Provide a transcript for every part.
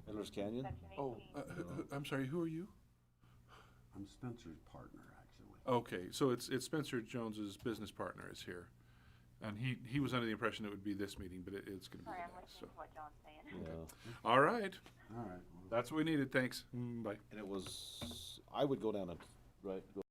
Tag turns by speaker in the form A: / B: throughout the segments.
A: Miller's Canyon?
B: Oh, I'm sorry, who are you?
C: I'm Spencer's partner, actually.
B: Okay, so it's Spencer Jones's business partner is here. And he was under the impression it would be this meeting, but it's going to be the next. So,
A: Yeah.
B: all right,
C: All right. Well,
B: that's what we needed. Thanks. Bye.
A: And it was, I would go down and, right, go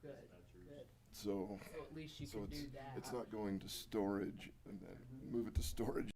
D: Good, good.
E: So,
D: So at least you
E: so
D: can do
E: it's,
D: that.
E: it's not going to storage and then move it to storage.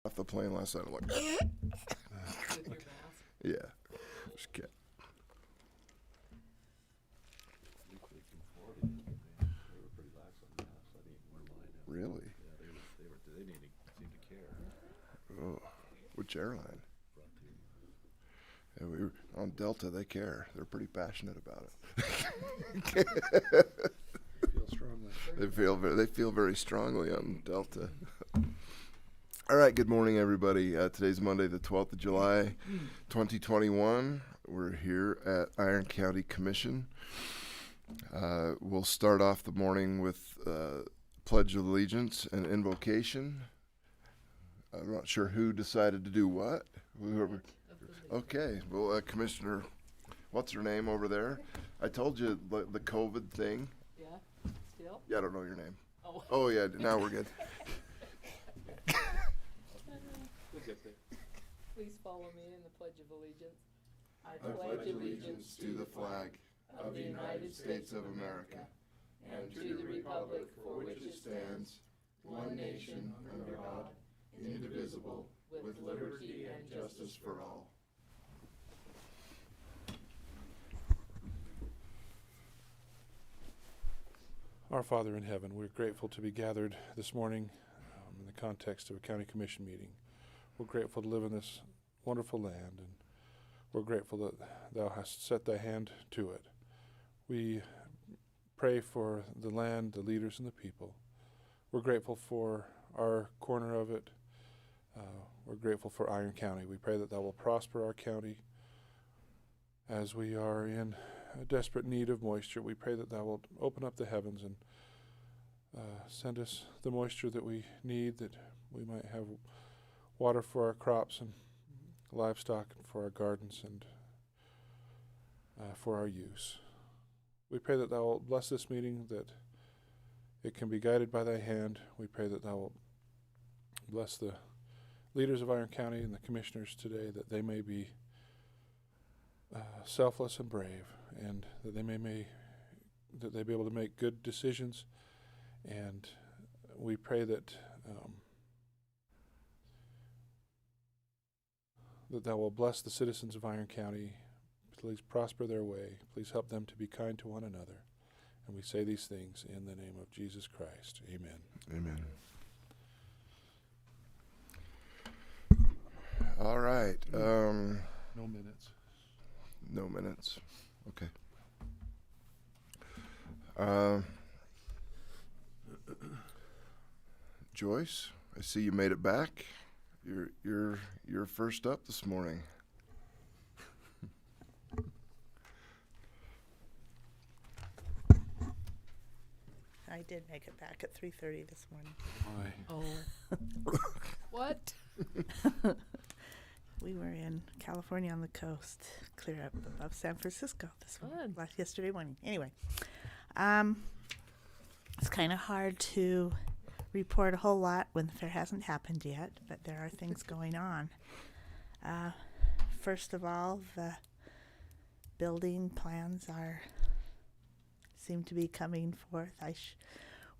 E: Off the plane last night, I'm like,
D: With your mask.
E: yeah, just kidding.
A: They were pretty lax on the mask. I didn't wear mine.
E: Really?
A: Yeah, they didn't seem to care.
E: Oh, which airline?
A: Frontier.
E: Yeah, we were on Delta. They care. They're pretty passionate about it.
B: Feel strongly.
E: They feel very strongly on Delta. All right. Good morning, everybody. Today's Monday, the 12th of July, 2021. We're here at Iron County Commission. We'll start off the morning with Pledge of Allegiance and invocation. I'm not sure who decided to do what. Whoever. Okay. Well, Commissioner, what's her name over there? I told you the COVID thing.
D: Yeah, still?
E: Yeah, I don't know your name.
D: Oh.
E: Oh, yeah. Now we're good.
D: Please follow me in the Pledge of Allegiance.
E: I pledge allegiance to the flag of the United States of America and to the republic for which it stands, one nation under God, indivisible, with liberty and justice for all.
B: Our Father in heaven, we're grateful to be gathered this morning in the context of a county commission meeting. We're grateful to live in this wonderful land, and we're grateful that thou hast set thy hand to it. We pray for the land, the leaders, and the people. We're grateful for our corner of it. We're grateful for Iron County. We pray that thou will prosper our county as we are in a desperate need of moisture. We pray that thou wilt open up the heavens and send us the moisture that we need, that we might have water for our crops and livestock, and for our gardens, and for our use. We pray that thou wilt bless this meeting, that it can be guided by thy hand. We pray that thou wilt bless the leaders of Iron County and the commissioners today, that they may be selfless and brave, and that they be able to make good decisions and we pray that that thou will bless the citizens of Iron County. Please prosper their way. Please help them to be kind to one another. And we say these things in the name of Jesus Christ. Amen.
E: Amen. All right.
B: No minutes.
E: No minutes. Okay. Joyce, I see you made it back. You're first up this morning.
F: I did make it back at 3:30 this morning.
B: Aye.
D: Oh. What?
F: We were in California on the coast, clear up above San Francisco
D: Fun.
F: yesterday morning. Anyway, it's kind of hard to report a whole lot when the fair hasn't happened yet, but there are things going on. First of all, the building plans seem to be coming forth. I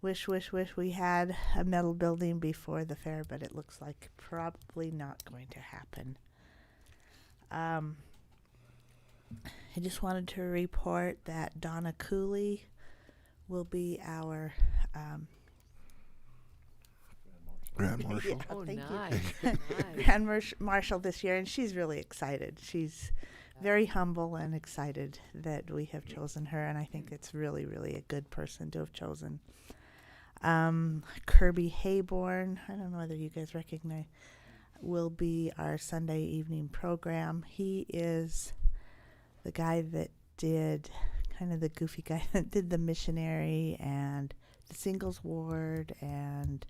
F: wish we had a metal building before the fair, but it looks like probably not going to happen. I just wanted to report that Donna Cooley will be our
E: Grand Marshal.
F: Yeah,
D: Oh,
F: thank you.
D: nice. Nice.
F: Grand Marshal this year, and she's really excited. She's very humble and excited that we have chosen her, and I think it's really, really a good person to have chosen. Kirby Hayborn, I don't know whether you guys recognize, will be our Sunday evening program. He is the guy that did, kind of the goofy guy that did the missionary and the singles ward, and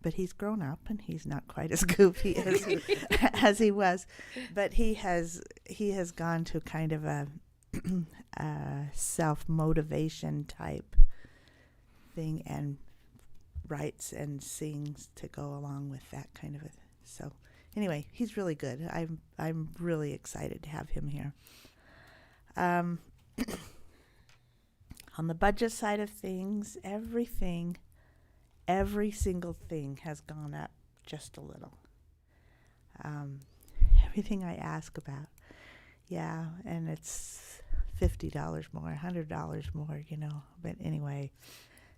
F: but he's grown up and he's not quite as goofy as he was. But he has gone to kind of a self-motivation type thing and writes and sings to go along with that kind of a. So anyway, he's really good. I'm really excited to have him here. On the budget side of things, every single thing has gone up just a little. Everything I ask about, yeah, and it's $50 more, $100 more, But anyway,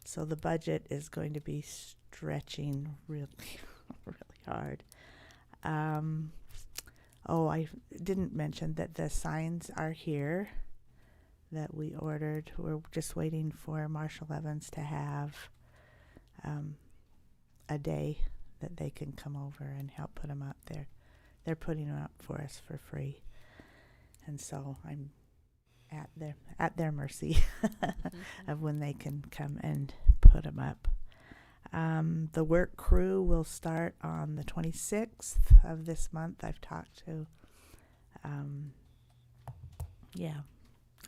F: so the budget is going to be stretching really, really hard. I didn't mention that the signs are here that we ordered. We're just waiting for Marshall Evans to have a day that they can come over and help put them up there. They're putting them up for us for free, and so I'm at their mercy of when they can come and put them up. The work crew will start on the 26th of this month. I've talked to,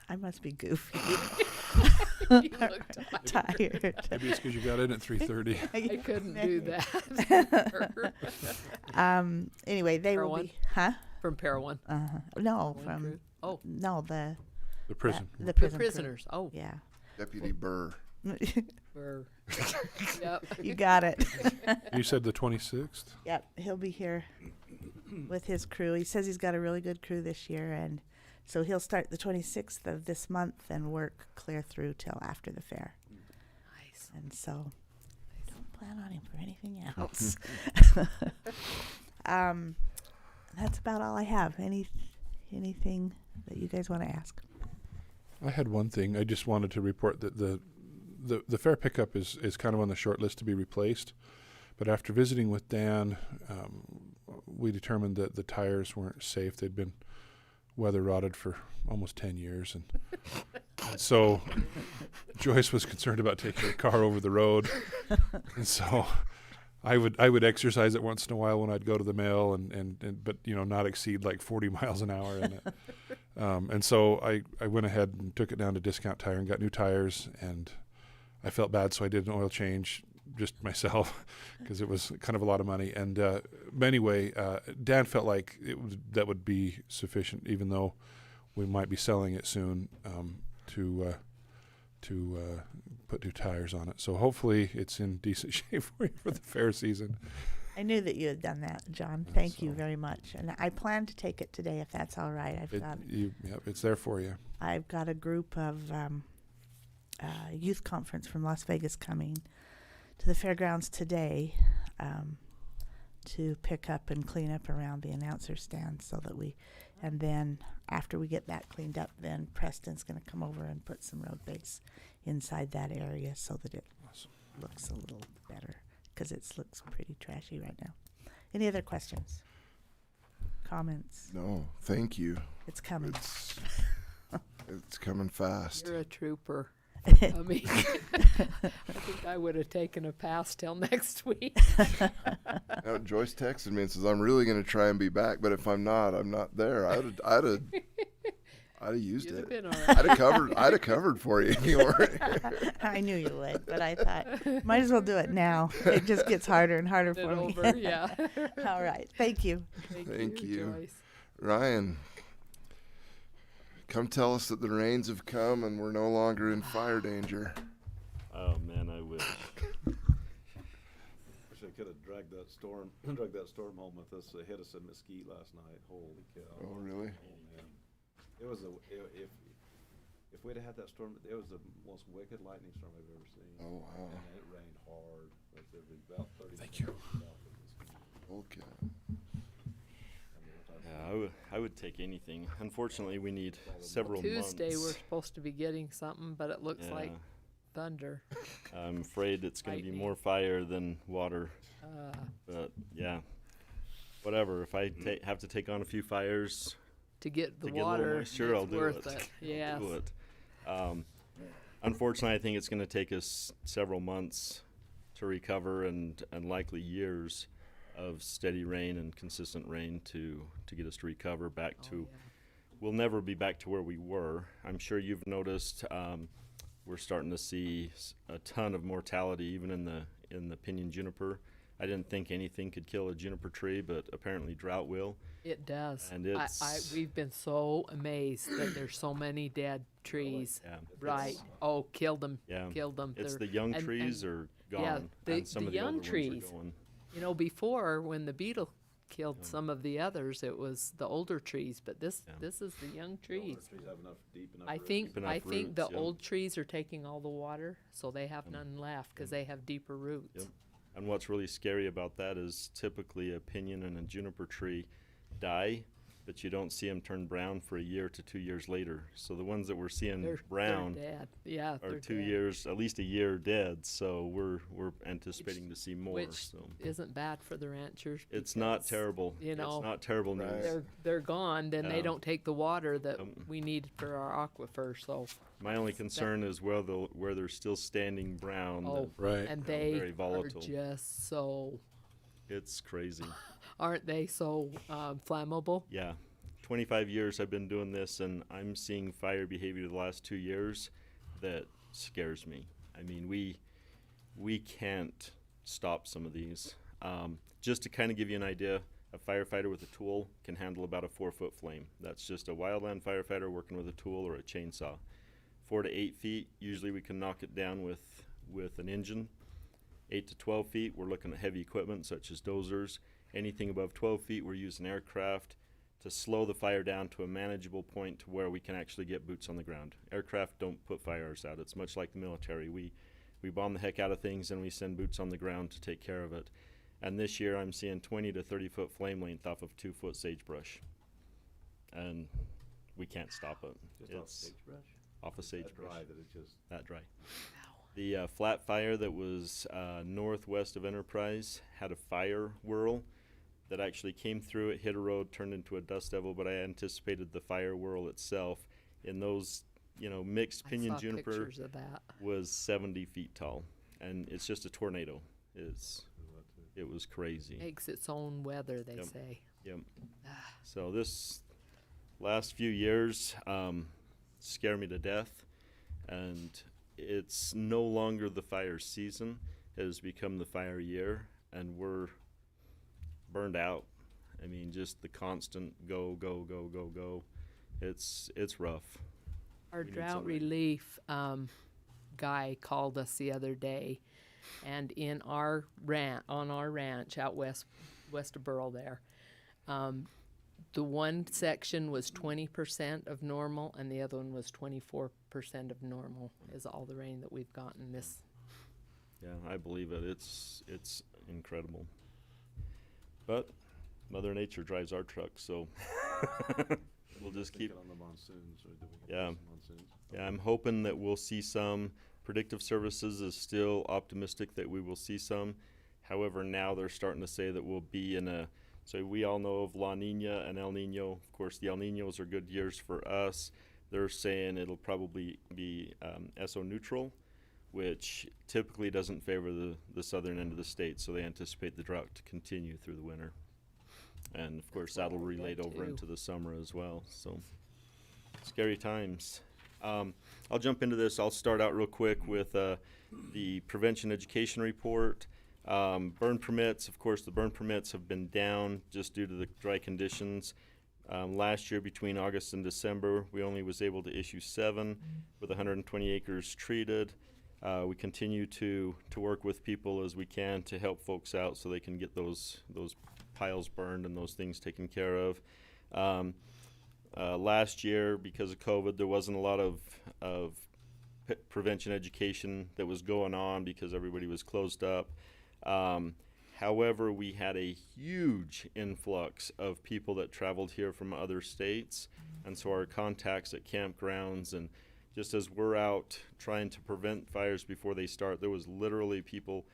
F: I must be goofy.
D: You look
F: Tired.
B: Maybe it's because you got in at 3:30.
D: I couldn't do that.
F: Anyway, they will
D: Parowan?
F: be, huh?
D: From Parowan.
F: No,
D: One
F: from,
D: crew. Oh,
F: no, the
B: Prison.
F: the
D: the
F: prison crew.
D: prisoners. Oh,
F: Yeah.
E: Deputy Burr.
D: Burr. Yep.
F: You got it.
B: You said the 26th?
F: Yep, he'll be here with his crew. He says he's got a really good crew this year, and so he'll start the 26th of this month and work clear through till after the fair.
D: Nice.
F: And so I don't plan on him for anything else. That's about all I have. Anything that you guys want to ask?
B: I had one thing. I just wanted to report that the fair pickup is kind of on the short list to be replaced. But after visiting with Dan, we determined that the tires weren't safe. They'd been weather rotted for almost 10 years. And so Joyce was concerned about taking the car over the road. And so I would exercise it once in a while when I'd go to the mail but not exceed like 40 miles an hour in it. And so I went ahead and took it down to Discount Tire and got new tires, and I felt bad, so I did an oil change just myself because it was kind of a lot of money. And but anyway, Dan felt like that would be sufficient, even though we might be selling it soon, to put new tires on it. So hopefully it's in decent shape for you for the fair season.
F: I knew that you had done that, John.
B: Yeah,
F: Thank you
B: so-
F: very much. And I plan to take it today if that's all right.
B: It's there for you.
F: I've got a group of youth conference from Las Vegas coming to the fairgrounds today to pick up and clean up around the announcer stand so that and then after we get that cleaned up, then Preston's going to come over and put some road base inside that area so that it
B: Awesome.
F: looks a little better because it looks pretty trashy right now. Any other questions? Comments?
E: No, thank you.
F: It's coming.
E: It's coming fast.
D: You're a trooper. I mean, I think I would have taken a pass till next week.
E: Now, Joyce texted me and says, I'm really going to try and be back, but if I'm not there. I'd have used
D: You'd
E: it.
D: have been all right.
E: I'd have covered for you. You weren't here.
F: I knew you would, but I thought might as well do it now. It just gets harder and harder
D: Been
F: for me.
D: over, yeah.
F: All right. Thank you.
E: Thank you.
D: Joyce.
E: Ryan, come tell us that the rains have come and we're no longer in fire danger.
A: Oh man, I wish. Wish I could have dragged that storm home with us. It hit us in Mesquite last night. Holy cow!
E: Oh, really?
A: Oh man, it was if we'd have had that storm, it was the most wicked lightning storm I've ever seen.
E: Oh, wow.
A: And it rained hard. Like there'd be about 30.
B: Thank you.
A: south of Mesquite.
E: Okay.
A: I mean, we're talking
G: Yeah, I would take anything. Unfortunately, we need several
D: Tuesday
G: months.
D: we're supposed to be getting something, but it looks like thunder.
G: I'm afraid it's going to be
D: Lightning.
G: more fire than water. But yeah, whatever. If I have to take on a few fires
D: To get the
G: to get a little
D: water,
G: moisture, I'll
D: it's
G: do
D: worth
G: it.
D: it.
G: I'll
D: Yes.
G: do it. Unfortunately, I think it's going to take us several months to recover and likely years of steady rain and consistent rain to get us to recover back
D: Oh,
G: to.
D: yeah.
G: We'll never be back to where we were. I'm sure you've noticed we're starting to see a ton of mortality even in the pinyon juniper. I didn't think anything could kill a juniper tree, but apparently drought will.
D: It does.
G: And
D: we've been so amazed that there's so many dead trees.
G: Yeah.
D: Right. Oh, killed them.
G: Yeah.
D: Killed them.
G: It's the young trees are gone.
D: yeah,
G: and some
D: the
G: of the
D: young
G: older
D: trees.
G: ones are going.
D: You know, before when the beetle killed some of the others, it was the older trees, but this is the young trees.
A: trees have enough deep enough.
D: I
A: roots.
D: think
G: Deep enough
D: the
G: roots, yeah.
D: old trees are taking all the water, so they have none left because they have deeper roots.
G: Yep. And what's really scary about that is typically a pinyon and a juniper tree die, but you don't see them turn brown for a year to 2 years later. So the ones that we're seeing
D: They're
G: brown
D: dead. Yeah,
G: are
D: they're
G: 2
D: dead.
G: years, at least a year dead. So we're anticipating to see more.
D: Which
G: So
D: isn't bad for the ranchers.
G: it's not
D: because
G: terrible.
D: you know,
G: it's not terrible news.
E: Right.
D: They're gone, then they
G: Yeah.
D: don't take the water that
G: Um,
D: we need for our aquifer. So
G: My only concern is where they're still standing brown.
D: Oh.
B: Right.
D: and
G: They're
D: they
G: very
D: are
G: volatile.
D: just so,
G: It's crazy.
D: aren't they so flammable?
G: Yeah. 25 years I've been doing this, and I'm seeing fire behavior the last 2 years that scares me. I mean, we can't stop some of these. Just to kind of give you an idea, a firefighter with a tool can handle about a 4-foot flame. That's just a wildland firefighter working with a tool or a chainsaw. 4 to 8 feet, usually we can knock it down with an engine. 8 to 12 feet, we're looking at heavy equipment such as dozers. Anything above 12 feet, we're using aircraft to slow the fire down to a manageable point to where we can actually get boots on the ground. Aircraft don't put fires out. It's much like the military. We bomb the heck out of things and we send boots on the ground to take care of it. And this year I'm seeing 20 to 30 foot flame length off of 2-foot sagebrush. And we can't stop it.
A: Just off
G: It's
A: sagebrush.
G: off of
A: That
G: sagebrush.
A: dry that it just.
G: That dry.
D: Wow.
G: The flat fire that was northwest of Enterprise had a fire whirl that actually came through. It hit a road, turned into a dust devil, but I anticipated the fire whirl itself. In those, mixed
D: I
G: pinyon
D: saw
G: juniper
D: pictures of that.
G: was 70 feet tall, and it's just a tornado. It was crazy.
D: Makes its own weather, they
G: Yep.
D: say.
G: Yep. So this last few years scare me to death, and it's no longer the fire season. It has become the fire year, and we're burned out. I mean, just the constant go, go, go, go, go. It's rough.
D: Our
G: We need
D: drought
G: something.
D: relief, guy called us the other day, and in our on our ranch out west of Burl there, the one section was 20% of normal, and the other one was 24% of normal. Is all the rain that we've gotten this.
G: Yeah, I believe it. It's incredible. But Mother Nature drives our truck, so we'll just keep.
A: It on the monsoons, or do we get
G: Yeah.
A: some monsoons?
G: Yeah, I'm hoping that we'll see some. Predictive Services is still optimistic that we will see some. However, now they're starting to say that we'll be in a. So we all know of La Nina and El Nino. Of course, the El Ninos are good years for us. They're saying it'll probably be ESO neutral, which typically doesn't favor the southern end of the state. So they anticipate the drought to continue through the winter. And of course, that'll relate over into the summer as well. So scary times. I'll jump into this. I'll start out real quick with the prevention education report. Burn permits, of course, the burn permits have been down just due to the dry conditions. Last year, between August and December, we only was able to issue 7 with 120 acres treated. We continue to work with people as we can to help folks out so they can get those piles burned and those things taken care of. Last year, because of COVID, there wasn't a lot of prevention education that was going on because everybody was closed up. However, we had a huge influx of people that traveled here from other states, and so our contacts at campgrounds, and just as we're out trying to prevent fires before they start, there was literally people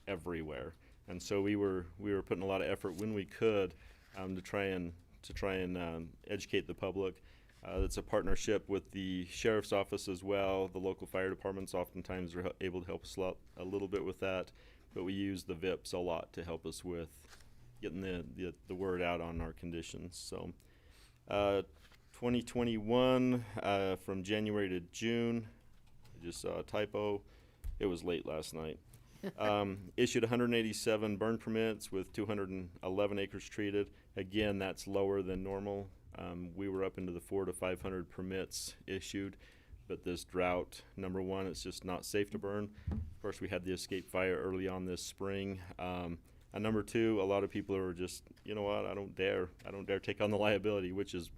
G: everywhere, and so we were putting a lot of effort when we could to try and educate the public. It's a partnership with the sheriff's office as well. The local fire departments oftentimes are able to help us a little bit with that. But we use the VIPs a lot to help us with getting the word out on our conditions. So 2021, from January to June, I just saw a typo. It was late last night. Issued 187 burn permits with 211 acres treated. Again, that's lower than normal. We were up into the 400 to 500 permits issued. But this drought, number one, it's just not safe to burn. Of course, we had the escape fire early on this spring. And number two, a lot of people are just, you know what, I don't dare take on the liability, which is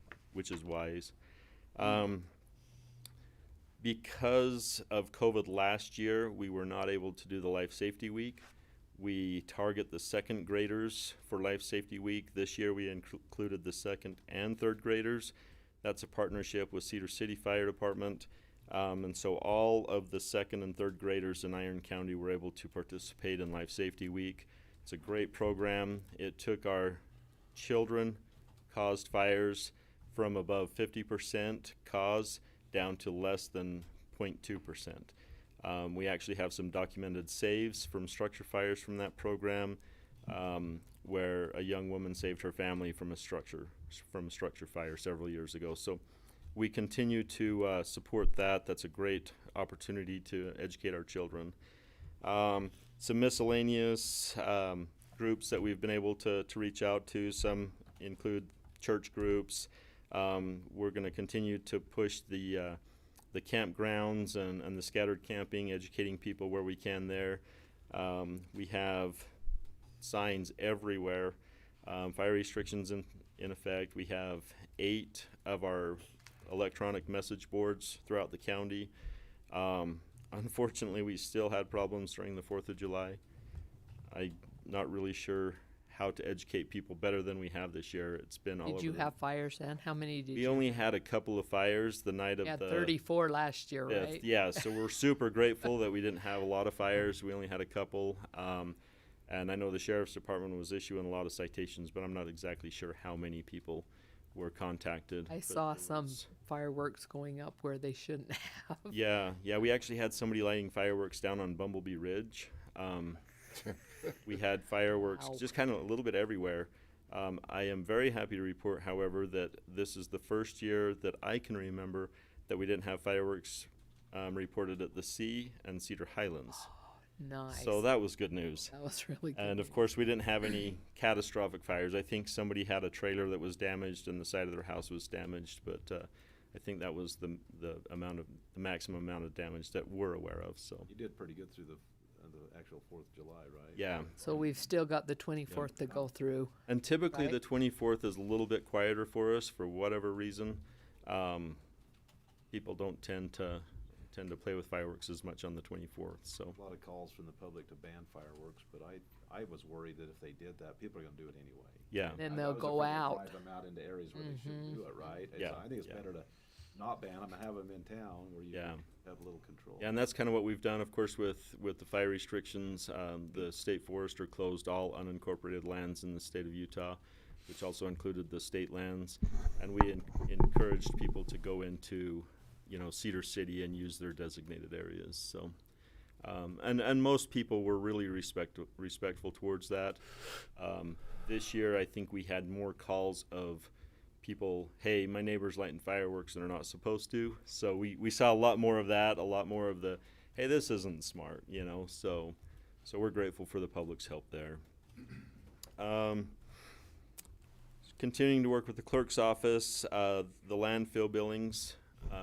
G: wise. Because of COVID last year, we were not able to do the Life Safety Week. We target the second graders for Life Safety Week. This year we included the second and third graders. That's a partnership with Cedar City Fire Department. And so all of the second and third graders in Iron County were able to participate in Life Safety Week. It's a great program. It took our children caused fires from above 50% cause down to less than 0.2%. We actually have some documented saves from structure fires from that program, where a young woman saved her family from a structure fire several years ago. So we continue to support that. That's a great opportunity to educate our children. Some miscellaneous groups that we've been able to reach out to. Some include church groups. We're going to continue to push the campgrounds and the scattered camping, educating people where we can there. We have signs everywhere, fire restrictions in effect. We have 8 of our electronic message boards throughout the county. Unfortunately, we still had problems during the 4th of July. I'm not really sure how to educate people better than we have this year. It's been all over.
D: Did you have fires then? How many did you?
G: We only had a couple of fires the night of
D: had
G: the
D: 34 last year,
G: 5th.
D: right?
G: Yeah, so we're super grateful that we didn't have a lot of fires. We only had a couple. And I know the Sheriff's Department was issuing a lot of citations, but I'm not exactly sure how many people were contacted.
D: I
G: But
D: saw
G: there
D: some
G: was-
D: fireworks going up where they shouldn't have.
G: Yeah, we actually had somebody lighting fireworks down on Bumblebee Ridge. We had fireworks
D: Wow.
G: just kind of a little bit everywhere. I am very happy to report, however, that this is the first year that I can remember that we didn't have fireworks reported at the Sea and Cedar Highlands.
D: Nice.
G: So that was good news.
D: That was really good.
G: And of course, we didn't have any catastrophic fires. I think somebody had a trailer that was damaged and the side of their house was damaged, but I think that was the maximum amount of damage that we're aware of. So
A: You did pretty good through the actual 4th of July, right?
G: yeah,
D: So we've still got the 24th to go through.
G: and typically the
D: Right.
G: 24th is a little bit quieter for us for whatever reason. People don't tend to play with fireworks as much on the 24th. So
A: A lot of calls from the public to ban fireworks, but I was worried that if they did that, people are gonna do it anyway.
G: yeah,
D: Then
A: I
D: they'll
A: was
D: go
A: afraid to
D: out.
A: Drive them out into areas where they shouldn't do it, right? And
G: Yeah,
A: so I think it's
G: yeah.
A: better to not ban them and have them in town where you
G: Yeah.
A: have a little control.
G: Yeah, and that's kind of what we've done, of course, with the fire restrictions. The state forester closed all unincorporated lands in the state of Utah, which also included the state lands. And we encouraged people to go into, Cedar City and use their designated areas. So, and most people were really respectful towards that. This year, I think we had more calls of people, hey, my neighbor's lighting fireworks and they're not supposed to. So we saw a lot more of that, a lot more of the, hey, this isn't smart, So we're grateful for the public's help there. Continuing to work with the clerk's office, the landfill billings.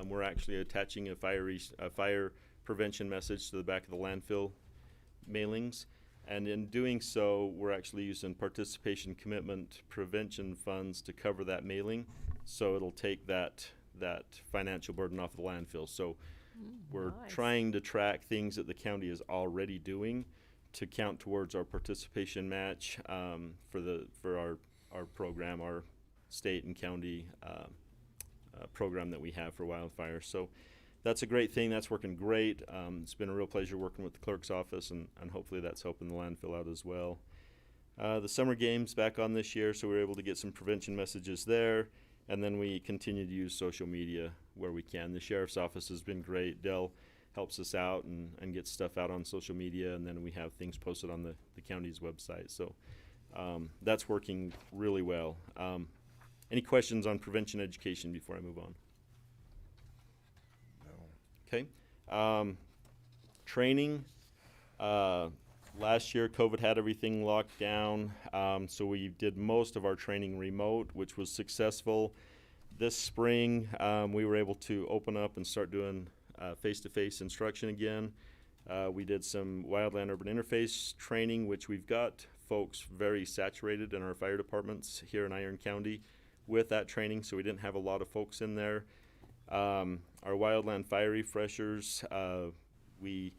G: We're actually attaching a fire prevention message to the back of the landfill mailings. And in doing so, we're actually using participation commitment prevention funds to cover that mailing. So it'll take that financial burden off the landfill. So we're
D: Nice.
G: trying to track things that the county is already doing to count towards our participation match for our program, our state and county program that we have for wildfire. So that's a great thing. That's working great. It's been a real pleasure working with the clerk's office, and hopefully that's helping the landfill out as well. The summer games back on this year, so we were able to get some prevention messages there, and then we continue to use social media where we can. The sheriff's office has been great. Dell helps us out and gets stuff out on social media, and then we have things posted on the county's website. So that's working really well. Any questions on prevention education before I move on? Okay. Training. Last year, COVID had everything locked down, so we did most of our training remote, which was successful. This spring, we were able to open up and start doing face-to-face instruction again. We did some wildland urban interface training, which we've got folks very saturated in our fire departments here in Iron County with that training, so we didn't have a lot of folks in there. Our wildland fire refreshers, we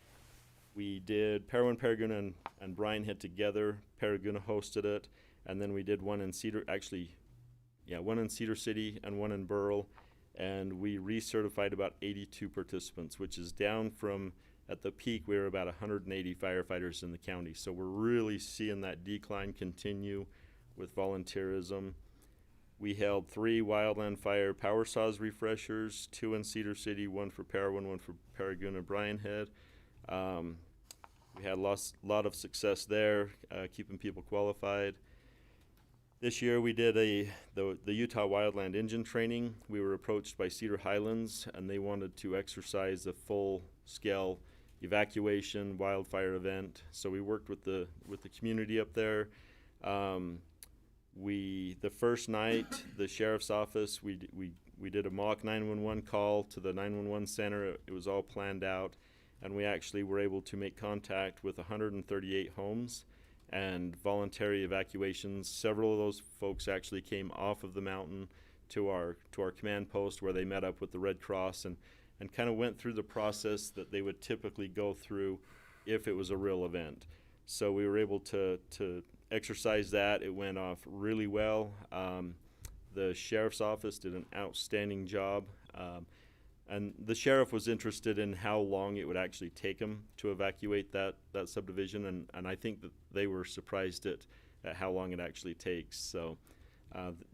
G: did Parowan, Paraguna, and Bryan Head together. Paraguna hosted it, and then we did one in Cedar City and one in Burl, and we recertified about 82 participants, which is down from, at the peak, we were about 180 firefighters in the county. So we're really seeing that decline continue with volunteerism. We held 3 wildland fire power saws refreshers, 2 in Cedar City, 1 for Parowan, 1 for Paraguna, Bryan Head. We had a lot of success there, keeping people qualified. This year we did the Utah Wildland Engine training. We were approached by Cedar Highlands, and they wanted to exercise a full-scale evacuation wildfire event. So we worked with the community up there. The first night, the sheriff's office, we did a mock 911 call to the 911 center. It was all planned out, and we actually were able to make contact with 138 homes and voluntary evacuations. Several of those folks actually came off of the mountain to our command post, where they met up with the Red Cross and kind of went through the process that they would typically go through if it was a real event. So we were able to exercise that. It went off really well. The sheriff's office did an outstanding job. And the sheriff was interested in how long it would actually take him to evacuate that subdivision, and I think that they were surprised at how long it actually takes. So,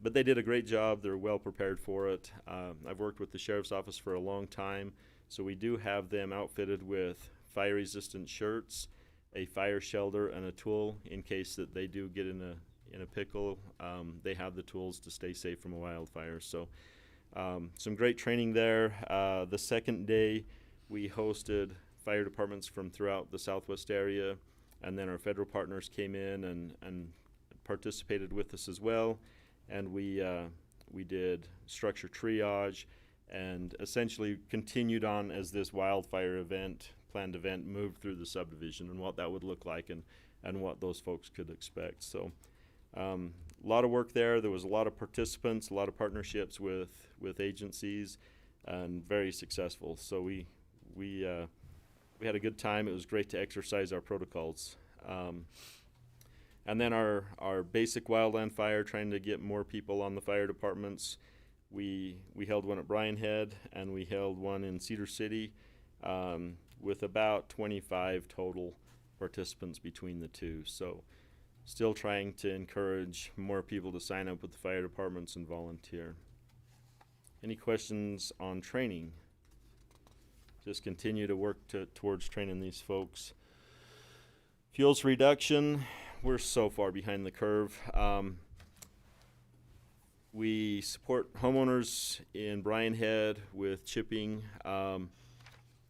G: but they did a great job. They're well prepared for it. I've worked with the sheriff's office for a long time, so we do have them outfitted with fire-resistant shirts, a fire shelter, and a tool in case that they do get in a pickle. They have the tools to stay safe from a wildfire. So. Some great training there. The second day, we hosted fire departments from throughout the Southwest area, and then our federal partners came in and participated with us as well. And we did structure triage, and essentially continued on as this wildfire event, planned event, moved through the subdivision and what that would look like and what those folks could expect. So a lot of work there. There was a lot of participants, a lot of partnerships with agencies, and very successful. So we had a good time. It was great to exercise our protocols. And then our basic wildland fire, trying to get more people on the fire departments. We held one at Bryan Head, and we held one in Cedar City, with about 25 total participants between the two. So still trying to encourage more people to sign up with the fire departments and volunteer. Any questions on training? Just continue to work towards training these folks. Fuels reduction, we're so far behind the curve. We support homeowners in Bryan Head with chipping.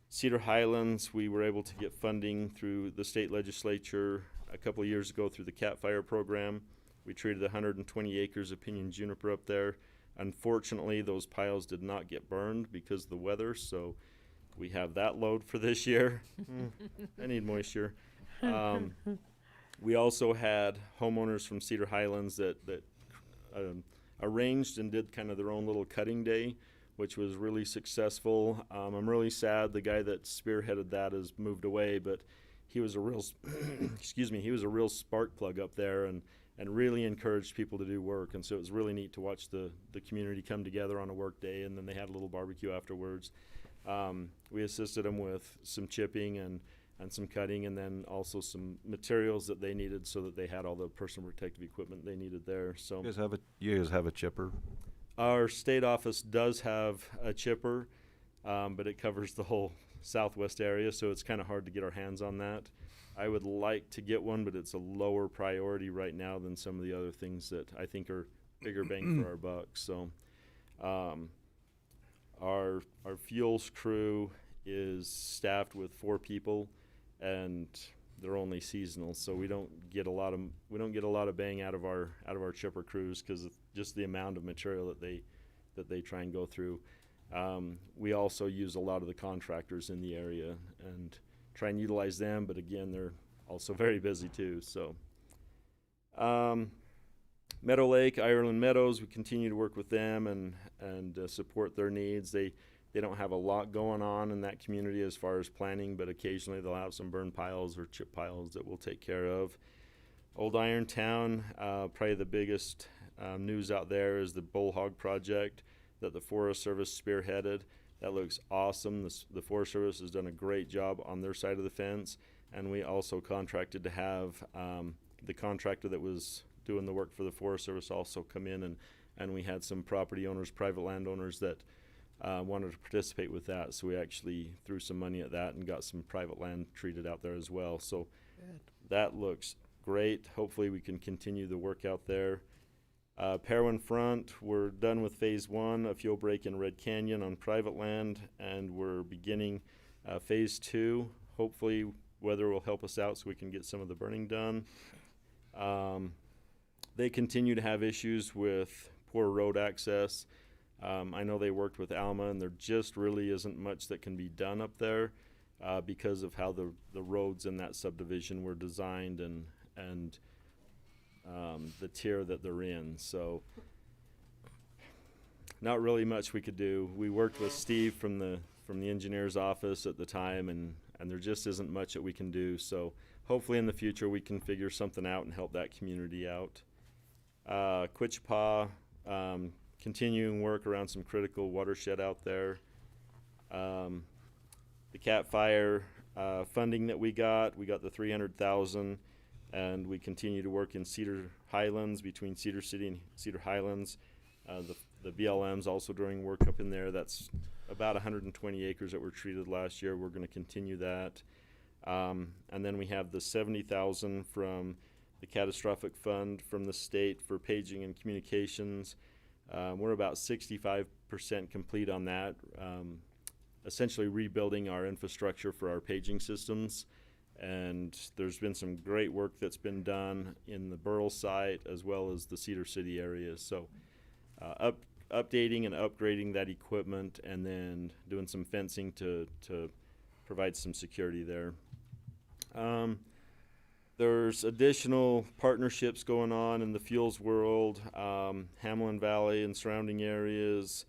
G: Cedar Highlands, we were able to get funding through the state legislature a couple of years ago through the CAT Fire program. We treated 120 acres of pinyon juniper up there. Unfortunately, those piles did not get burned because of the weather, so we have that load for this year. I need moisture. We also had homeowners from Cedar Highlands that arranged and did kind of their own little cutting day, which was really successful. I'm really sad the guy that spearheaded that has moved away, but he was a real, he was a real spark plug up there and really encouraged people to do work. And so it was really neat to watch the community come together on a work day, and then they had a little barbecue afterwards. We assisted them with some chipping and some cutting, and then also some materials that they needed so that they had all the personal protective equipment they needed there. So
A: You guys have a chipper?
G: our state office does have a chipper, but it covers the whole southwest area, so it's kind of hard to get our hands on that. I would like to get one, but it's a lower priority right now than some of the other things that I think are bigger bang for our buck. So our fuels crew is staffed with 4 people, and they're only seasonal, so we don't get a lot of bang out of our chipper crews because of just the amount of material that they try and go through. We also use a lot of the contractors in the area and try and utilize them, but again, they're also very busy too. So Meadow Lake, Ireland Meadows, we continue to work with them and support their needs. They don't have a lot going on in that community as far as planning, but occasionally they'll have some burn piles or chip piles that we'll take care of. Old Irontown, probably the biggest news out there is the Bullhog project that the Forest Service spearheaded. That looks awesome. The Forest Service has done a great job on their side of the fence, and we also contracted to have the contractor that was doing the work for the Forest Service also come in, and we had some property owners, private landowners that wanted to participate with that, so we actually threw some money at that and got some private land treated out there as well. So that looks great. Hopefully we can continue the work out there. Parowan Front, we're done with phase 1, a fuel break in Red Canyon on private land, and we're beginning phase 2. Hopefully weather will help us out so we can get some of the burning done. They continue to have issues with poor road access. I know they worked with Alma, and there just really isn't much that can be done up there because of how the roads in that subdivision were designed and the tier that they're in. So not really much we could do. We worked with Steve from the engineer's office at the time, and there just isn't much that we can do. So hopefully in the future we can figure something out and help that community out. Quichapa, continuing work around some critical watershed out there. The CAT Fire funding that we got the $300,000, and we continue to work in Cedar Highlands, between Cedar City and Cedar Highlands. The BLM's also doing work up in there. That's about 120 acres that were treated last year. We're going to continue that. And then we have the $70,000 from the catastrophic fund from the state for paging and communications. We're about 65% complete on that, essentially rebuilding our infrastructure for our paging systems. And there's been some great work that's been done in the Burl site as well as the Cedar City area. So updating and upgrading that equipment, and then doing some fencing to provide some security there. There's additional partnerships going on in the fuels world, Hamlin Valley and surrounding areas,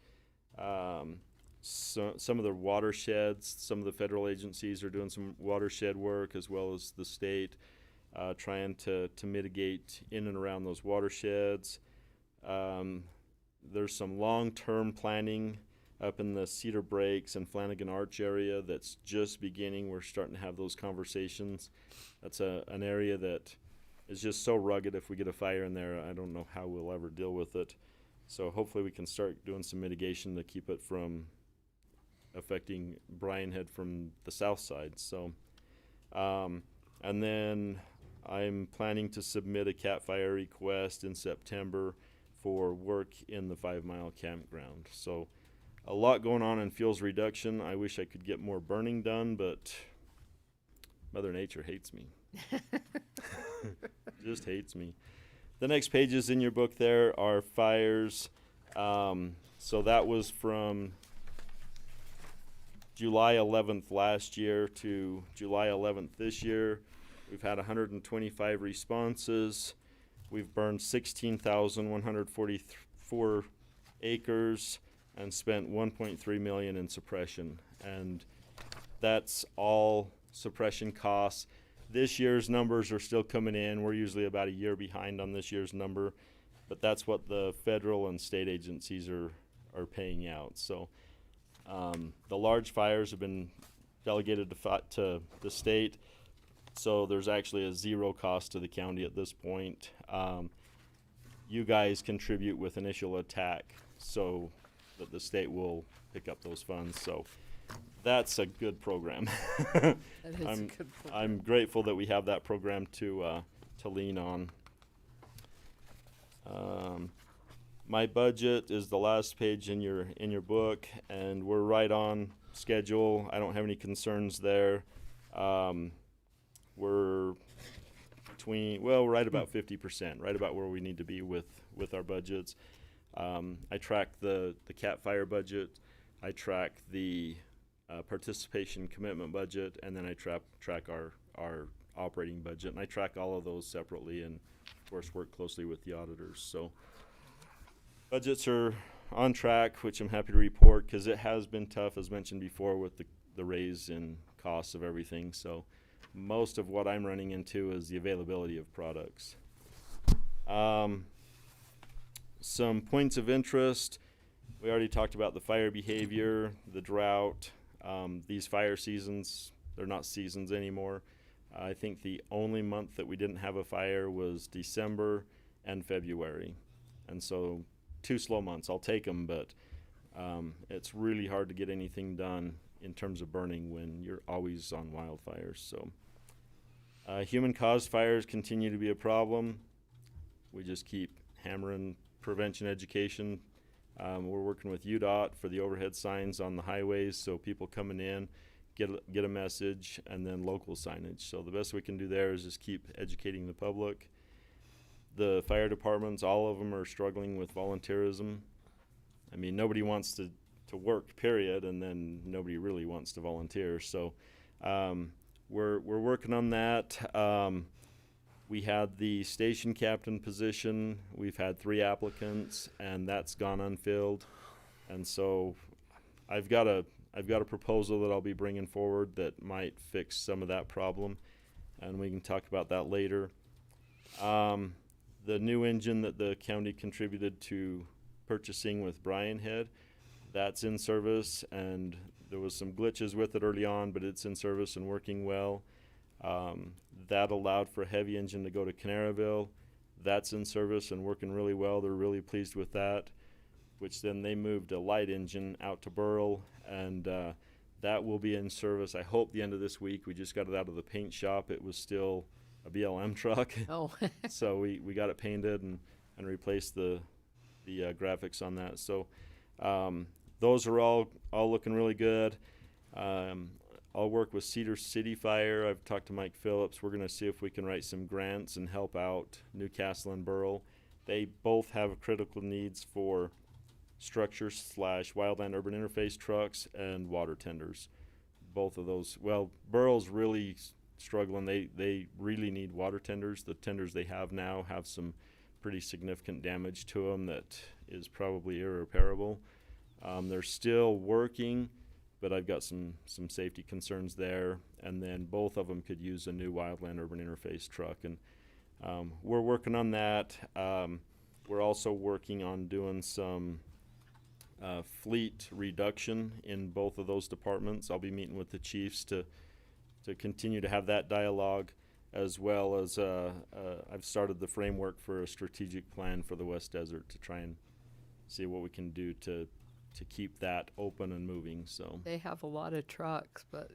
G: some of the watersheds. Some of the federal agencies are doing some watershed work, as well as the state, trying to mitigate in and around those watersheds. There's some long-term planning up in the Cedar Breaks and Flanagan Arch area that's just beginning. We're starting to have those conversations. That's an area that is just so rugged. If we get a fire in there, I don't know how we'll ever deal with it. So hopefully we can start doing some mitigation to keep it from affecting Bryan Head from the south side. So, and then I'm planning to submit a CAT fire request in September for work in the 5 Mile campground. So a lot going on in fuels reduction. I wish I could get more burning done, but Mother Nature hates me. Just hates me. The next pages in your book there are fires. So that was from July 11th last year to July 11th this year. We've had 125 responses. We've burned 16,144 acres and spent $1.3 million in suppression. And that's all suppression costs. This year's numbers are still coming in. We're usually about a year behind on this year's number, but that's what the federal and state agencies are paying out. So the large fires have been delegated to the state. So there's actually a zero cost to the county at this point. You guys contribute with initial attack so that the state will pick up those funds. So that's a good program.
D: That is a good program.
G: I'm grateful that we have that program to lean on. My budget is the last page in your book, and we're right on schedule. I don't have any concerns there. We're right about 50%, right about where we need to be with our budgets. I track the CAT fire budget. I track the participation commitment budget, and then I track our operating budget, and I track all of those separately, and of course work closely with the auditors. So budgets are on track, which I'm happy to report, because it has been tough, as mentioned before, with the raise in costs of everything. So most of what I'm running into is the availability of products. Some points of interest. We already talked about the fire behavior, the drought. These fire seasons, they're not seasons anymore. I think the only month that we didn't have a fire was December and February. And so 2 slow months, I'll take them, but it's really hard to get anything done in terms of burning when you're always on wildfires. So human-caused fires continue to be a problem. We just keep hammering prevention education. We're working with UDOT for the overhead signs on the highways, so people coming in get a message, and then local signage. So the best we can do there is just keep educating the public. The fire departments, all of them are struggling with volunteerism. I mean, nobody wants to work, period, and then nobody really wants to volunteer. So we're working on that. We had the station captain position. We've had 3 applicants, and that's gone unfilled. And so I've got a proposal that I'll be bringing forward that might fix some of that problem, and we can talk about that later. The new engine that the county contributed to purchasing with Bryan Head, that's in service, and there was some glitches with it early on, but it's in service and working well. That allowed for a heavy engine to go to Canaryville. That's in service and working really well. They're really pleased with that, which then they moved a light engine out to Burl, and that will be in service, I hope, the end of this week. We just got it out of the paint shop. It was still a BLM truck.
D: Oh.
G: So we got it painted and replaced the graphics on that. So those are all looking really good. I'll work with Cedar City Fire. I've talked to Mike Phillips. We're going to see if we can write some grants and help out Newcastle and Burl. They both have critical needs for structures / wildland urban interface trucks and water tenders. Both of those, well, Burrill's really struggling. They really need water tenders. The tenders they have now have some pretty significant damage to them that is probably irreparable. They're still working, but I've got some safety concerns there. And then both of them could use a new wildland urban interface truck. And we're working on that. We're also working on doing some fleet reduction in both of those departments. I'll be meeting with the chiefs to continue to have that dialogue, as well as I've started the framework for a strategic plan for the West Desert to try and see what we can do to keep that open and moving. So
D: They have a lot of trucks, but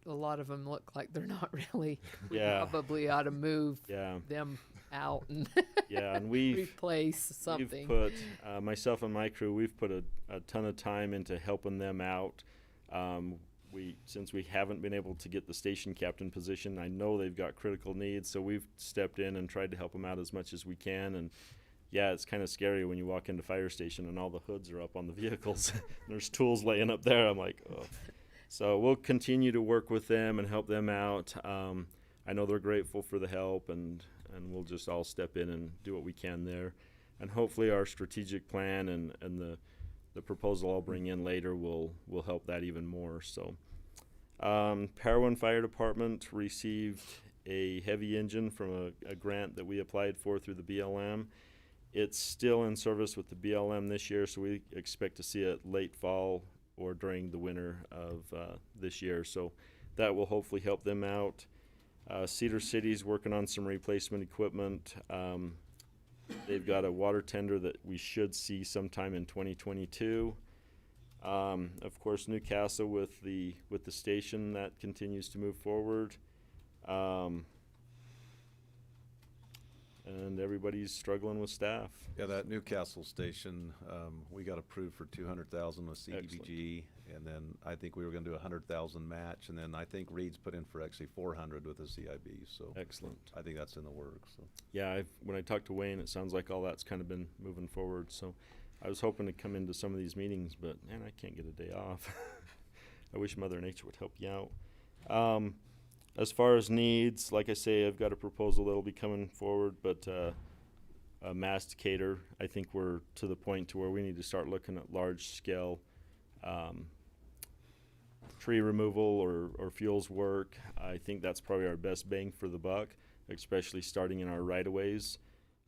D: a lot of them look like they're not really. We
G: Yeah.
D: probably ought to move
G: yeah,
D: them out and
G: yeah, and we've
D: replace something.
G: put myself and my crew. We've put a ton of time into helping them out. Since we haven't been able to get the station captain position, I know they've got critical needs, so we've stepped in and tried to help them out as much as we can. And yeah, it's kind of scary when you walk into fire station and all the hoods are up on the vehicles. There's tools laying up there. I'm like, oh. So we'll continue to work with them and help them out. I know they're grateful for the help, and we'll just all step in and do what we can there. And hopefully our strategic plan and the proposal I'll bring in later will help that even more. So Parowan Fire Department received a heavy engine from a grant that we applied for through the BLM. It's still in service with the BLM this year, so we expect to see it late fall or during the winter of this year. So that will hopefully help them out. Cedar City's working on some replacement equipment. They've got a water tender that we should see sometime in 2022. Of course, Newcastle with the station that continues to move forward. And everybody's struggling with staff.
A: Yeah, that Newcastle station, we got approved for 200,000 with CDBG, and then I think we were gonna do 100,000 match, and then I think Reed's put in for actually 400 with the CIB, so.
G: Excellent.
A: I think that's in the works, so.
G: Yeah, when I talked to Wayne, it sounds like all that's kind of been moving forward. So I was hoping to come into some of these meetings, but man, I can't get a day off. I wish Mother Nature would help you out. As far as needs, like I say, I've got a proposal that'll be coming forward, but a masticator, I think we're to the point to where we need to start looking at large scale tree removal or fuels work. I think that's probably our best bang for the buck, especially starting in our right-of-ways.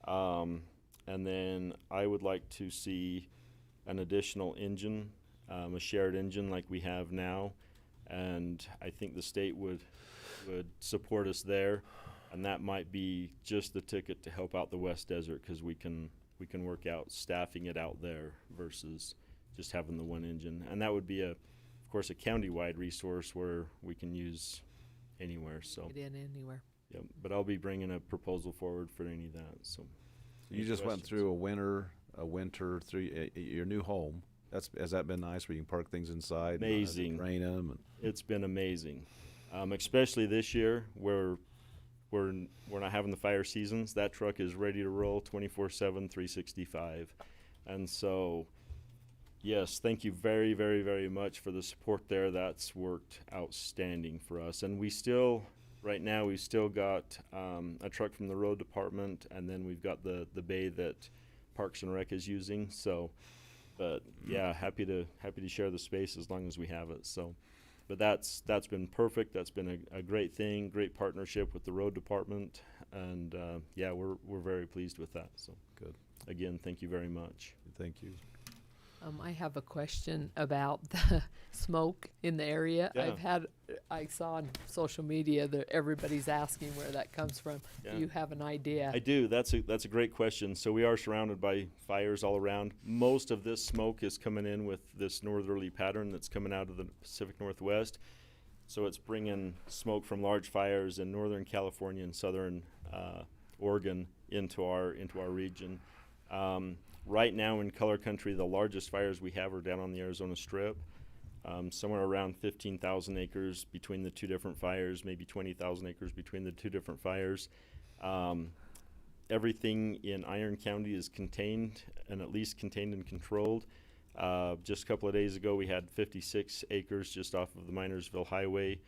G: And then I would like to see an additional engine, a shared engine like we have now. And I think the state would support us there, and that might be just the ticket to help out the West Desert, because we can work out staffing it out there versus just having the one engine. And that would be of course a county-wide resource where we can use anywhere. So
D: Get in anywhere.
G: yeah, but I'll be bringing a proposal forward for any of that. So
A: You
G: any
A: just went
G: questions?
A: through a winter through your new home. Has that been nice where you can park things inside? and not have to
G: Amazing.
A: Drain them and.
G: It's been amazing, especially this year where we're not having the fire seasons. That truck is ready to roll 24/7, 365. And so, yes, thank you very, very, very much for the support there. That's worked outstanding for us. And right now, we've still got a truck from the road department, and then we've got the bay that Parks and Rec is using. So, but yeah, happy to share the space as long as we have it. So. But that's been perfect. That's been a great thing, great partnership with the road department, and yeah, we're very pleased with that. So
A: Good.
G: Again, thank you very much.
A: Thank you.
D: I have a question about the smoke in the area.
G: Yeah.
D: I saw on social media that everybody's asking where that comes from.
G: Yeah.
D: Do you have an idea?
G: I do. That's a great question. So we are surrounded by fires all around. Most of this smoke is coming in with this northerly pattern that's coming out of the Pacific Northwest. So it's bringing smoke from large fires in Northern California and Southern Oregon into our region. Right now in Color Country, the largest fires we have are down on the Arizona Strip. Somewhere around 15,000 acres between the two different fires, maybe 20,000 acres between the two different fires. Everything in Iron County is contained, and at least contained and controlled. Just a couple of days ago, we had 56 acres just off of the Minersville Highway.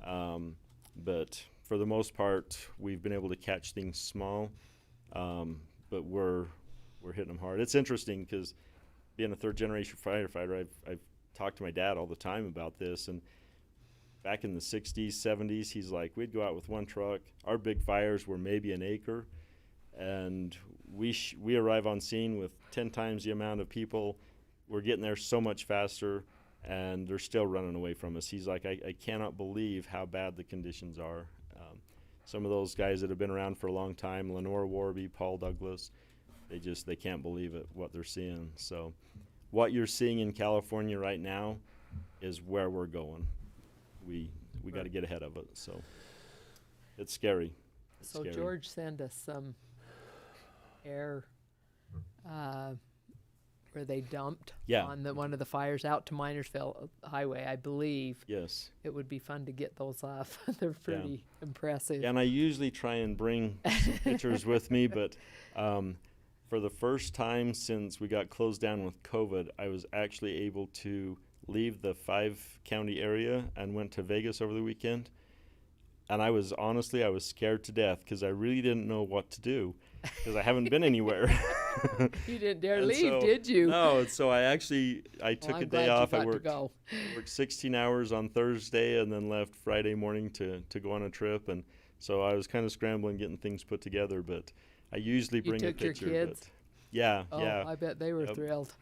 G: But for the most part, we've been able to catch things small, but we're hitting them hard. It's interesting because being a third-generation firefighter, I've talked to my dad all the time about this. And back in the 60s, 70s, he's like, we'd go out with one truck. Our big fires were maybe an acre, and we arrive on scene with 10 times the amount of people. We're getting there so much faster, and they're still running away from us. He's like, I cannot believe how bad the conditions are. Some of those guys that have been around for a long time, Lenore Warby, Paul Douglas, they can't believe it, what they're seeing. So what you're seeing in California right now is where we're going. We got to get ahead of it. So it's scary. It's
D: So
G: scary.
D: George sent us some air where they dumped
G: Yeah.
D: on one of the fires out to Minersville Highway, I believe.
G: Yes.
D: It would be fun to get those off. They're pretty impressive.
G: And I usually try and bring some pictures with me, but for the first time since we got closed down with COVID, I was actually able to leave the 5-county area and went to Vegas over the weekend. And I was scared to death because I really didn't know what to do because I haven't been anywhere.
D: You didn't dare
G: And
D: leave,
G: so-
D: did you?
G: No, so I took
D: I'm
G: a
D: glad
G: day
D: you
G: off.
D: got
G: I
D: to
G: worked
D: go.
G: 16 hours on Thursday and then left Friday morning to go on a trip. And so I was kind of scrambling, getting things put together, but I usually
D: You
G: bring a
D: took your
G: picture.
D: kids?
G: But yeah,
D: Oh,
G: yeah.
D: I bet they were
G: Yep.
D: thrilled.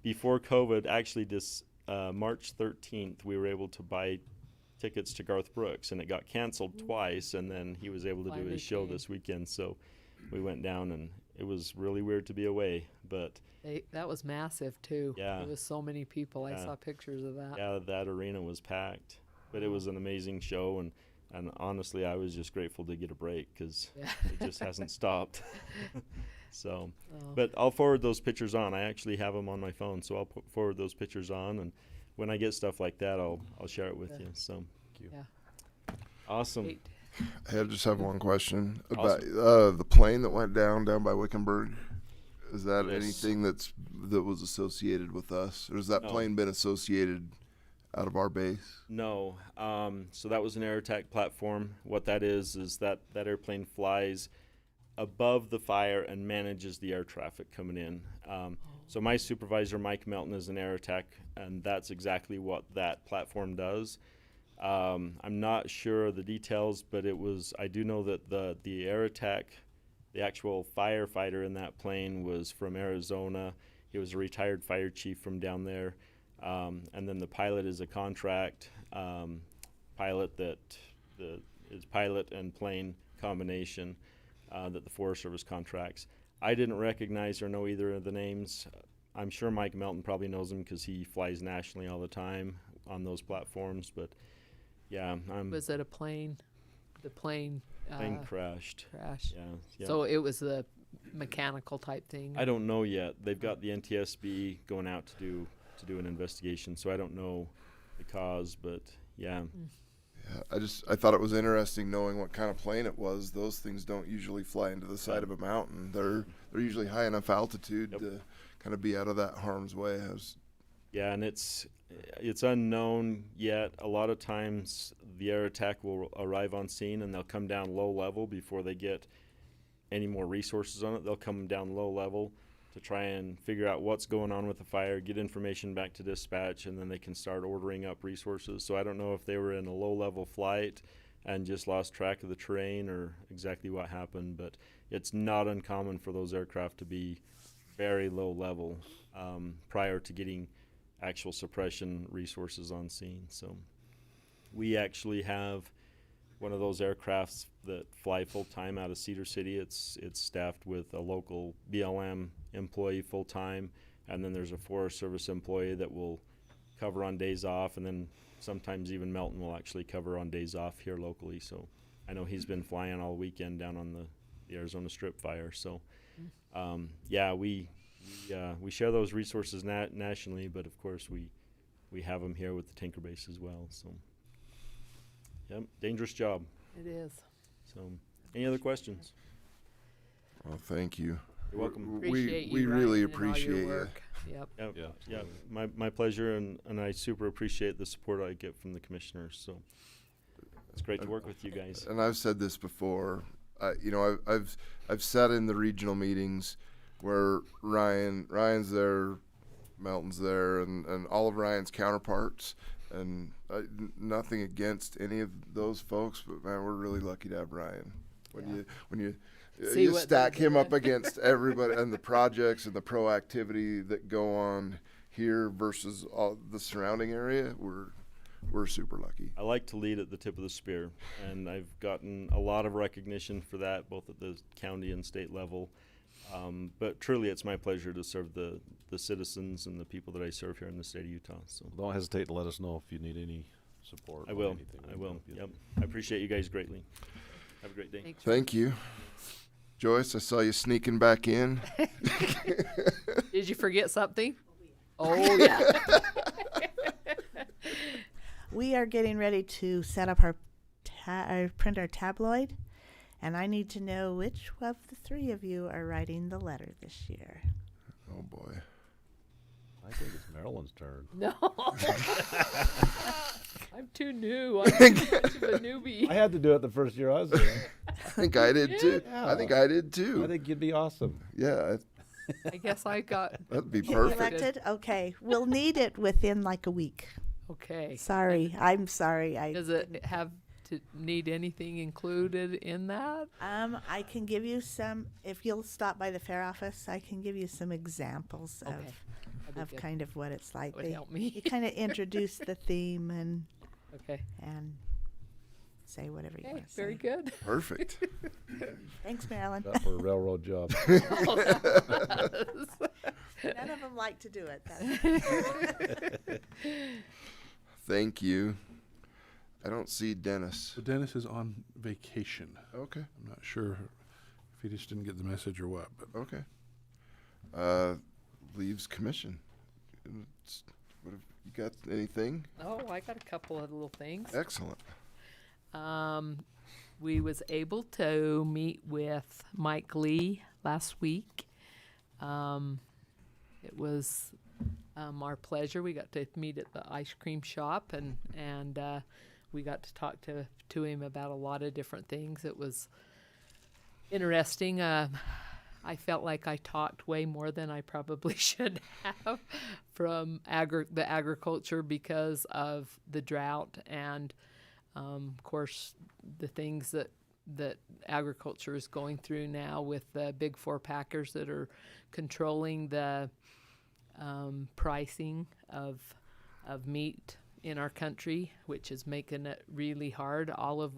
G: Before COVID, actually this March 13th, we were able to buy tickets to Garth Brooks, and it got canceled twice, and then he was able to do
D: Finally
G: his show
D: came.
G: this weekend. So we went down, and it was really weird to be away, but
D: That was massive, too.
G: Yeah.
D: There was so many people. I
G: Yeah.
D: saw pictures of that.
G: yeah, that arena was packed. But it was an amazing show, and honestly, I was just grateful to get a break because
D: Yeah.
G: it just hasn't stopped. So,
D: Oh.
G: but I'll forward those pictures on. I actually have them on my phone, so I'll forward those pictures on, and when I get stuff like that, I'll share it with
D: Yeah.
G: you. So,
D: Yeah.
G: awesome.
D: Great.
E: I just have one question about
G: Awesome.
E: the plane that went down by Wickenburg. Is that
G: Yes.
E: anything that was associated with us, or has that
G: No.
E: plane been associated out of our base?
G: No. So that was an air attack platform. What that is that airplane flies above the fire and manages the air traffic coming in. So my supervisor, Mike Melton, is an air attack, and that's exactly what that platform does. I'm not sure of the details, but I do know that the air attack, the actual firefighter in that plane was from Arizona. He was a retired fire chief from down there. And then the pilot is a contract pilot that is pilot and plane combination that the Forest Service contracts. I didn't recognize or know either of the names. I'm sure Mike Melton probably knows them because he flies nationally all the time on those platforms. But yeah,
D: Was it a plane? The plane
G: plane crashed.
D: crash.
G: Yeah.
D: So it was a mechanical type thing.
G: I don't know yet. They've got the NTSB going out to do an investigation, so I don't know the cause, but yeah.
E: Yeah, I thought it was interesting knowing what kind of plane it was. Those things don't usually fly into the side of a mountain. They're usually high enough altitude
G: Yep.
E: to kind of be out of that harm's way.
G: Yeah, and it's unknown yet. A lot of times the air attack will arrive on scene and they'll come down low level before they get any more resources on it. They'll come down low level to try and figure out what's going on with the fire, get information back to dispatch, and then they can start ordering up resources. So I don't know if they were in a low level flight and just lost track of the terrain or exactly what happened, but it's not uncommon for those aircraft to be very low level prior to getting actual suppression resources on scene. So we actually have one of those aircrafts that fly full time out of Cedar City. It's staffed with a local BLM employee full time, and then there's a Forest Service employee that will cover on days off, and then sometimes even Melton will actually cover on days off here locally. So I know he's been flying all weekend down on the Arizona Strip fire. So yeah, we share those resources nationally, but of course we have them here with the Tinker Base as well. So yep, dangerous job.
D: It is.
G: So any other questions?
E: Well, thank you.
G: You're welcome.
D: Appreciate
E: We
D: you,
E: really
D: Ryan, and all your
E: appreciate you.
D: work. Yeah. Yep.
G: Yep.
A: Yeah,
G: Yeah,
A: absolutely.
G: my pleasure, and I super appreciate the support I get from the commissioners. So it's great to work with you guys.
E: And I've said this before. You know, I've sat in the regional meetings where Ryan's there, Melton's there, and all of Ryan's counterparts. And nothing against any of those folks, but man, we're really lucky to have Ryan. When you
D: See
E: you
D: what
E: stack
D: they're
E: him up
D: doing.
E: against everybody and the projects and the proactivity that go on here versus all the surrounding area, we're super lucky.
G: I like to lead at the tip of the spear, and I've gotten a lot of recognition for that, both at the county and state level. But truly, it's my pleasure to serve the citizens and the people that I serve here in the state of Utah. So
A: Don't hesitate to let us know if you need any support.
G: I
A: on
G: will.
A: anything.
G: I
A: We can
G: will.
A: help you.
G: Yep. I appreciate you guys greatly. Have a great day.
D: Thanks.
E: Thank you. Joyce, I saw you sneaking back in.
D: Did you forget something? Oh, yeah.
F: We are getting ready to set up our printer tabloid, and I need to know which of the three of you are writing the letter this year.
E: Oh boy.
A: I think it's Marilyn's turn.
D: No. I'm too new. I'm too much of a newbie.
A: I had to do it the first year I was there.
E: I think I did too. I think I did too.
A: I think you'd be awesome.
E: Yeah,
D: I guess I got,
E: that'd be
F: Get
E: perfect.
F: elected? Okay. We'll need it within like a week.
D: okay.
F: Sorry. I'm sorry.
D: Does it have to need anything included in that?
F: I can give you some, if you'll stop by the fair office, I can give you some examples
D: Okay. That'd be
F: of
D: good.
F: kind of what it's like.
D: That would help me.
F: You kind of introduce the theme and
D: Okay.
F: say whatever you
D: Okay,
F: want to say.
D: very good.
E: Perfect.
F: Thanks, Marilyn.
A: Up for a railroad job.
F: None of them like to do it.
E: Thank you. I don't see Dennis.
B: So Dennis is on vacation.
E: Okay.
B: I'm not sure if he just didn't get the message or what, but
E: Okay. Leaves commission. What have you got? Anything?
D: Oh, I got a couple of little things.
E: Excellent.
D: We was able to meet with Mike Lee last week. It was our pleasure. We got to meet at the ice cream shop, and we got to talk to him about a lot of different things. It was interesting. I felt like I talked way more than I probably should have from the agriculture because of the drought and, of course, the things that agriculture is going through now with the big four packers that are controlling the pricing of meat in our country, which is making it really hard. All of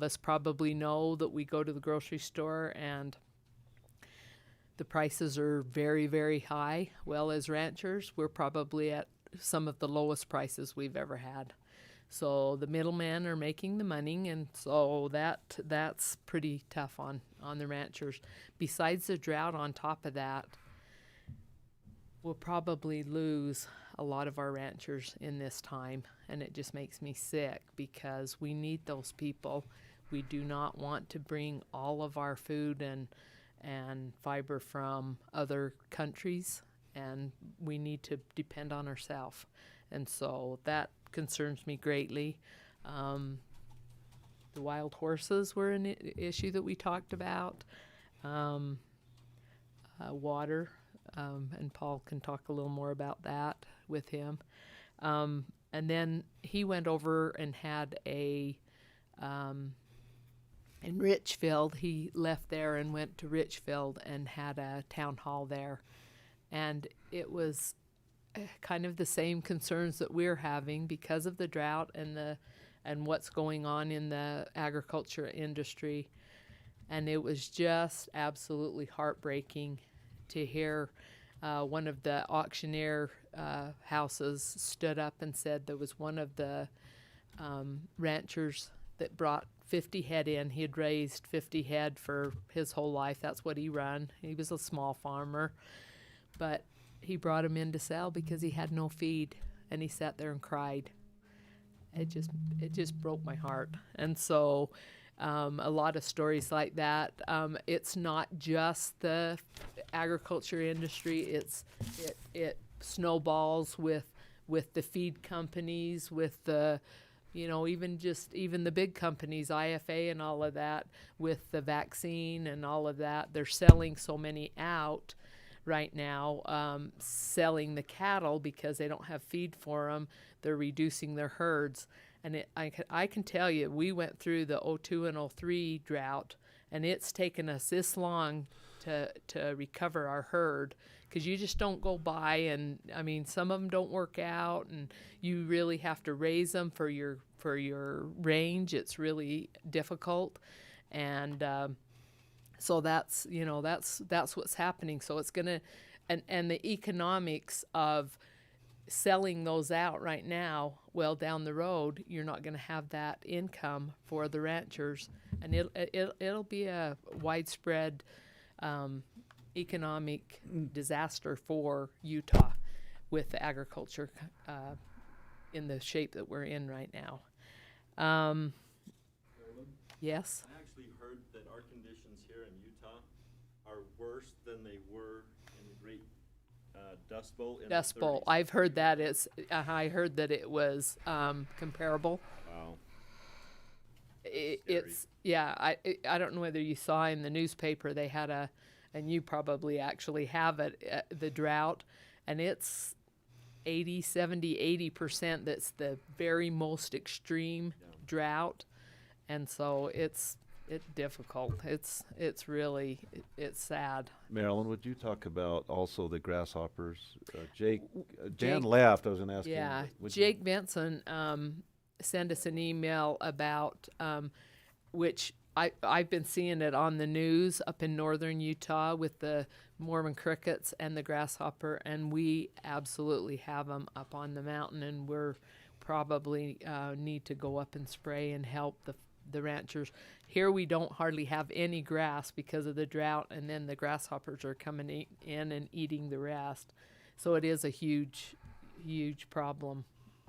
D: us probably know that we go to the grocery store and the prices are very, very high. Well, as ranchers, we're probably at some of the lowest prices we've ever had. So the middlemen are making the money, and so that's pretty tough on the ranchers. Besides the drought on top of that, we'll probably lose a lot of our ranchers in this time, and it just makes me sick because we need those people. We do not want to bring all of our food and fiber from other countries, and we need to depend on ourselves. And so that concerns me greatly. The wild horses were an issue that we talked about. Water, and Paul can talk a little more about that with him. And then he went over and had in Richfield, he left there and went to Richfield and had a town hall there. And it was kind of the same concerns that we're having because of the drought and what's going on in the agriculture industry. And it was just absolutely heartbreaking to hear one of the auctioneer houses stood up and said there was one of the ranchers that brought 50 head in. He had raised 50 head for his whole life. That's what he run. He was a small farmer, but he brought him in to sell because he had no feed, and he sat there and cried. It just broke my heart. And so A lot of stories like that. It's not just the agriculture industry. It snowballs with the feed companies, with the, even the big companies, IFA and all of that, with the vaccine and all of that. They're selling so many out right now, selling the cattle because they don't have feed for them. They're reducing their herds. And I can tell you, we went through the 02 and 03 drought, and it's taken us this long to recover our herd, because you just don't go by, and I mean, some of them don't work out, and you really have to raise them for your range. It's really difficult, and so that's what's happening. So it's gonna, and the economics of selling those out right now, well, down the road, you're not going to have that income for the ranchers, and it'll be a widespread economic disaster for Utah with the agriculture in the shape that we're in right now. Yes?
G: I actually heard that our conditions here in Utah are worse than they were in the Great Dust Bowl.
D: Dust Bowl. I've heard that I heard that it was comparable.
G: Wow.
D: It's I don't know whether you saw in the newspaper, they had and you probably actually have it, the drought, and it's 80% that's the very most extreme drought, and so it's difficult. It's really sad.
A: Marilyn, would you talk about also the grasshoppers? Jan
D: Jake-
A: left. I was going to ask him.
D: Yeah,
A: Would
D: Jake Benson sent us an email about which I've been seeing it on the news up in northern Utah with the Mormon crickets and the grasshopper, and we absolutely have them up on the mountain, and we're probably need to go up and spray and help the ranchers. Here we don't hardly have any grass because of the drought, and then the grasshoppers are coming in and eating the rest. So it is a huge problem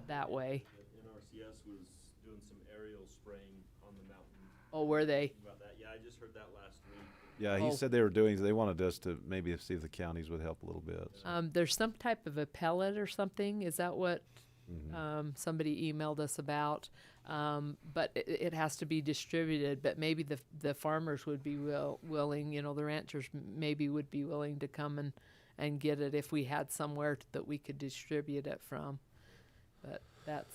D: that way.
G: NRCS was doing some aerial spraying on the mountain.
D: Oh, were they?
G: About that. Yeah, I just heard that last week.
A: Yeah, he
D: Oh.
A: said they wanted us to maybe see if the counties would help a little bit. So.
D: There's some type of a pellet or something. Is that what somebody emailed us about? But it has to be distributed. But maybe the farmers would be willing, the ranchers maybe would be willing to come and get it if we had somewhere that we could distribute it from. But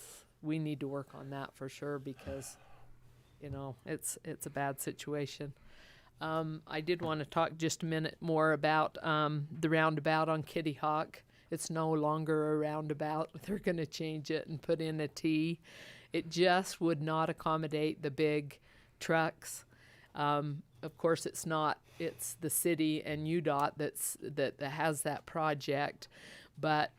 D: we need to work on that for sure, because it's a bad situation. I did want to talk just a minute more about the roundabout on Kitty Hawk. It's no longer a roundabout. They're going to change it and put in a T. It just would not accommodate the big trucks. Of course, it's not. It's the city and UDOT that has that project, but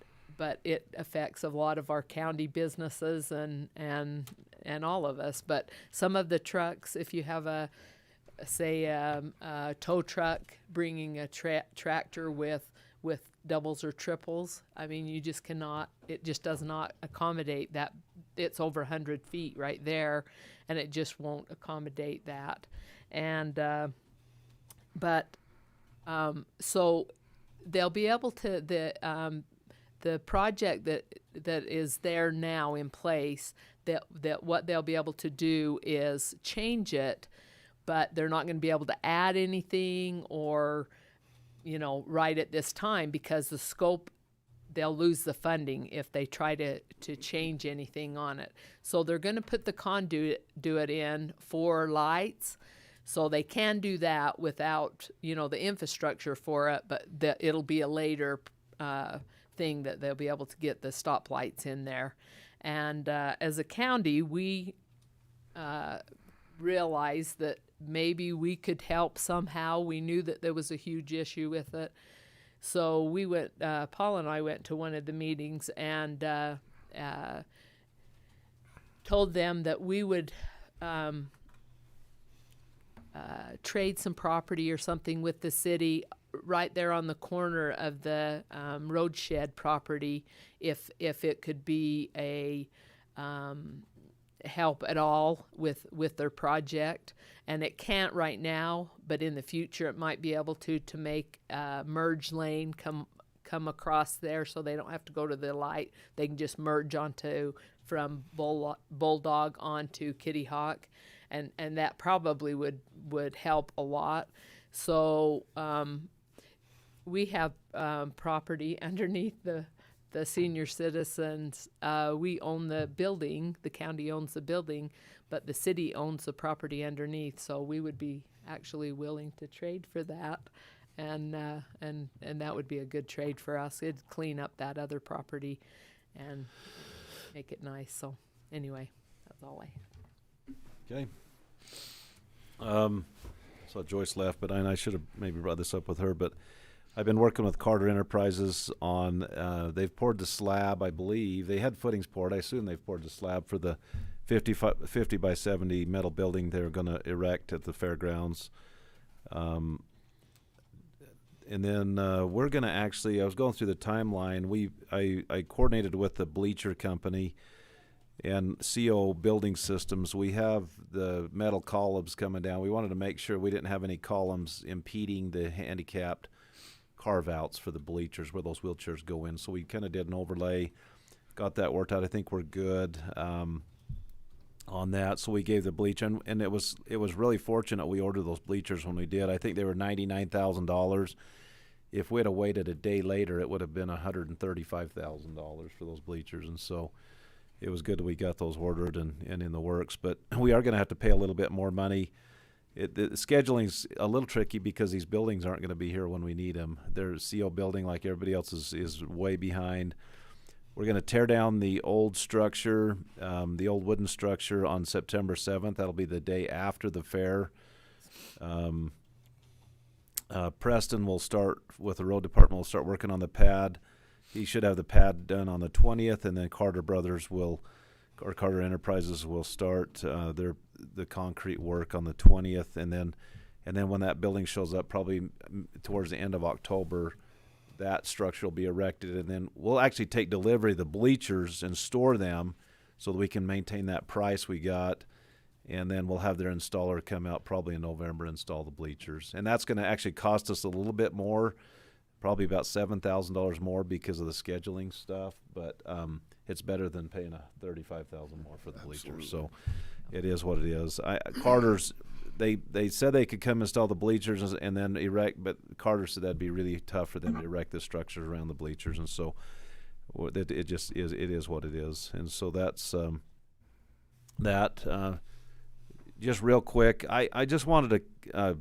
D: it affects a lot of our county businesses and all of us. But some of the trucks, if you have a tow truck bringing a tractor with doubles or triples, I mean, you just cannot. It just does not accommodate that. It's over 100 feet right there, and it just won't accommodate that. And so they'll be able to the project that is there now in place, that what they'll be able to do is change it, but they're not going to be able to add anything or right at this time, because the scope, they'll lose the funding if they try to change anything on it. So they're going to put the conduit in for lights. So they can do that without, the infrastructure for it, but it'll be a later thing that they'll be able to get the stoplights in there. And as a county, we realized that maybe we could help somehow. We knew that there was a huge issue with it. So we went, Paul and I went to one of the meetings and told them that we would trade some property or something with the city right there on the corner of the road shed property, if it could be a help at all with their project, and it can't right now, but in the future it might be able to make merge lane come across there, so they don't have to go to the light. They can just merge onto from Bulldog onto Kitty Hawk, and that probably would help a lot. So we have property underneath the senior citizens. We own the building, the county owns the building, but the city owns the property underneath, so we would be actually willing to trade for that. And that would be a good trade for us. It'd clean up that other property and make it nice. So anyway, that's all I have.
A: Okay. So Joyce left, but I should have maybe brought this up with her, but I've been working with Carter Enterprises on, they've poured the slab, I believe. They had footings poured. I assume they've poured the slab for the 50 by 70 metal building they're going to erect at the fairgrounds. And then we're going to actually, I was going through the timeline. I coordinated with the bleacher company and CO Building Systems. We have the metal columns coming down. We wanted to make sure we didn't have any columns impeding the handicapped carve-outs for the bleachers where those wheelchairs go in. So we kind of did an overlay, got that worked out. I think we're good on that. So we gave the bleacher, and it was really fortunate we ordered those bleachers when we did. I think they were $99,000. If we'd have waited a day later, it would have been $135,000 for those bleachers. And so it was good that we got those ordered and in the works. But we are going to have to pay a little bit more money. The scheduling's a little tricky because these buildings aren't going to be here when we need them. Their CO building, like everybody else, is way behind. We're going to tear down the old structure, the old wooden structure, on September 7th. That'll be the day after the fair. Preston will start with the road department. Will start working on the pad. He should have the pad done on the 20th, and then Carter Enterprises will start the concrete work on the 20th, and then when that building shows up, probably towards the end of October, that structure will be erected, and then we'll actually take delivery of the bleachers and store them so that we can maintain that price we got, and then we'll have their installer come out probably in November and install the bleachers, and that's going to actually cost us a little bit more, probably about $7,000 more because of the scheduling stuff, but it's better than paying $35,000 more for the bleachers. So it is what it is. Carter's, they said they could come install the bleachers and then erect, but Carter said that'd be really tough for them to erect the structures around the bleachers, and so it just is. It is what it is, and so that's that. Just real quick, I just wanted to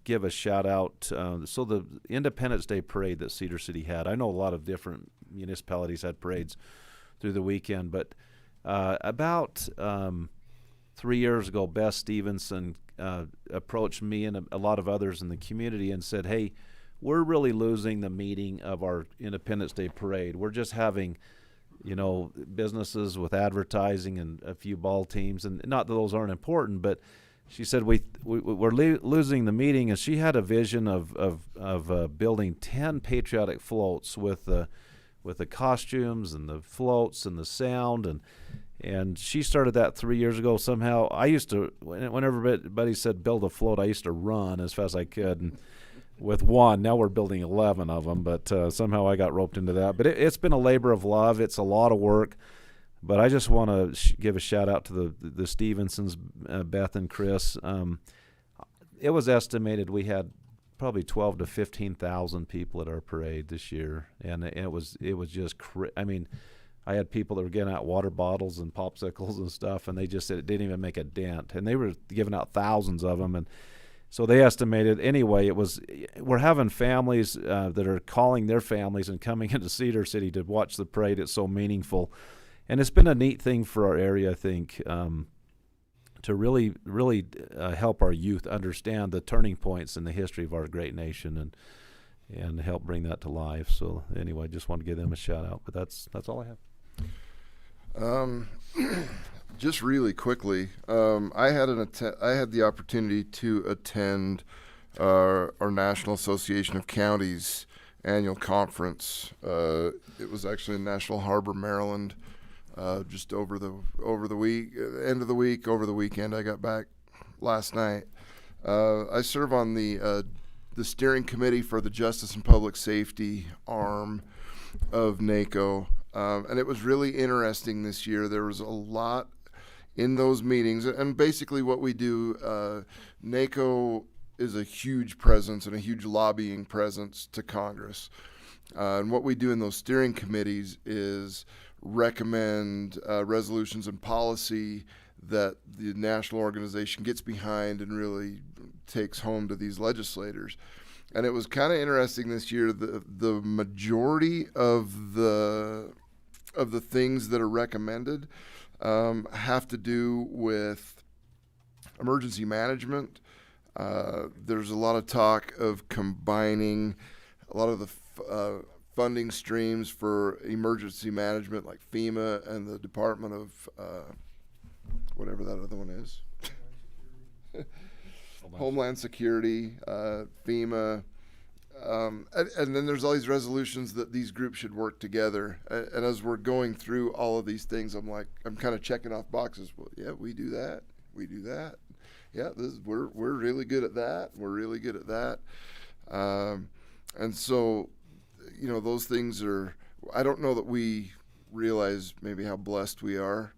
A: give a shout out. So the Independence Day parade that Cedar City had, I know a lot of different municipalities had parades through the weekend, but about 3 years ago, Beth Stevenson approached me and a lot of others in the community and said, hey, we're really losing the meaning of our Independence Day parade. We're just having, businesses with advertising and a few ball teams, and not that those aren't important, but she said we're losing the meaning, and she had a vision of building 10 patriotic floats with the costumes and the floats and the sound, and she started that 3 years ago. Somehow I used to, whenever everybody said build a float, I used to run as fast as I could, and with one, now we're building 11 of them, but somehow I got roped into that. But it's been a labor of love. It's a lot of work, but I just want to give a shout out to the Stevensons, Beth and Chris. It was estimated we had probably 12 to 15,000 people at our parade this year, and it was just I had people that were getting out water bottles and popsicles and stuff, and they just said it didn't even make a dent, and they were giving out thousands of them. And so they estimated, anyway, we're having families that are calling their families and coming into Cedar City to watch the parade. It's so meaningful. And it's been a neat thing for our area, I think, to really, really help our youth understand the turning points in the history of our great nation and help bring that to life. So anyway, just want to give them a shout out. But that's all I have.
E: Just really quickly, I had the opportunity to attend our National Association of Counties annual conference. It was actually in National Harbor, Maryland, just over the week, end of the week, over the weekend. I got back last night. I serve on the steering committee for the Justice and Public Safety arm of NACO, and it was really interesting this year. There was a lot in those meetings, and basically what we do, NACO is a huge presence and a huge lobbying presence to Congress. And what we do in those steering committees is recommend resolutions and policy that the national organization gets behind and really takes home to these legislators. And it was kind of interesting this year. The majority of the things that are recommended have to do with emergency management. There's a lot of talk of combining a lot of the funding streams for emergency management, like FEMA and the Department of whatever that other one is. Homeland Security, FEMA, and then there's all these resolutions that these groups should work together. And as we're going through all of these things, I'm kind of checking off boxes. Well, yeah, we do that. We do that. Yeah, we're really good at that. We're really good at that. And so, those things are. I don't know that we realize maybe how blessed we are.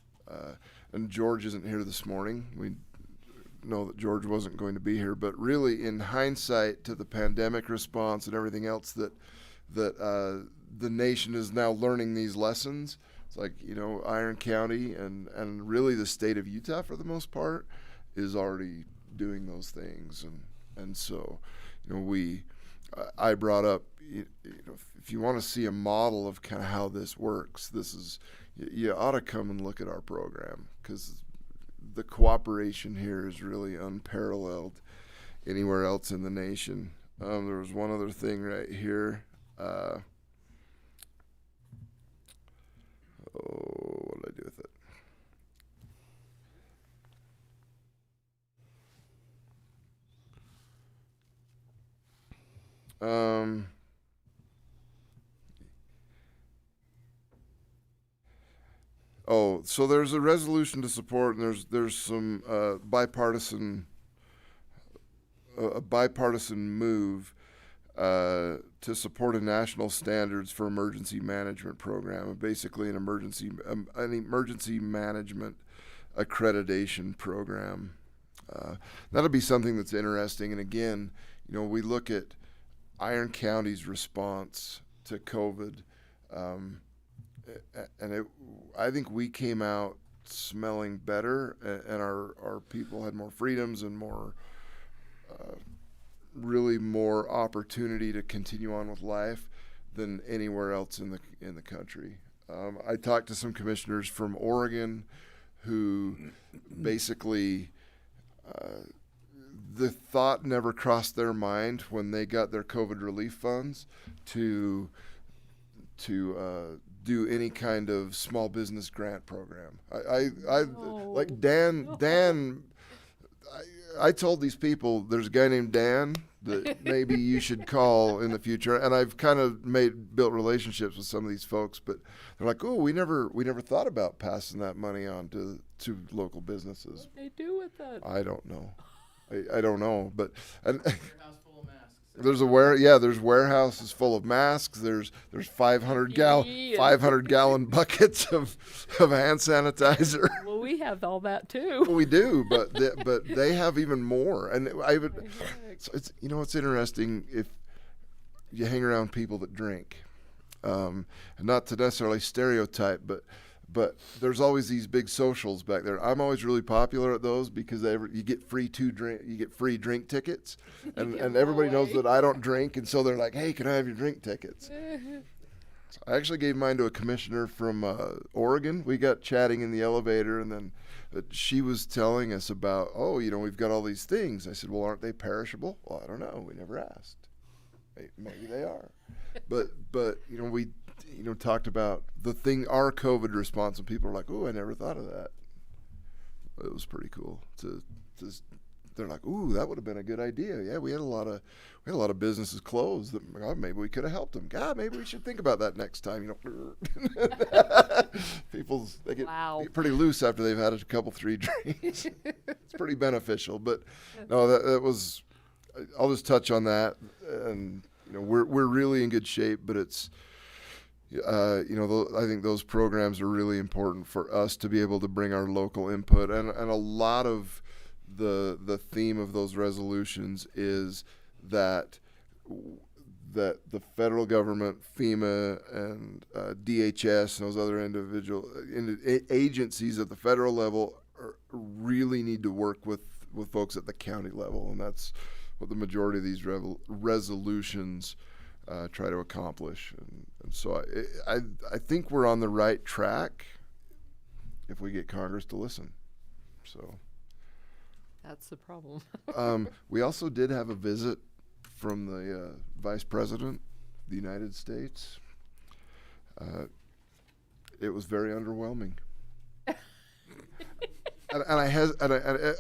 E: And George isn't here this morning. We know that George wasn't going to be here, but really, in hindsight to the pandemic response and everything else that the nation is now learning these lessons. It's like, Iron County and really the state of Utah for the most part is already doing those things. And so, I brought up, if you want to see a model of kind of how this works, you ought to come and look at our program, because the cooperation here is really unparalleled anywhere else in the nation. There was one other thing right here. What did I do with it? So there's a resolution to support, and there's some bipartisan move to support a national standards for emergency management program, basically an emergency management accreditation program. That'll be something that's interesting. And again, we look at Iron County's response to COVID, and I think we came out smelling better, and our people had more freedoms and really more opportunity to continue on with life than anywhere else in the country. I talked to some commissioners from Oregon who basically the thought never crossed their mind when they got their COVID relief funds to do any kind of small business grant program. Like Dan. I told these people there's a guy named Dan that maybe you should call in the future, and I've kind of built relationships with some of these folks, but they're like, oh, we never thought about passing that money on to local businesses.
D: What do they do with that?
E: I don't know. I don't know, but
H: Warehouse full of masks.
E: there's warehouses full of masks. There's 500 gallon buckets of hand sanitizer.
D: Well, we have all that too.
E: We do, but they have even more. And so it's it's interesting if you hang around people that drink, and not to necessarily stereotype, but there's always these big socials back there. I'm always really popular at those because you get free drink tickets, and everybody knows that I don't drink, and so they're like, hey, can I have your drink tickets? So I actually gave mine to a commissioner from Oregon. We got chatting in the elevator, and then she was telling us about, we've got all these things. I said, well, aren't they perishable? Well, I don't know. We never asked. Maybe they are. But we talked about our COVID response, and people are like, oh, I never thought of that. It was pretty cool to they're like, ooh, that would have been a good idea. Yeah, we had a lot of businesses closed. That, God, maybe we could have helped them. God, maybe we should think about that next time. You know, they get
D: Wow.
E: pretty loose after they've had a couple 3 drinks. It's pretty beneficial. But no, that was. I'll just touch on that, and you know, we're really in good shape. But it's. You know, I think those programs are really important for us to be able to bring our local input, and a lot of the theme of those resolutions is that the federal government, FEMA, and DHS, and those other individual agencies at the federal level really need to work with folks at the county level, and that's what the majority of these resolutions try to accomplish. And so I think we're on the right track if we get Congress to listen. So
D: That's the problem.
E: we also did have a visit from the Vice President of the United States. It was very underwhelming. I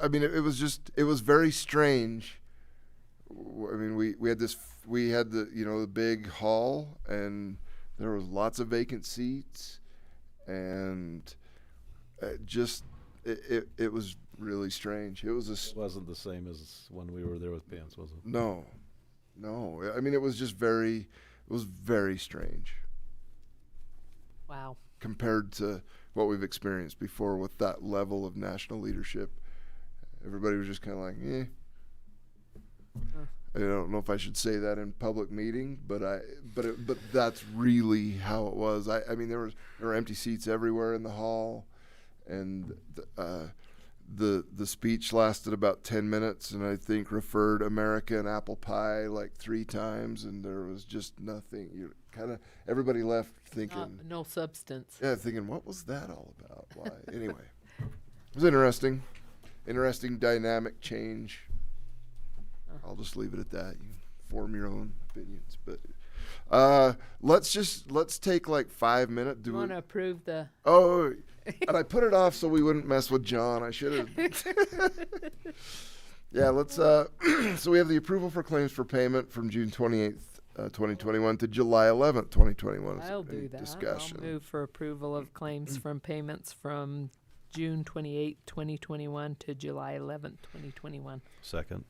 E: mean, it was very strange. I mean, we had the, you know, the big hall, and there was lots of vacant seats, and it was really strange. It
A: wasn't the same as when we were there with Pence, was it?
E: No. I mean, it was very strange
D: Wow.
E: compared to what we've experienced before with that level of national leadership. Everybody was just kind of like, eh. I don't know if I should say that in public meeting, but that's really how it was. I mean, there were empty seats everywhere in the hall, and the speech lasted about 10 minutes, and I think referred America and apple pie like 3 times, and there was just nothing. You kind of everybody left thinking,
D: No substance.
E: yeah, thinking, what was that all about? Why? Anyway, it was interesting dynamic change. I'll just leave it at that. You form your own opinions, but let's take like 5 minutes.
D: Do you want to approve the?
E: Oh, and I put it off so we wouldn't mess with John. I should have. Yeah, let's. So we have the approval for claims for payment from June 28th, 2021 to July 11th, 2021.
D: I'll do that.
E: Discussion.
D: I'll move for approval of claims from payments from June 28th, 2021 to July 11th, 2021.
A: Second.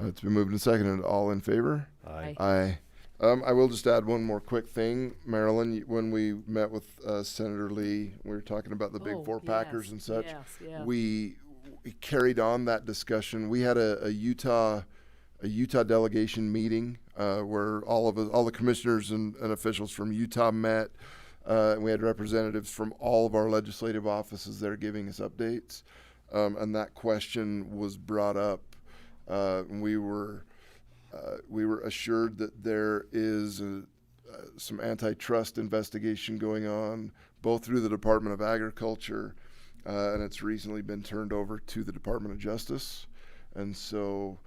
E: It's been moved and seconded. All in favor?
A: Aye.
E: Aye. I will just add one more quick thing, Marilyn. When we met with Senator Lee, we were talking about the Big Four Packers and such.
D: Yes.
E: We carried on that discussion. We had a Utah delegation meeting where all the commissioners and officials from Utah met. And we had representatives from all of our legislative offices there giving us updates. And that question was brought up. We were assured that there is some antitrust investigation going on, both through the Department of Agriculture, and it's recently been turned over to the Department of Justice. And so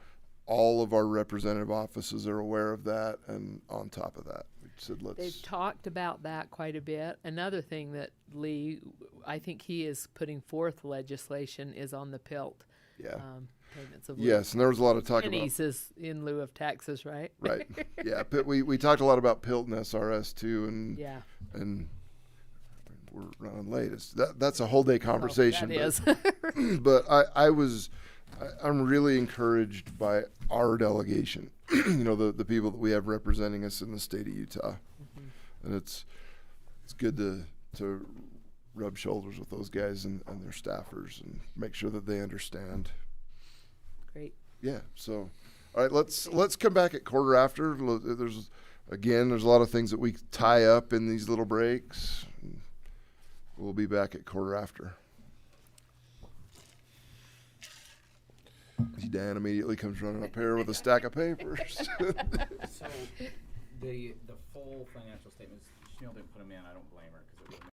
E: all of our representative offices are aware of that, and on top of that, we said
D: They've talked about that quite a bit. Another thing that Lee, I think he is putting forth legislation is on the PILT.
E: Yeah.
D: Payments of
E: Yes, and there was a lot of talk
D: pennies is in lieu of taxes, right?
E: Right. Yeah. We talked a lot about PILT and SRS too, and
D: Yeah.
E: and we're running late. That's a whole day conversation.
D: That is.
E: But I'm really encouraged by our delegation. You know, the people that we have representing us in the state of Utah, and it's good to rub shoulders with those guys and their staffers and make sure that they understand.
D: Great.
E: Yeah. So, all right, let's come back at quarter after. There's a lot of things that we tie up in these little breaks. We'll be back at quarter after. Dan immediately comes running up here with a stack of papers.
H: So the full financial statements, Chanel didn't put them in. I don't blame her because it was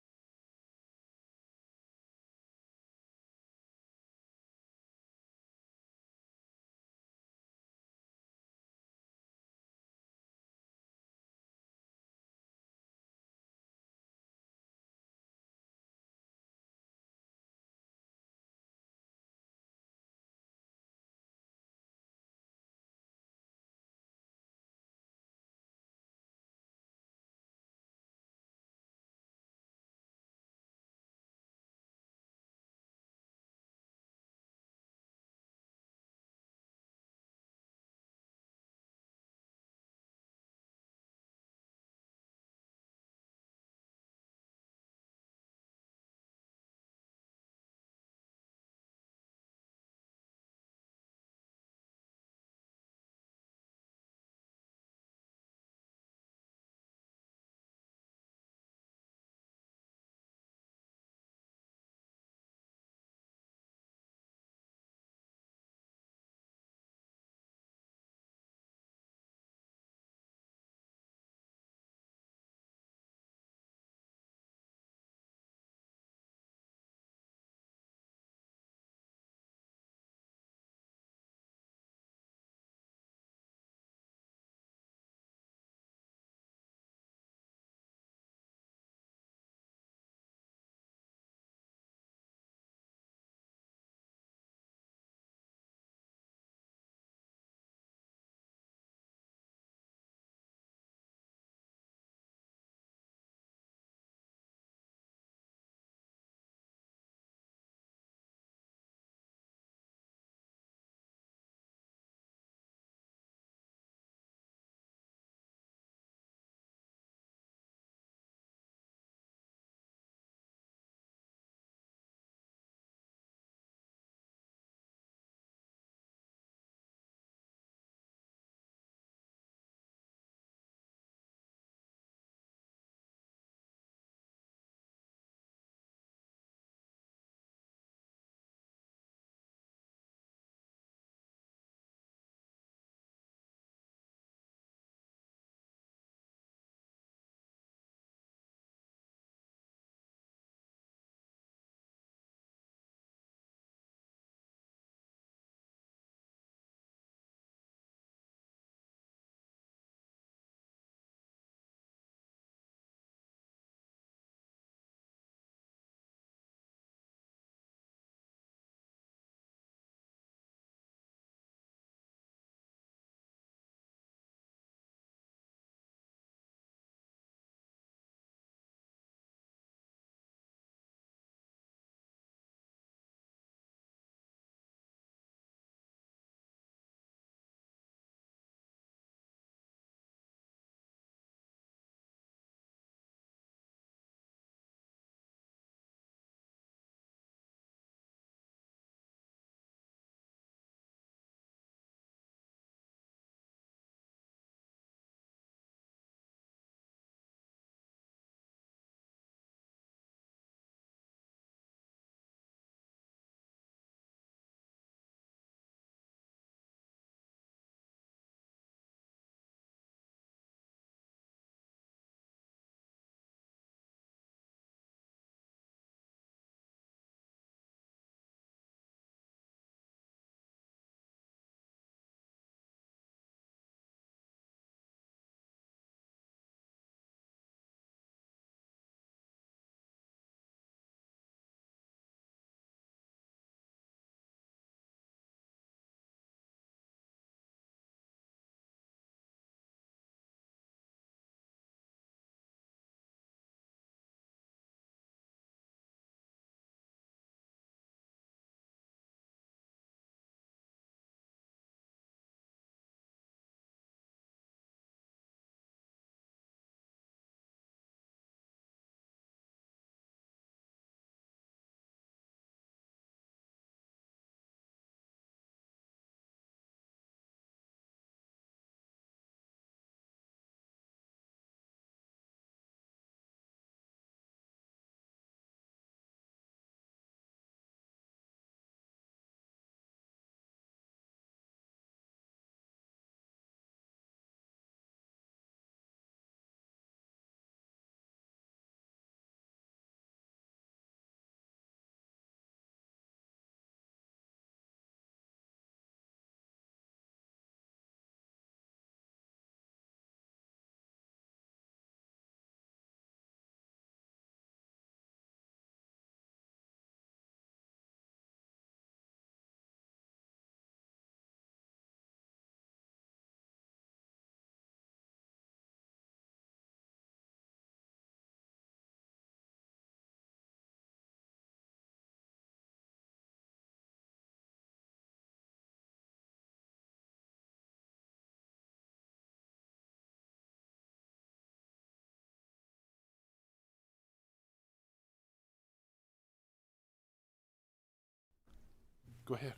B: Go ahead.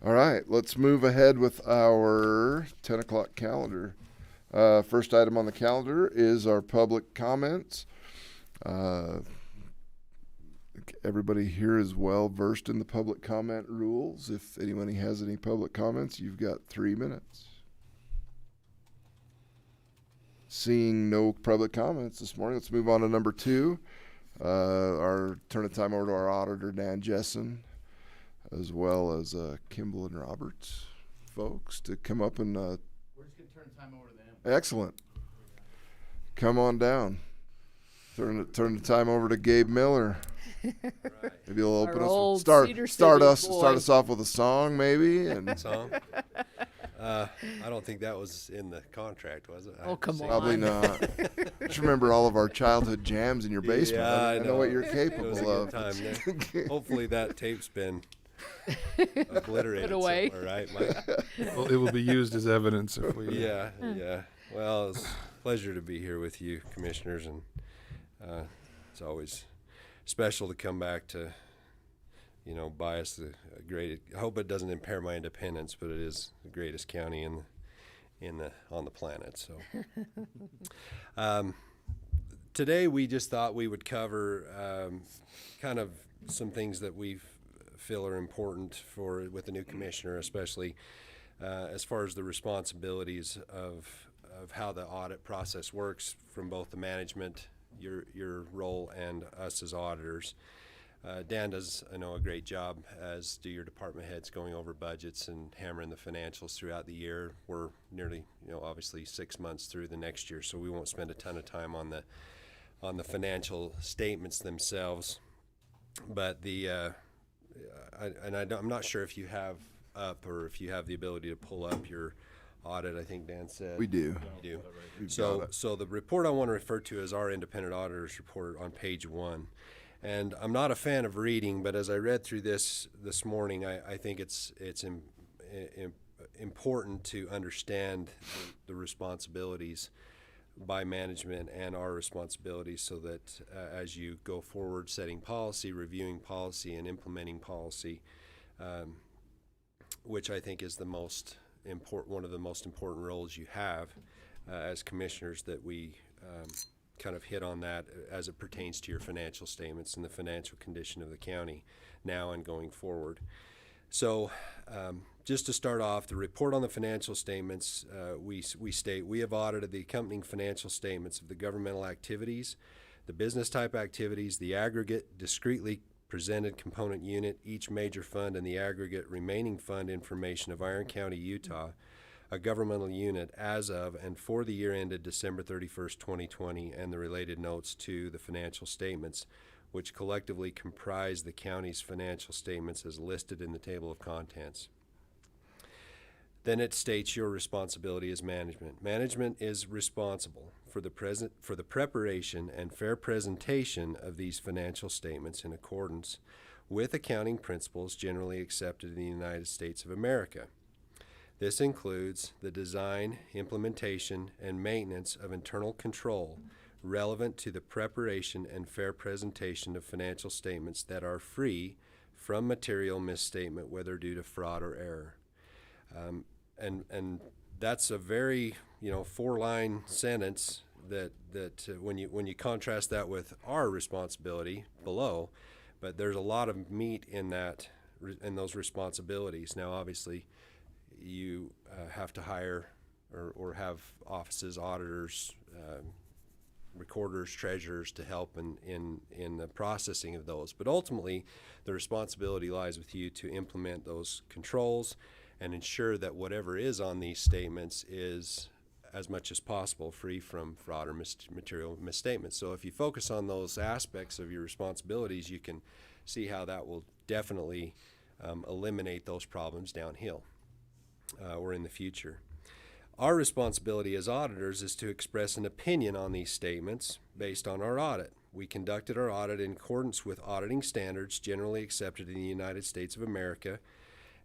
E: All right, let's move ahead with our 10 o'clock calendar. First item on the calendar is our public comments. Everybody here is well versed in the public comment rules. If anybody has any public comments, you've got 3 minutes. Seeing no public comments this morning, let's move on to number 2. Turn the time over to our auditor, Dan Jessen, as well as Kimball and Roberts folks to come up and
H: We're just gonna turn time over to them.
E: excellent. Come on down. Turn the time over to Gabe Miller. Maybe he'll open
D: Our
E: us
D: old
E: start
D: Cedar
E: start
D: City
E: us
D: boy.
E: start us off with a song maybe and
I: Song? I don't think that was in the contract, was it? I
D: Oh, come
I: see-
E: probably
D: on.
E: not. Just remember all of our childhood jams in your basement.
I: Yeah,
E: I know what you're capable
I: It was a
E: of.
I: good time there. Hopefully that tape's been obliterated
D: Put away.
I: somewhere, right, Mike?
B: Well, it will be used as evidence if we.
I: Yeah, yeah. Well, it's a pleasure to be here with you, commissioners, and it's always special to come back to, bias the great. I hope it doesn't impair my independence, but it is the greatest county on the planet. So, today we just thought we would cover kind of some things that we feel are important with the new commissioner, especially as far as the responsibilities of how the audit process works from both the management, your role, and us as auditors. Dan does, I know, a great job, as do your department heads, going over budgets and hammering the financials throughout the year. We're nearly, obviously 6 months through the next year, so we won't spend a ton of time on the financial statements themselves. But I'm not sure if you have up or if you have the ability to pull up your audit. I think Dan said
E: We do.
I: you do.
E: We've got
I: So,
E: it.
I: so the report I want to refer to is our independent auditor's report on page 1. And I'm not a fan of reading, but as I read through this morning, I think it's important to understand the responsibilities by management and our responsibilities, so that as you go forward setting policy, reviewing policy, and implementing policy, which I think is one of the most important roles you have as commissioners, that we kind of hit on that as it pertains to your financial statements and the financial condition of the county now and going forward. So just to start off, the report on the financial statements, we state, we have audited the accompanying financial statements of the governmental activities, the business type activities, the aggregate discretely presented component unit, each major fund, and the aggregate remaining fund information of Iron County, Utah, a governmental unit as of and for the year ended December 31st, 2020, and the related notes to the financial statements, which collectively comprise the county's financial statements as listed in the table of contents. Then it states your responsibility as management. Management is responsible for the preparation and fair presentation of these financial statements in accordance with accounting principles generally accepted in the United States of America. This includes the design, implementation, and maintenance of internal control relevant to the preparation and fair presentation of financial statements that are free from material misstatement, whether due to fraud or error. And that's a very 4-line sentence that when you contrast that with our responsibility below, but there's a lot of meat in those responsibilities. Now, obviously, you have to hire or have offices, auditors, recorders, treasurers to help in the processing of those. But ultimately, the responsibility lies with you to implement those controls and ensure that whatever is on these statements is, as much as possible, free from fraud or material misstatements. So if you focus on those aspects of your responsibilities, you can see how that will definitely eliminate those problems downhill or in the future. Our responsibility as auditors is to express an opinion on these statements based on our audit. We conducted our audit in accordance with auditing standards generally accepted in the United States of America,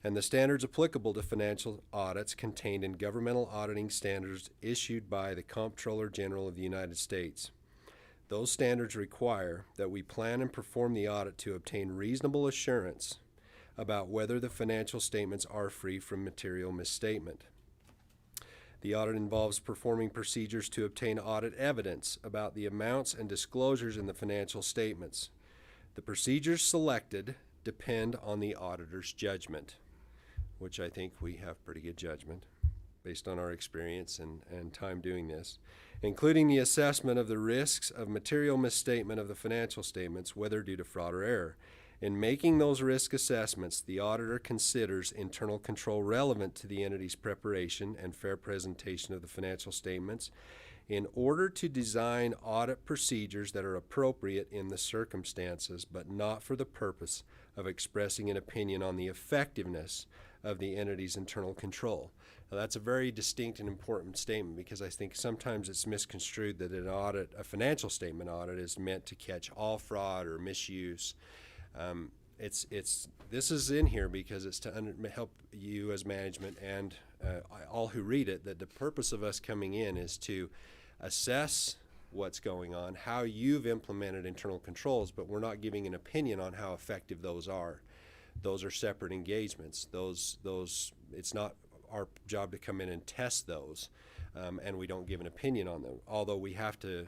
I: and the standards applicable to financial audits contained in governmental auditing standards issued by the Comptroller General of the United States. Those standards require that we plan and perform the audit to obtain reasonable assurance about whether the financial statements are free from material misstatement. The audit involves performing procedures to obtain audit evidence about the amounts and disclosures in the financial statements. The procedures selected depend on the auditor's judgment, which I think we have pretty good judgment based on our experience and time doing this, including the assessment of the risks of material misstatement of the financial statements, whether due to fraud or error. In making those risk assessments, the auditor considers internal control relevant to the entity's preparation and fair presentation of the financial statements in order to design audit procedures that are appropriate in the circumstances, but not for the purpose of expressing an opinion on the effectiveness of the entity's internal control. Now, that's a very distinct and important statement, because I think sometimes it's misconstrued that an audit, a financial statement audit, is meant to catch all fraud or misuse. This is in here because it's to help you as management and all who read it, that the purpose of us coming in is to assess what's going on, how you've implemented internal controls, but we're not giving an opinion on how effective those are. Those are separate engagements. Those it's not our job to come in and test those, and we don't give an opinion on them, although we have to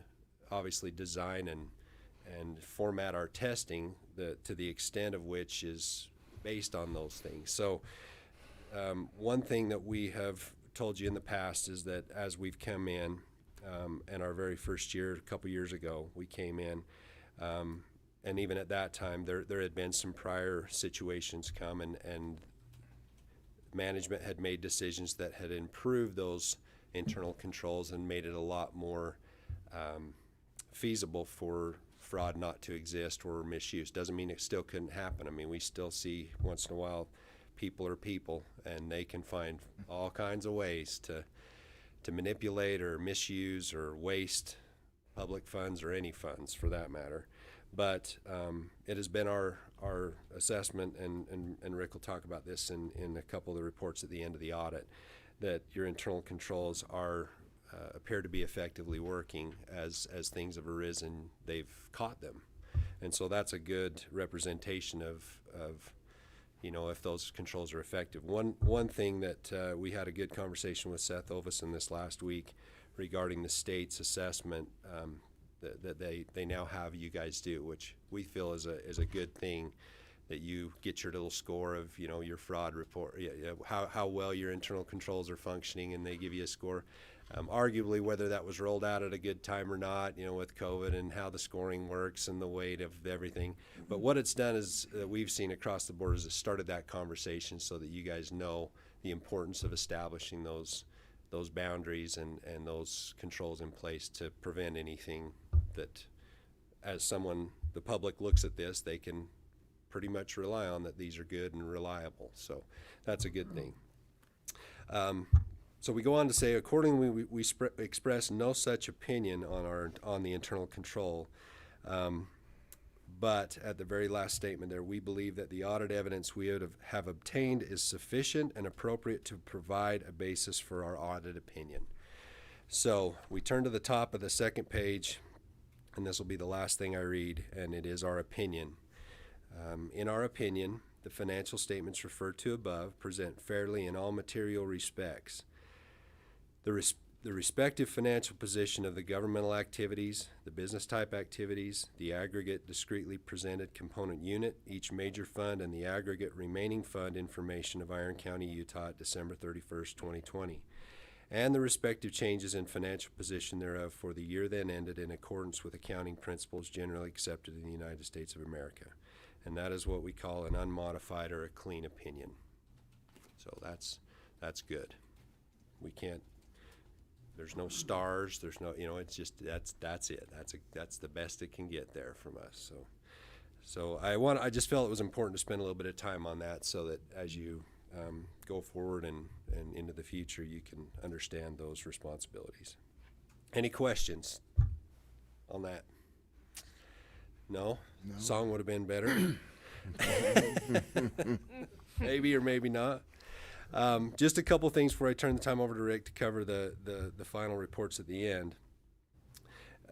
I: obviously design and format our testing to the extent of which is based on those things. So one thing that we have told you in the past is that as we've come in, and our very first year, a couple years ago, we came in, and even at that time, there had been some prior situations come, and management had made decisions that had improved those internal controls and made it a lot more feasible for fraud not to exist or misuse. Doesn't mean it still couldn't happen. I mean, we still see once in a while people are people, and they can find all kinds of ways to manipulate or misuse or waste public funds or any funds for that matter. But it has been our assessment, and Rick will talk about this in a couple of the reports at the end of the audit, that your internal controls appear to be effectively working. As things have arisen, they've caught them. And so that's a good representation of if those controls are effective. One thing that we had a good conversation with Seth Ovison this last week regarding the state's assessment that they now have you guys do, which we feel is a good thing, that you get your little score of your fraud report, how well your internal controls are functioning, and they give you a score. Arguably, whether that was rolled out at a good time or not, with COVID and how the scoring works and the weight of everything. But what it's done is we've seen across the board is it started that conversation so that you guys know the importance of establishing those boundaries and those controls in place to prevent anything that, as the public looks at this, they can pretty much rely on that these are good and reliable. So that's a good thing. So we go on to say, accordingly, we express no such opinion on the internal control. But at the very last statement there, we believe that the audit evidence we have obtained is sufficient and appropriate to provide a basis for our audit opinion. So we turn to the top of the second page, and this will be the last thing I read, and it is our opinion. In our opinion, the financial statements referred to above present fairly in all material respects. The respective financial position of the governmental activities, the business type activities, the aggregate discretely presented component unit, each major fund, and the aggregate remaining fund information of Iron County, Utah at December 31st, 2020, and the respective changes in financial position thereof for the year then ended in accordance with accounting principles generally accepted in the United States of America. And that is what we call an unmodified or a clean opinion. So that's good. We can't, there's no stars, there's no, it's just, that's it. That's the best it can get there from us. So I just felt it was important to spend a little bit of time on that so that as you go forward and into the future, you can understand those responsibilities. Any questions on that? No? Song would have been better. Maybe or maybe not. Just a couple things before I turn the time over to Rick to cover the final reports at the end.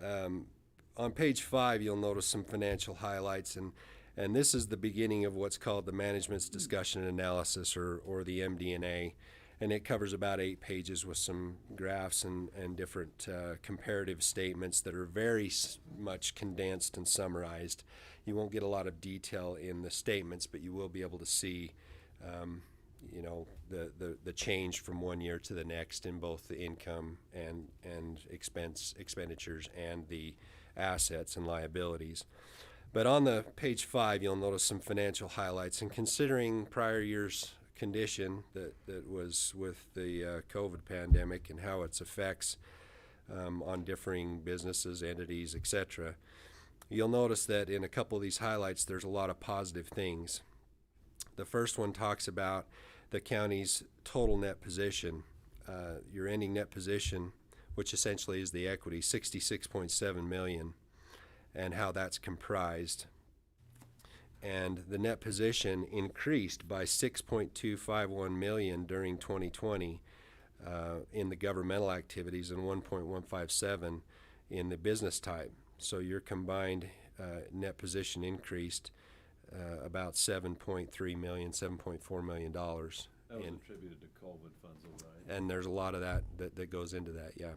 I: On page 5, you'll notice some financial highlights, and And this is the beginning of what's called the Management's Discussion and Analysis, or the MD&A. And it covers about 8 pages with some graphs and different comparative statements that are very much condensed and summarized. You won't get a lot of detail in the statements, but you will be able to see the change from one year to the next in both the income and expenditures and the assets and liabilities. But on the page 5, you'll notice some financial highlights. And considering prior year's condition that was with the COVID pandemic and how its effects on differing businesses, entities, etc., you'll notice that in a couple of these highlights there's a lot of positive things. The first one talks about the county's total net position, your ending net position, which essentially is the equity, $66.7 million, and how that's comprised. And the net position increased by $6.251 million during 2020 in the governmental activities and $1.157 in the business type. So your combined net position increased about $7.3 million, $7.4 million.
A: That was attributed to COVID funds, right?
I: And there's a lot of that goes into that, yeah.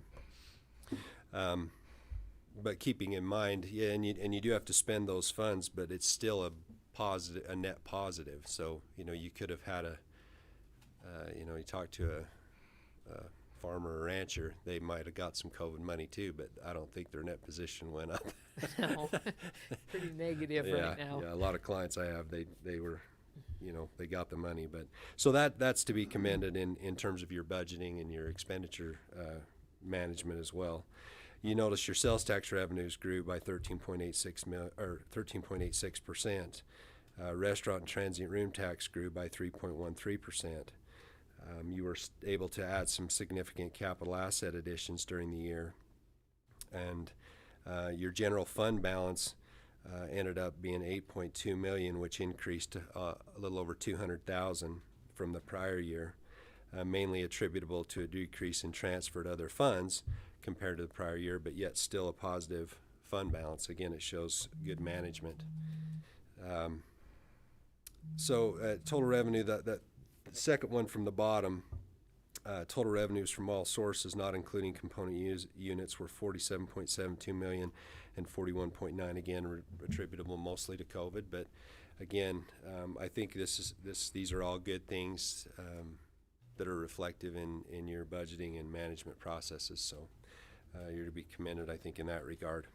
I: But keeping in mind, yeah, and you do have to spend those funds, but it's still a net positive. So you could have had you talk to a farmer or rancher, they might have got some COVID money too, but I don't think their net position went up.
D: No, pretty negative right now.
I: Yeah, a lot of clients I have, they were, they got the money, but so that's to be commended in terms of your budgeting and your expenditure management as well. You notice your sales tax revenues grew by 13.86%. Restaurant and transient room tax grew by 3.13%. You were able to add some significant capital asset additions during the year, and your general fund balance ended up being $8.2 million, which increased a little over $200,000 from the prior year, mainly attributable to a decrease in transfer to other funds compared to the prior year, but yet still a positive fund balance. Again, it shows good management. Total revenue, that second one from the bottom, total revenues from all sources, not including component units, were $47.72 million and $41.9, again attributable mostly to COVID. But again, I think these are all good things that are reflective in your budgeting and management processes. So you're to be commended, I think, in that regard.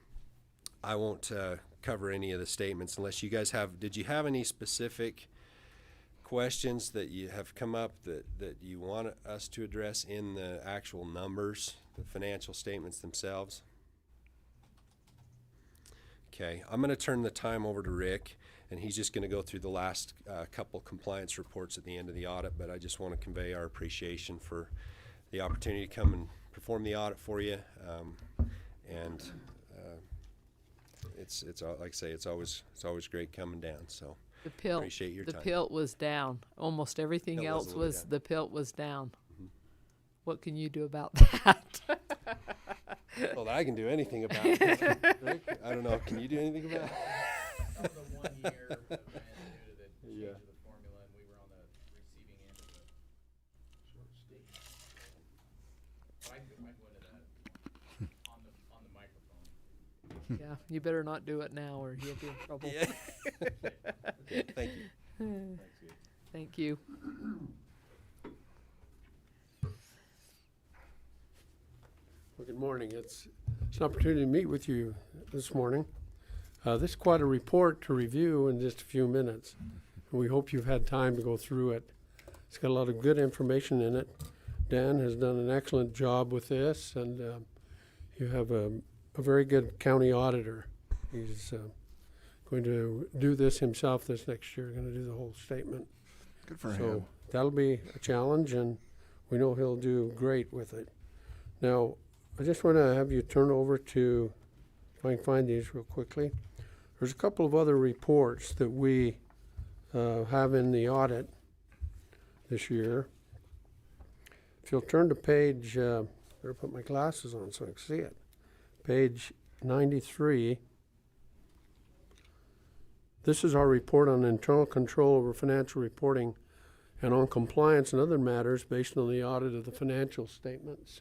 I: I won't cover any of the statements unless you guys did you have any specific questions that you have come up that you want us to address in the actual numbers, the financial statements themselves? Okay, I'm going to turn the time over to Rick, and he's just going to go through the last couple compliance reports at the end of the audit, but I just want to convey our appreciation for the opportunity to come and perform the audit for you. It's like I say, it's always great coming down. So appreciate your time.
D: The PILT was down. Almost everything
I: PILT
D: else was
I: down.
D: the PILT was down.
I: Mhm.
D: What can you do about that?
I: Well, I can do anything about it. Rick, I don't know. Can you do anything about it?
H: That was a 1 year event due to the change
I: Yeah.
H: of the formula, and we were on the receiving end of the short statement. But I can go into that on the microphone.
D: Yeah, you better not do it now or you'll be in trouble.
I: Yeah. Okay, thank you.
D: Thank you.
J: Well, good morning. It's an opportunity to meet with you this morning. This is quite a report to review in just a few minutes. We hope you've had time to go through it. It's got a lot of good information in it. Dan has done an excellent job with this, and you have a very good county auditor. He's going to do this himself this next year, going to do the whole statement.
E: Good for
J: So
E: him.
J: that'll be a challenge, and we know he'll do great with it. Now, I just want to have you turn over to, if I can find these real quickly. There's a couple of other reports that we have in the audit this year. If you'll turn to page, better put my glasses on so I can see it. Page 93. This is our report on internal control over financial reporting and on compliance and other matters based on the audit of the financial statements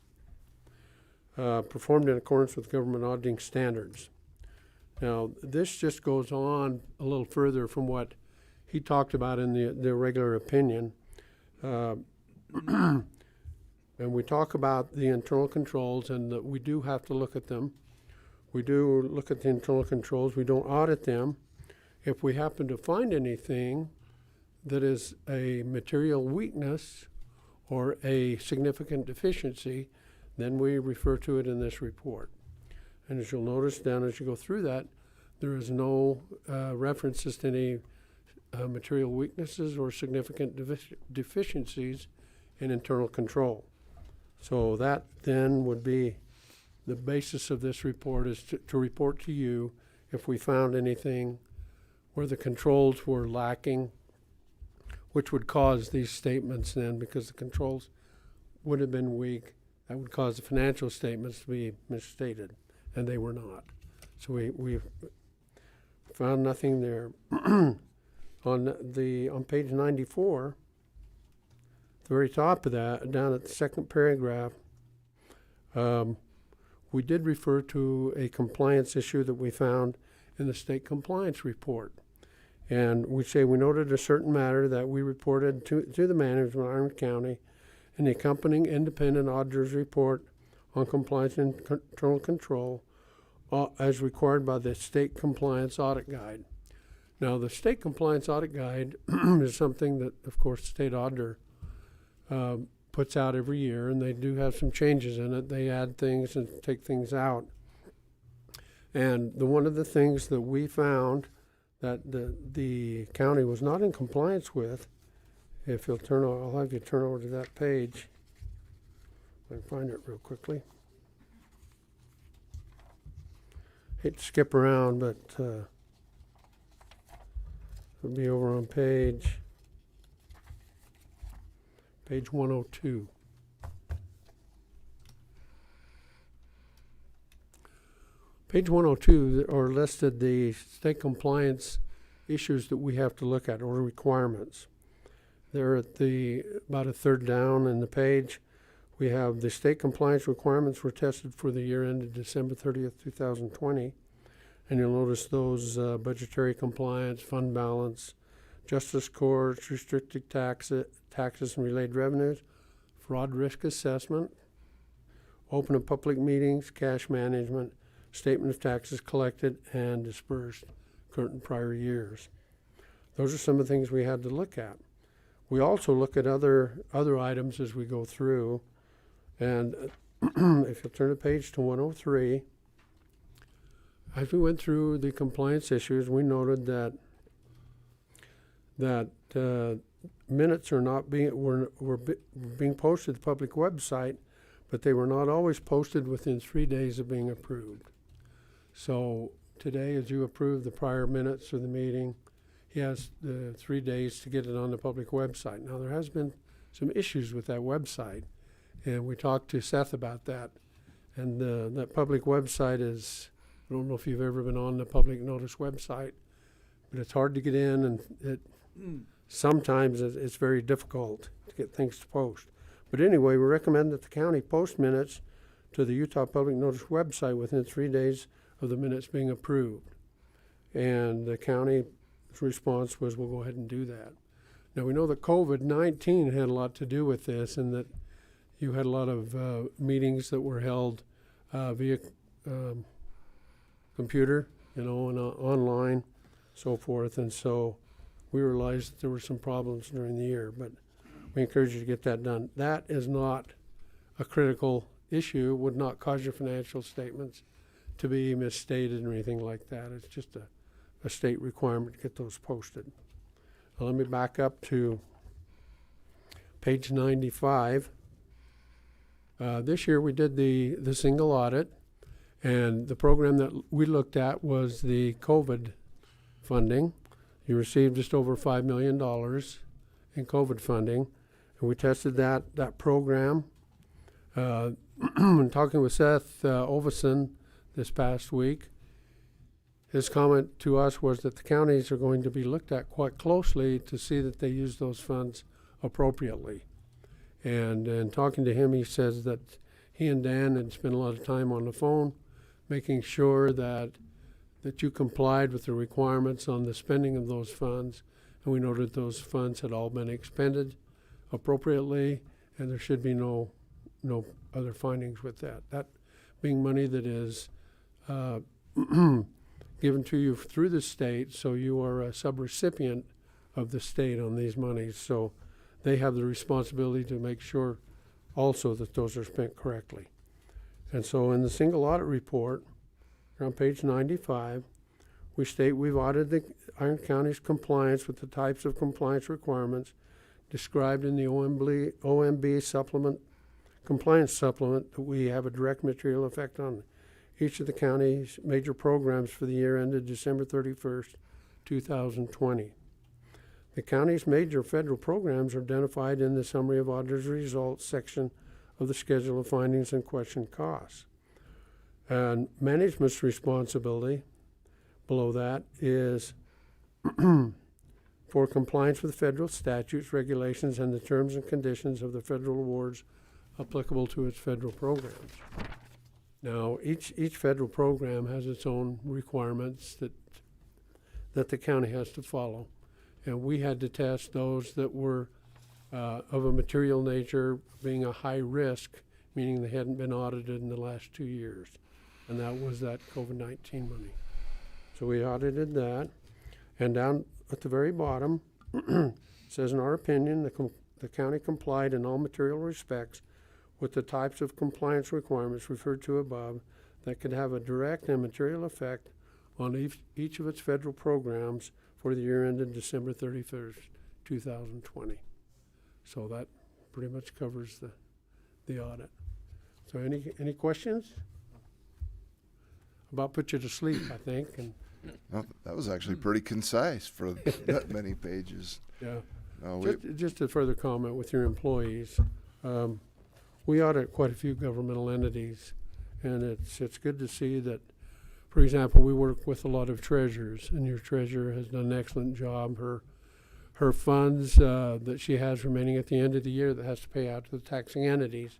J: performed in accordance with government auditing standards. Now, this just goes on a little further from what he talked about in the regular opinion. And we talk about the internal controls and that we do have to look at them. We do look at the internal controls. We don't audit them. If we happen to find anything that is a material weakness or a significant deficiency, then we refer to it in this report. And as you'll notice down as you go through that, there is no references to any material weaknesses or significant deficiencies in internal control. So that then would be the basis of this report, is to report to you if we found anything where the controls were lacking, which would cause these statements then, because the controls would have been weak, that would cause the financial statements to be misstated, and they were not. So we found nothing there. On page 94, the very top of that, down at the second paragraph, we did refer to a compliance issue that we found in the state compliance report. And we say we noted a certain matter that we reported to the management of Iron County in the accompanying independent auditor's report on compliance and internal control as required by the State Compliance Audit Guide. Now, the State Compliance Audit Guide is something that, of course, the state auditor puts out every year, and they do have some changes in it. They add things and take things out. And one of the things that we found that the county was not in compliance with, if you'll turn, I'll have you turn over to that page. I can find it real quickly. Hate to skip around, but it'll be over on page 102. Page 102 are listed the state compliance issues that we have to look at, or requirements. They're at about a third down in the page. We have the state compliance requirements were tested for the year ended December 30th, 2020. And you'll notice those budgetary compliance, fund balance, justice courts, restricted taxes and related revenues, fraud risk assessment, open and public meetings, cash management, statement of taxes collected and dispersed current and prior years. Those are some of the things we had to look at. We also look at other items as we go through. And if you'll turn the page to 103, as we went through the compliance issues, we noted that minutes are not were being posted to the public website, but they were not always posted within 3 days of being approved. So today, as you approve the prior minutes of the meeting, he has 3 days to get it on the public website. Now, there has been some issues with that website, and we talked to Seth about that. And that public website is, I don't know if you've ever been on the public notice website, but it's hard to get in, and sometimes it's very difficult to get things to post. But anyway, we recommend that the county post minutes to the Utah Public Notice website within 3 days of the minutes being approved. And the county's response was, we'll go ahead and do that. Now, we know that COVID-19 had a lot to do with this, and that you had a lot of meetings that were held via computer, and online, so forth. And so we realized that there were some problems during the year, but we encourage you to get that done. That is not a critical issue, would not cause your financial statements to be misstated or anything like that. It's just a state requirement to get those posted. Now, let me back up to page 95. This year we did the single audit, and the program that we looked at was the COVID funding. You received just over $5 million in COVID funding, and we tested that program. Talking with Seth Ovison this past week, his comment to us was that the counties are going to be looked at quite closely to see that they use those funds appropriately. And talking to him, he says that he and Dan had spent a lot of time on the phone making sure that you complied with the requirements on the spending of those funds. And we noted those funds had all been expended appropriately, and there should be no other findings with that. That being money that is given to you through the state, so you are a subrecipient of the state on these monies. So they have the responsibility to make sure also that those are spent correctly. And so in the single audit report, on page 95, we state we've audited the Iron County's compliance with the types of compliance requirements described in the OMB supplement, compliance supplement, that we have a direct material effect on each of the county's major programs for the year ended December 31st, 2020. The county's major federal programs are identified in the Summary of Auditor's Results section of the Schedule of Findings and Question Costs. And management's responsibility below that is for compliance with federal statutes, regulations, and the terms and conditions of the federal awards applicable to its federal programs. Now, each federal program has its own requirements that the county has to follow. And we had to test those that were of a material nature, being a high risk, meaning they hadn't been audited in the last 2 years. And that was that COVID-19 money. So we audited that. And down at the very bottom, it says, in our opinion, the county complied in all material respects with the types of compliance requirements referred to above that could have a direct and material effect on each of its federal programs for the year ended December 31st, 2020. So that pretty much covers the audit. So any questions? About put you to sleep, I think. And
E: Well, that was actually pretty concise for that many pages.
J: yeah.
E: No,
J: Just a further comment with your employees. We audit quite a few governmental entities, and it's good to see that, for example, we work with a lot of treasurers, and your treasurer has done an excellent job. Her funds that she has remaining at the end of the year that has to pay out to the taxing entities,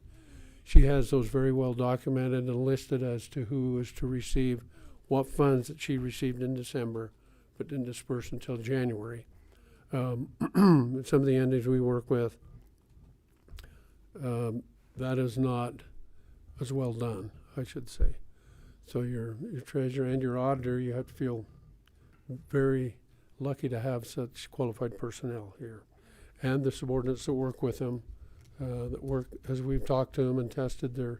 J: she has those very well documented and listed as to who is to receive what funds that she received in December but didn't disperse until January. Some of the entities we work with, that is not as well done, I should say. So your treasurer and your auditor, you have to feel very lucky to have such qualified personnel here. And the subordinates that work with them, that work as we've talked to them and tested their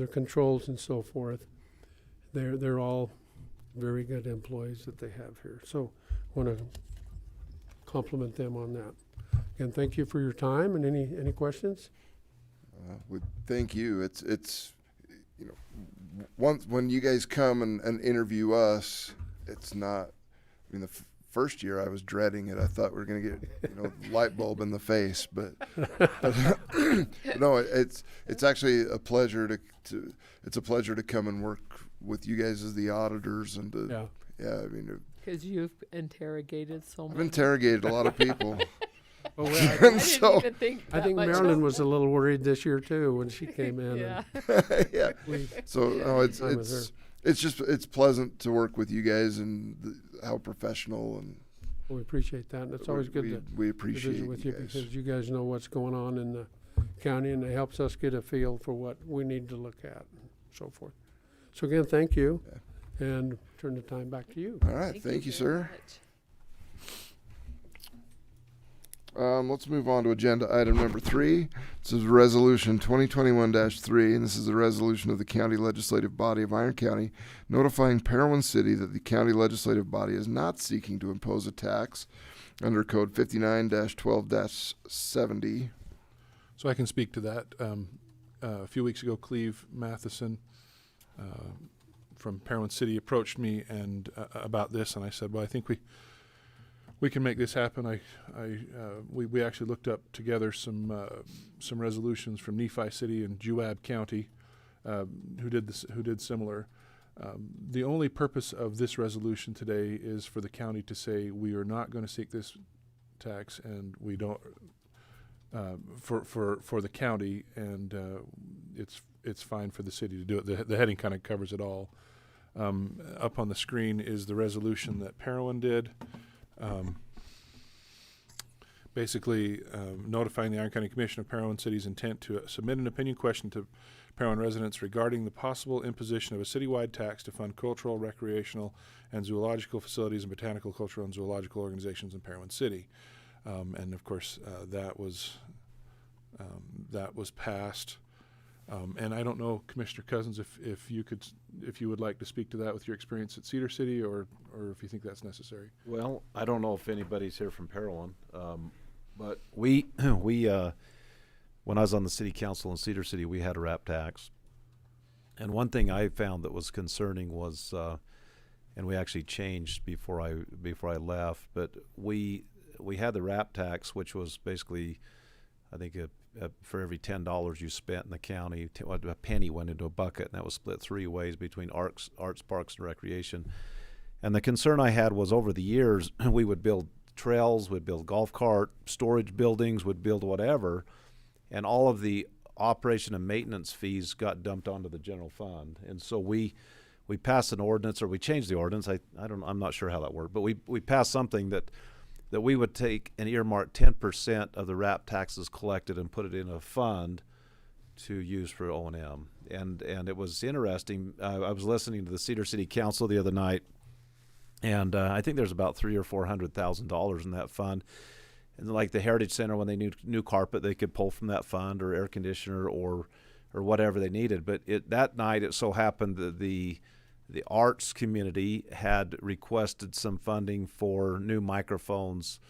J: controls and so forth. They're all very good employees that they have here. So I want to compliment them on that. Again, thank you for your time. And any questions?
E: thank you. It's you know, once when you guys come and interview us, it's not. I mean, the first year I was dreading it. I thought we were going to get light bulb in the face, but no, it's actually a pleasure to come and work with you guys as the auditors and to, yeah. I mean,
D: because you've interrogated so
E: I've
D: many.
E: interrogated a lot of people.
J: Well,
D: I didn't even think
J: I
D: that
J: think
D: much
J: Marilyn
D: of
J: was a little worried this year too when she came in.
D: Yeah.
E: Yeah. So no, it's pleasant to work with you guys and how professional and
J: we appreciate that, and it's always good to
E: appreciate
J: visit with you
E: guys.
J: because you guys know what's going on in the county, and it helps us get a feel for what we need to look at and so forth. So again, thank you, and turn the time back to you.
E: All right, thank you,
D: very
E: sir.
D: much.
E: Let's move on to agenda item number 3. This is resolution 2021-3, and this is a resolution of the county legislative body of Iron County notifying Parowan City that the county legislative body is not seeking to impose a tax under code 59-12-70.
B: So I can speak to that. A few weeks ago, Cleve Matheson from Parowan City approached me and about this, and I said, well, I think we can make this happen. We actually looked up together some resolutions from Nephi City and Juab County who did similar. The only purpose of this resolution today is for the county to say we are not going to seek this tax, and we don't for the county, and it's fine for the city to do it. The heading kind of covers it all. Up on the screen is the resolution that Parowan did. Basically notifying the Iron County Commission of Parowan City's intent to submit an opinion question to Parowan residents regarding the possible imposition of a citywide tax to fund cultural, recreational, and zoological facilities and botanical, cultural, and zoological organizations in Parowan City. And of course, that was passed. And I don't know, Commissioner Cousins, if you would like to speak to that with your experience at Cedar City, or if you think that's necessary.
A: Well, I don't know if anybody's here from Parowan, but we when I was on the city council in Cedar City, we had a RAP tax, and one thing I found that was concerning was, and we actually changed before I left, but we had the RAP tax, which was basically, I think for every $10 you spent in the county, a penny went into a bucket, and that was split 3 ways between arts, parks, and recreation. And the concern I had was, over the years, we would build trails, would build golf cart, storage buildings, would build whatever, and all of the operation and maintenance fees got dumped onto the general fund. And so we passed an ordinance, or we changed the ordinance. I'm not sure how that worked, but we passed something that we would take and earmark 10% of the RAP taxes collected and put it in a fund to use for O&M. And it was interesting. I was listening to the Cedar City Council the other night, and I think there's about $300,000 or $400,000 in that fund. And like the Heritage Center, when they need new carpet, they could pull from that fund, or air conditioner, or whatever they needed. But that night, it so happened that the arts community had requested some funding for new microphones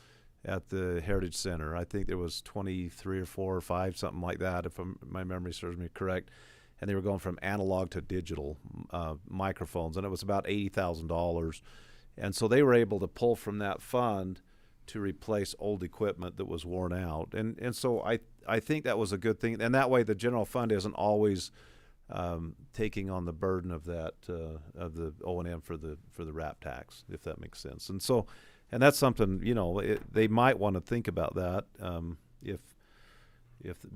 A: at the Heritage Center. I think there was 23 or 4 or 5, something like that, if my memory serves me correct. And they were going from analog to digital microphones, and it was about $80,000. And so they were able to pull from that fund to replace old equipment that was worn out. And so I think that was a good thing. And that way the general fund isn't always taking on the burden of that of the O&M for the RAP tax, if that makes sense. And so, and that's something, they might want to think about that if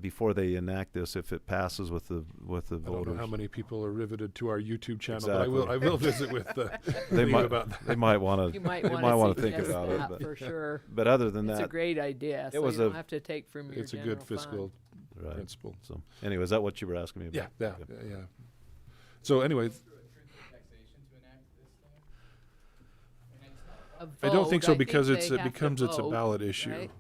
A: before they enact this, if it passes with the voters.
B: I don't know how many people are riveted to our YouTube channel,
A: Exactly.
B: but I will visit with
A: they
B: Lee
A: might
B: about that.
A: They might want to.
D: You might
A: They
D: want
A: might want
D: to
A: to think about it.
D: that
A: But,
D: for sure.
A: but other than
D: It's
A: that,
D: a great idea.
A: it
D: So
A: was
D: you don't
A: a-
D: have to take from your
B: It's a
D: general
B: good fiscal
A: right.
B: principle.
A: So anyway, is that what you were asking me
B: Yeah,
A: about?
B: yeah. So anyway,
H: Through taxation to enact this thing? I mean, it's not a
D: fund.
B: I don't think so, because
D: they
B: it
D: have to
B: becomes it's a
D: vote,
B: ballot issue.
D: right?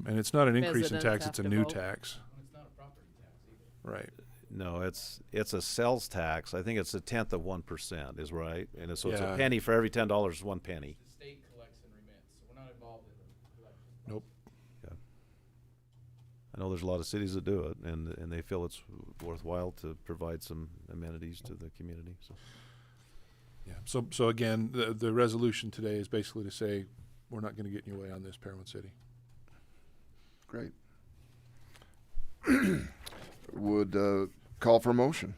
B: And it's not an increase in
D: Residents
B: tax,
D: have
B: it's a
D: to
B: new
D: vote.
B: tax.
H: it's not a property tax either.
B: Right.
A: No, it's a sales tax. I think it's 1/10 of 1% is right, and so it's
B: Yeah.
A: a penny for every $10 is 1 penny.
H: The state collects and remits, so we're not involved in the collection.
B: Nope.
A: I know there's a lot of cities that do it, and they feel it's worthwhile to provide some amenities to the community. So
B: Yeah. So again, the resolution today is basically to say, we're not going to get in your way on this, Parowan City.
E: Great. Would call for a motion.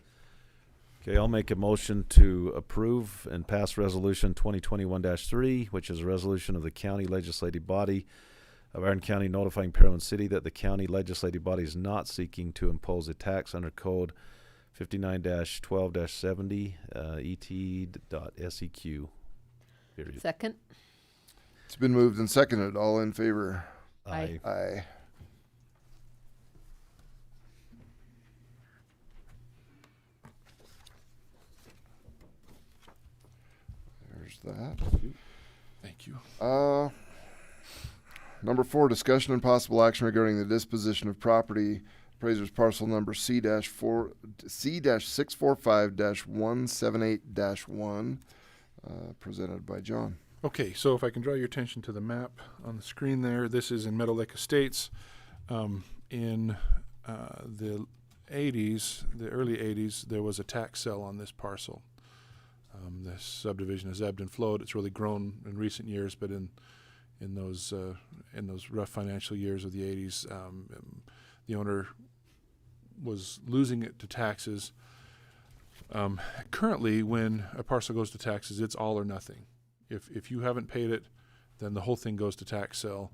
A: okay, I'll make a motion to approve and pass Resolution 2021-3, which is a resolution of the county legislative body of Iron County notifying Parowan City that the county legislative body is not seeking to impose a tax under Code 59-12-70 ET.SEQ. Period.
D: Second.
E: It's been moved and seconded. All in favor?
D: Aye.
E: Aye. There's that.
B: Thank you.
E: Number 4, discussion and possible action regarding the disposition of property, appraiser's parcel number C-645-178-1, presented by John.
B: Okay, so if I can draw your attention to the map on the screen there, this is in Meadow Lake Estates. In the 80s, the early 80s, there was a tax sale on this parcel. This subdivision has ebbed and flowed. It's really grown in recent years, but in those rough financial years of the 80s, the owner was losing it to taxes. Currently, when a parcel goes to taxes, it's all or nothing. If you haven't paid it, then the whole thing goes to tax sale.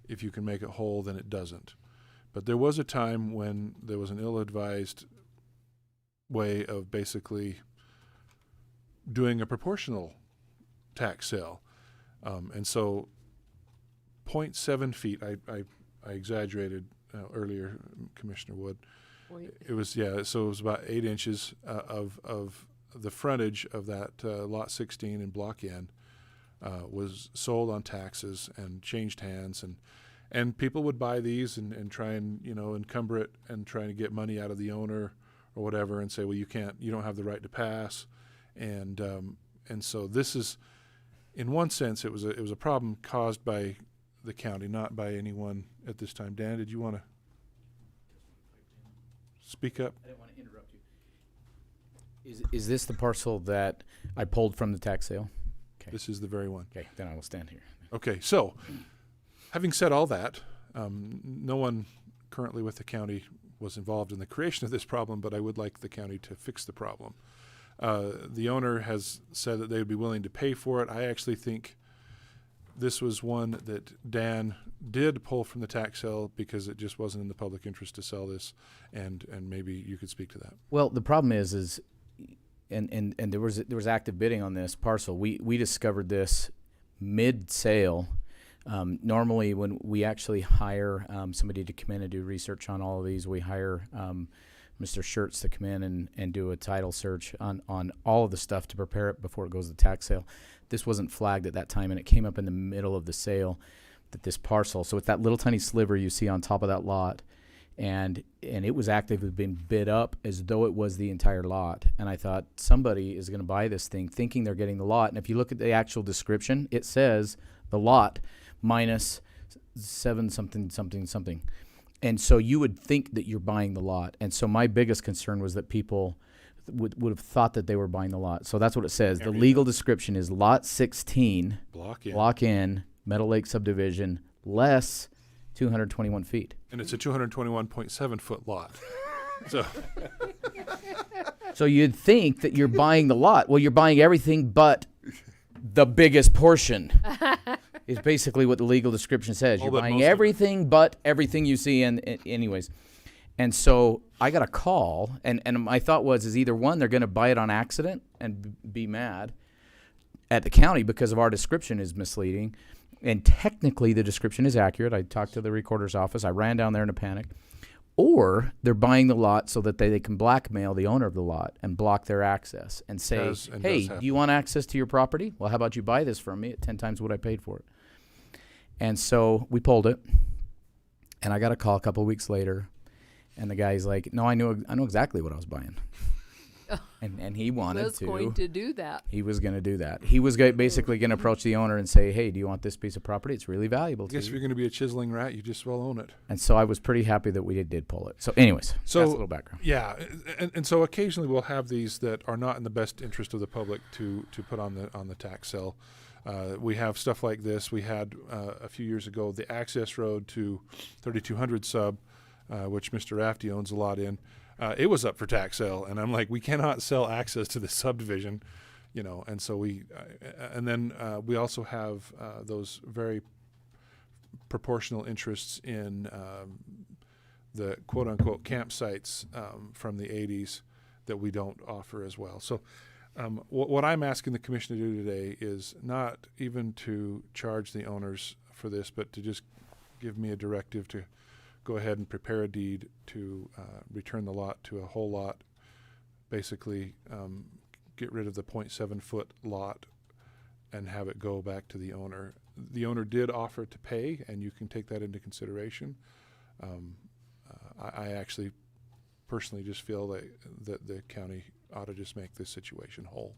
B: If you can make it whole, then it doesn't. But there was a time when there was an ill-advised way of basically doing a proportional tax sale. And so 0.7 feet, I exaggerated earlier, Commissioner Wood. It was, so it was about 8 inches of the frontage of that lot 16 in Block N was sold on taxes and changed hands, and people would buy these and try and encumber it and try to get money out of the owner or whatever, and say, well, you don't have the right to pass, and so this is, in one sense, it was a problem caused by the county, not by anyone at this time. Dan, did you want to speak up?
H: I didn't want to interrupt you. Is this the parcel that I pulled from the tax sale? Okay.
B: This is the very one.
H: Okay, then I will stand here.
B: Okay, so having said all that, no one currently with the county was involved in the creation of this problem, but I would like the county to fix the problem. The owner has said that they would be willing to pay for it. I actually think this was one that Dan did pull from the tax sale because it just wasn't in the public interest to sell this, and maybe you could speak to that.
H: Well, the problem is and there was active bidding on this parcel. We discovered this mid-sale. Normally, when we actually hire somebody to come in and do research on all of these, we hire Mr. Schertz to come in and do a title search on all of the stuff to prepare it before it goes to tax sale. This wasn't flagged at that time, and it came up in the middle of the sale that this parcel. So it's that little tiny sliver you see on top of that lot, and it was actively being bid up as though it was the entire lot. And I thought, somebody is going to buy this thing thinking they're getting the lot. And if you look at the actual description, it says the lot minus 7 something something something. And so you would think that you're buying the lot. And so my biggest concern was that people would have thought that they were buying the lot. So that's what it says. The legal description is lot 16, Block N, Meadow Lake subdivision, less 221 feet.
B: And it's a 221.7 foot lot.
H: So you'd think that you're buying the lot. Well, you're buying everything but the biggest portion. Is basically what the legal description says. You're buying everything but everything you see. And anyways, and so I got a call, and my thought is either one, they're going to buy it on accident and be mad at the county because of our description is misleading, and technically the description is accurate. I talked to the recorder's office. I ran down there in a panic. Or they're buying the lot so that they can blackmail the owner of the lot and block their access and say, hey, do you want access to your property? Well, how about you buy this from me at 10 times what I paid for it? And so we pulled it, and I got a call a couple of weeks later, and the guy's like, no, I know exactly what I was buying. And he wanted
D: was going to do that.
H: He was going to do that. He was basically going to approach the owner and say, hey, do you want this piece of property? It's really valuable to you.
B: I guess if you're going to be a chiseling rat, you just well own it.
H: And so I was pretty happy that we did pull it. So anyways, that's a little background.
B: Yeah, and so occasionally we'll have these that are not in the best interest of the public to put on the tax sale. We have stuff like this. We had a few years ago the access road to 3200 sub, which Mr. Rafty owns a lot in. It was up for tax sale, and I'm like, we cannot sell access to this subdivision, and so we also have those very proportional interests in the quote-unquote campsites from the 80s that we don't offer as well. So what I'm asking the commission to do today is not even to charge the owners for this, but to just give me a directive to go ahead and prepare a deed to return the lot to a whole lot, basically get rid of the 0.7 foot lot and have it go back to the owner. The owner did offer to pay, and you can take that into consideration. I actually personally just feel that the county ought to just make this situation whole.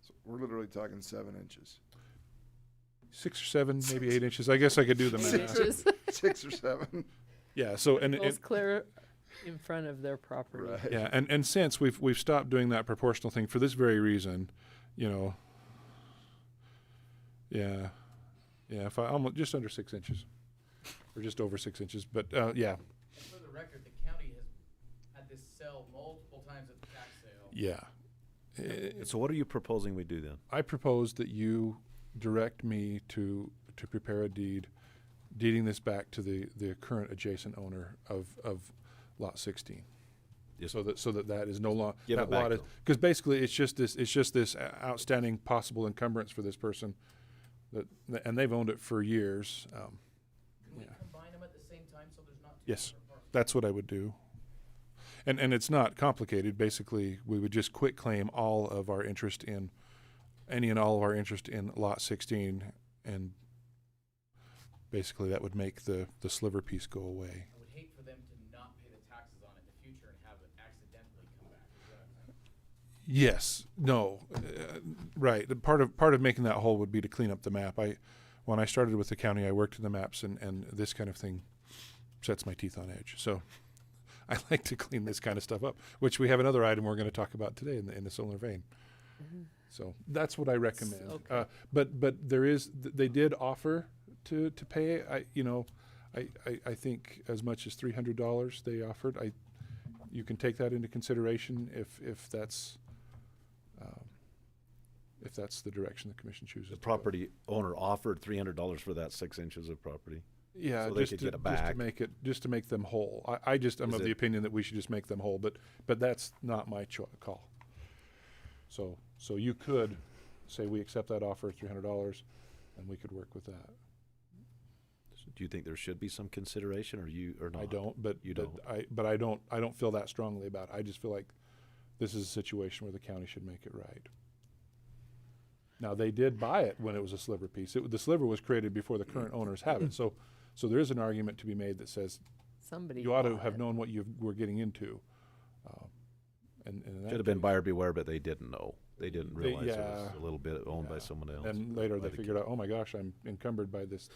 E: So we're literally talking 7 inches.
B: 6 or 7, maybe 8 inches. I guess I could do the math.
E: 6 or 7.
B: Yeah. So
D: It's clear in front of their property.
E: Right.
B: Yeah, and since we've stopped doing that proportional thing for this very reason, Yeah, if I almost just under 6 inches, or just over 6 inches, but yeah.
H: For the record, the county has had this sell multiple times at the tax sale.
B: Yeah.
A: So what are you proposing we do then?
B: I propose that you direct me to prepare a deed, deeding this back to the current adjacent owner of lot 16.
A: Yes.
B: So that is no longer,
A: Give
B: that
A: it back
B: lot is,
A: to 'em.
B: because basically it's just this outstanding possible encumbrance for this person and they've owned it for years.
H: Can
B: we Yeah.
H: combine them at the same time so there's not
B: Yes, that's what I would do. And it's not complicated. Basically, we would just quit claim all of our interest in any and all of our interest in lot 16, and basically that would make the sliver piece go away.
H: I would hate for them to not pay the taxes on it in the future and have it accidentally come back.
B: Yes, no, right. The part of making that whole would be to clean up the map. When I started with the county, I worked in the maps, and this kind of thing sets my teeth on edge. So I like to clean this kind of stuff up, which we have another item we're going to talk about today in the similar vein. So that's what I recommend.
D: Okay.
B: But they did offer to pay. I think as much as $300 they offered. You can take that into consideration if that's the direction the commission chooses.
A: The
B: to go.
A: property owner offered $300 for that 6 inches of property.
B: Yeah,
A: so they
B: just
A: could
B: to,
A: get it
B: just to make them whole. I'm
A: Is
B: of the
A: it-
B: opinion that we should just make them whole, but that's not my call. So you could say we accept that offer, $300, and we could work with that.
A: Do you think there should be some consideration, or not?
B: I don't, but
A: You
B: but I don't feel that strongly about it. I just feel like this is a situation where the county should make it right. Now, they did buy it when it was a sliver piece. The sliver was created before the current owners have it. So there is an argument to be made that says
D: Somebody
B: you ought to
D: bought
B: have
D: it.
B: known what you were getting into. And in that
A: Should have been
B: case-
A: buyer beware, but they didn't know. They didn't
B: They-
A: realize it was
B: yeah.
A: a little bit owned by
B: Yeah.
A: someone else.
B: And later
A: by
B: they
A: the
B: figured out, oh my gosh, I'm encumbered by this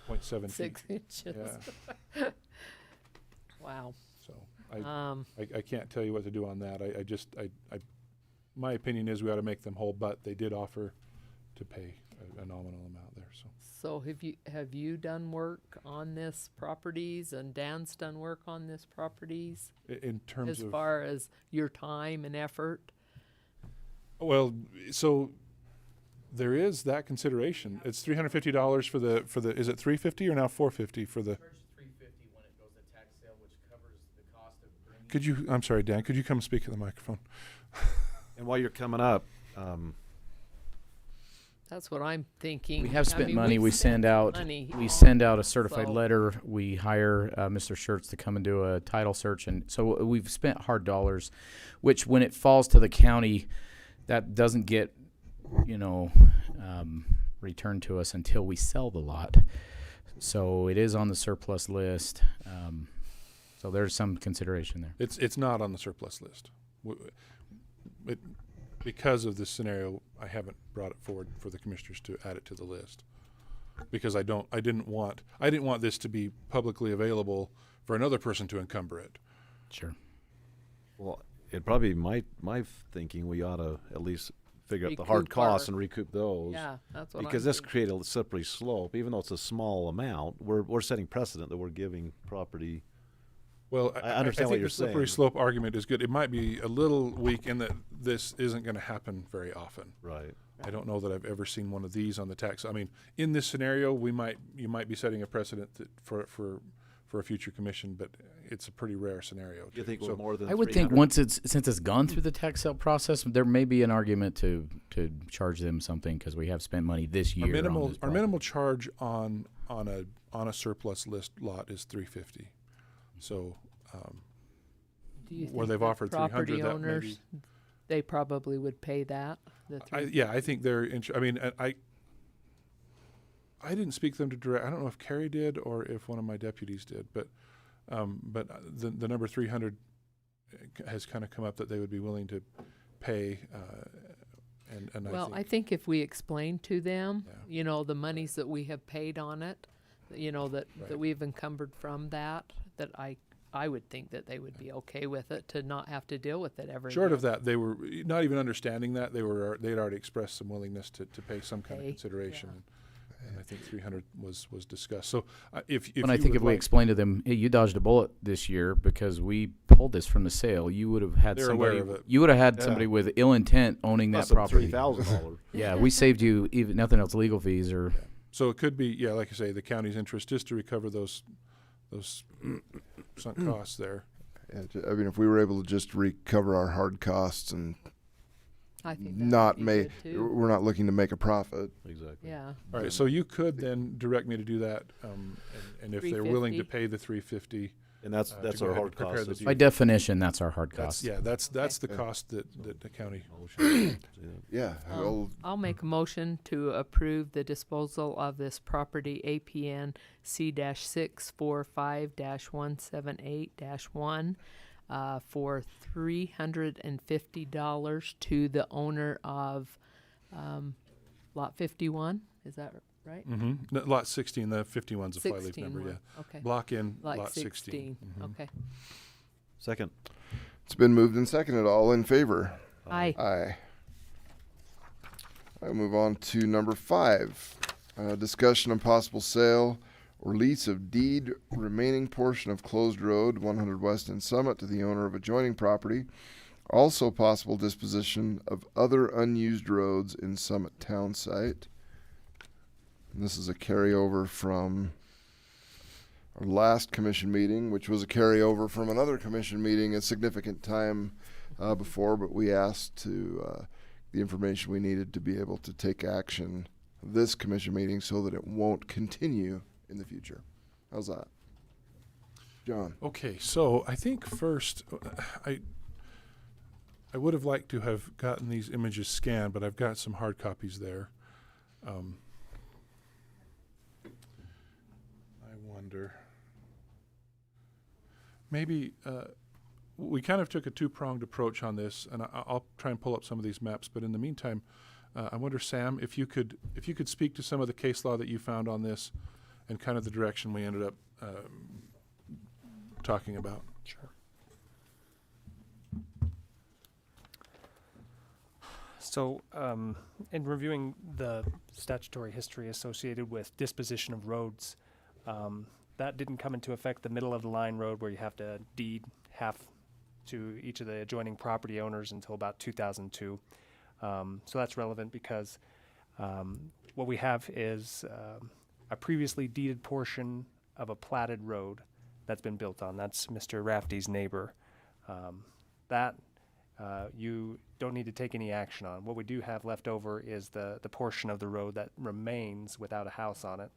B: 0.7
D: 6
B: feet.
D: inches.
B: Yeah.
D: Wow.
B: So I can't tell you what to do on that. My opinion is we ought to make them whole, but they did offer to pay a nominal amount there. So
D: So have you done work on this properties, and Dan's done work on this properties
B: in terms
D: as
B: of
D: far as your time and effort?
B: well, so there is that consideration. It's $350 for the. Is it $350 or now $450 for the?
H: Charge $350 when it goes to tax sale, which covers the cost of bringing.
B: Could you? I'm sorry, Dan. Could you come speak at the microphone?
A: And while you're coming up,
D: That's what I'm thinking.
H: We have
D: I
H: spent
D: mean,
H: money.
D: we've
H: We
D: spent
H: send out
D: money
H: we
D: on
H: send out a
D: it,
H: certified
D: so-
H: letter. We hire Mr. Schertz to come and do a title search, and so we've spent hard dollars, which when it falls to the county, that doesn't get returned to us until we sell the lot. So it is on the surplus list. So there's some consideration there.
B: It's not on the surplus list. Because of this scenario, I haven't brought it forward for the commissioners to add it to the list. Because I didn't want this to be publicly available for another person to encumber it.
H: Sure.
A: well, it'd probably be my thinking we ought to at least figure out the hard
D: Recoup
A: costs
D: our-
A: and recoup those.
D: Yeah, that's what
A: Because
D: I'm
A: this
D: thinking.
A: create a slippery slope, even though it's a small amount. We're setting precedent that we're giving property.
B: Well,
A: I understand what
B: think
A: you're
B: the slippery
A: saying.
B: slope argument is good. It might be a little weak in that this isn't going to happen very often.
A: Right.
B: I don't know that I've ever seen one of these on the tax. I mean, in this scenario, you might be setting a precedent that for a future commission, but it's a pretty rare scenario.
A: You
B: too.
A: think
B: So
A: we're more than
H: I would think
A: 300?
H: since it's gone through the tax sale process, there may be an argument to charge them something because we have spent money this year.
B: our minimal
H: on this
B: our
H: property.
B: minimal charge on a surplus list lot is $350. So
D: Do you
B: where
D: think
B: they've
D: the
B: offered 300,
D: property
B: that
D: owners,
B: maybe
D: they probably would pay that?
B: I think they're. I mean, I didn't speak to them to direct. I don't know if Carrie did or if one of my deputies did, but the number 300 has kind of come up that they would be willing to pay. And
D: Well,
B: I
D: I think if we explain to them,
B: Yeah.
D: the monies that we have paid on it, that
B: Right.
D: we've encumbered from that I would think that they would be okay with it, to not have to deal with it ever
B: short
D: again.
B: of that, they were not even understanding that they'd already expressed some willingness to pay some kind of
D: Pay,
B: consideration. and I think 300 was discussed. So if
H: And I
B: you
H: think
B: would
H: if we
B: like-
H: explained to them, hey, you dodged a bullet this year because we pulled this from the sale, you would have had
B: They're aware
H: somebody.
B: of it.
H: You would have had
A: Yeah.
H: somebody with ill intent owning that
A: Plus some
H: property.
A: $3,000.
H: Yeah, we saved you even nothing else legal fees or.
B: So it could be, yeah, like I say, the county's interest is to recover those sunk costs there.
E: Yeah, I mean, if we were able to just recover our hard costs and
D: I think
E: not
D: make
E: make, we're not looking to make a profit.
A: Exactly.
D: Yeah.
B: All right, so you could then direct me to do that, and if they're willing to
D: 350.
B: pay the 350,
A: And that's
B: to
A: our
B: go ahead
A: hard
B: and prepare
A: cost.
B: the
A: is-
B: deed.
H: By definition, that's our hard cost.
B: that's the
E: Okay.
B: cost that the county.
E: Yeah.
D: I'll make a motion to approve the disposal of this property APN C-645-178-1 for $350 to the owner of Lot 51. Is that right?
B: Mm-hmm. Lot 16, the 51's a fly leaf
D: 16
B: number,
D: one.
B: yeah.
D: Okay.
B: Block in
D: Like
B: lot 16.
D: 16.
B: Mhm.
D: Okay.
A: Second.
E: It's been moved and seconded. All in favor?
D: Aye.
E: Aye. I move on to number 5. Discussion on possible sale or lease of deed remaining portion of closed road 100 West in Summit to the owner of adjoining property. Also possible disposition of other unused roads in Summit town site. And this is a carryover from our last commission meeting, which was a carryover from another commission meeting a significant time before, but we asked to the information we needed to be able to take action this commission meeting so that it won't continue in the future. How's that? John?
B: Okay, so I think first, I would have liked to have gotten these images scanned, but I've got some hard copies there. I wonder, maybe we kind of took a two-pronged approach on this, and I'll try and pull up some of these maps. But in the meantime, I wonder, Sam, if you could speak to some of the case law that you found on this, and kind of the direction we ended up talking about.
K: Sure. So, in reviewing the statutory history associated with disposition of roads, that didn't come into effect the middle of the line road where you have to deed half to each of the adjoining property owners until about 2002. So that's relevant because what we have is a previously deeded portion of a platted road that's been built on. That's Mr. Rafty's neighbor. You don't need to take any action on. What we do have left over is the portion of the road that remains without a house on it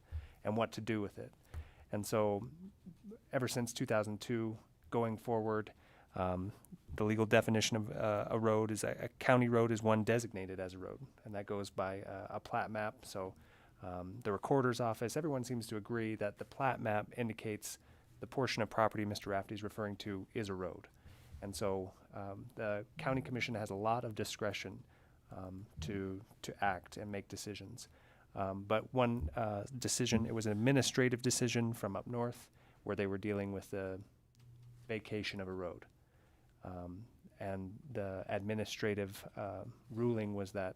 K: and what to do with it. And so ever since 2002, going forward, the legal definition of a road is a county road is one designated as a road, and that goes by a plat map. So the recorder's office, everyone seems to agree that the plat map indicates the portion of property Mr. Rafty is referring to is a road. And so the county commission has a lot of discretion to act and make decisions. But one decision, it was an administrative decision from up north where they were dealing with the vacation of a road. And the administrative ruling was that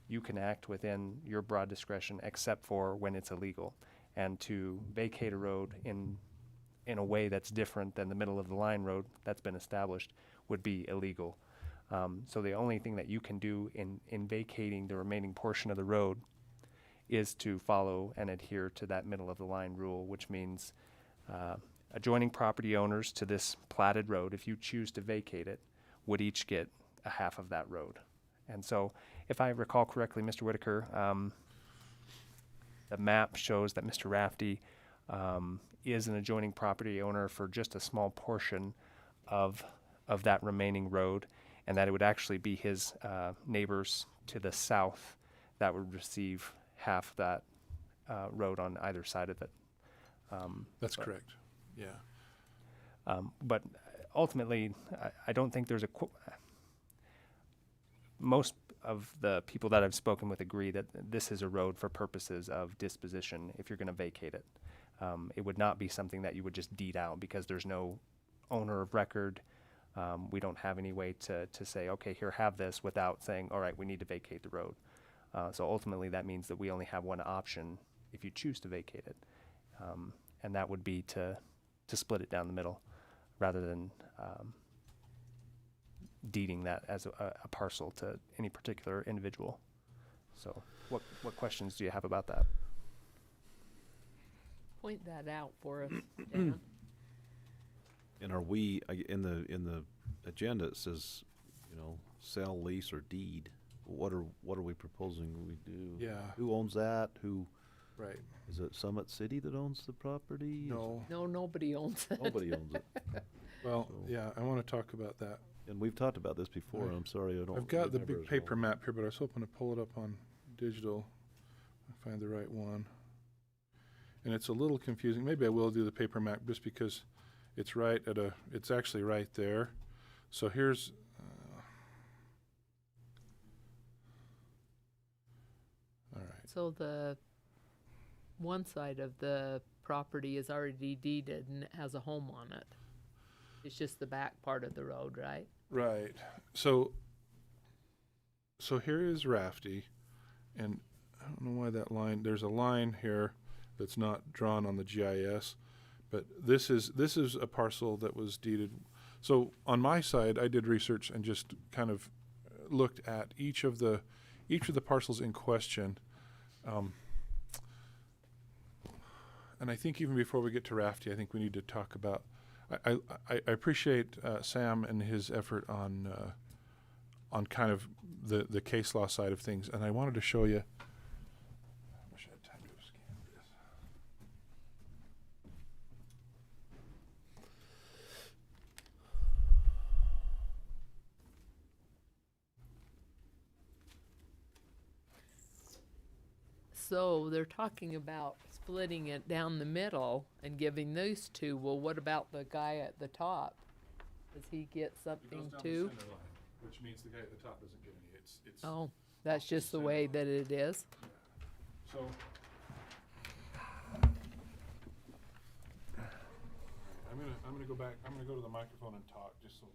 K: you can act within your broad discretion except for when it's illegal. And to vacate a road in a way that's different than the middle of the line road that's been established would be illegal. So the only thing that you can do in vacating the remaining portion of the road is to follow and adhere to that middle of the line rule, which means adjoining property owners to this platted road, if you choose to vacate it, would each get a half of that road. And so if I recall correctly, Mr. Whitaker, the map shows that Mr. Rafty is an adjoining property owner for just a small portion of that remaining road, and that it would actually be his neighbors to the south that would receive half that road on either side of it.
B: That's correct. Yeah.
K: But ultimately, I don't think there's most of the people that I've spoken with agree that this is a road for purposes of disposition if you're going to vacate it. It would not be something that you would just deed out because there's no owner of record. We don't have any way to say, okay, here, have this without saying, all right, we need to vacate the road. So ultimately that means that we only have one option if you choose to vacate it. And that would be to split it down the middle rather than deeding that as a parcel to any particular individual. So what questions do you have about that?
D: Point that out for us, Dan.
A: And are we, in the agenda, it says, you know, sell, lease, or deed. What are we proposing we do?
B: Yeah,
A: Who owns that?
B: right.
A: Is it Summit City that owns the property? Is
B: No,
D: No, nobody owns
A: it-
D: it.
A: Nobody owns it.
B: well,
A: So-
B: yeah, I want to talk about that.
A: And we've talked about this before, and I'm sorry I don't
B: I've got the
A: remember
B: big
A: as
B: paper
A: well.
B: map here, but I was hoping to pull it up on digital. Find the right one. And it's a little confusing. Maybe I will do the paper map just because it's it's actually right there. So here's, all right.
D: So the one side of the property is already deeded and it has a home on it. It's just the back part of the road, right?
B: Right. So here is Rafty, and I don't know why that line, there's a line here that's not drawn on the GIS, but this is a parcel that was deeded. So on my side, I did research and just kind of looked at each of the parcels in question. And I think even before we get to Rafty, I think we need to talk about, I appreciate Sam and his effort on kind of the case law side of things, and I wanted to show you. I wish I had time to scan this.
D: So they're talking about splitting it down the middle and giving those two. Well, what about the guy at the top? Does he get something too?
B: Which means the guy at the top doesn't get any. It's
D: Oh, that's just the way that it is.
B: so. I'm gonna go back. I'm gonna go to the microphone and talk just so.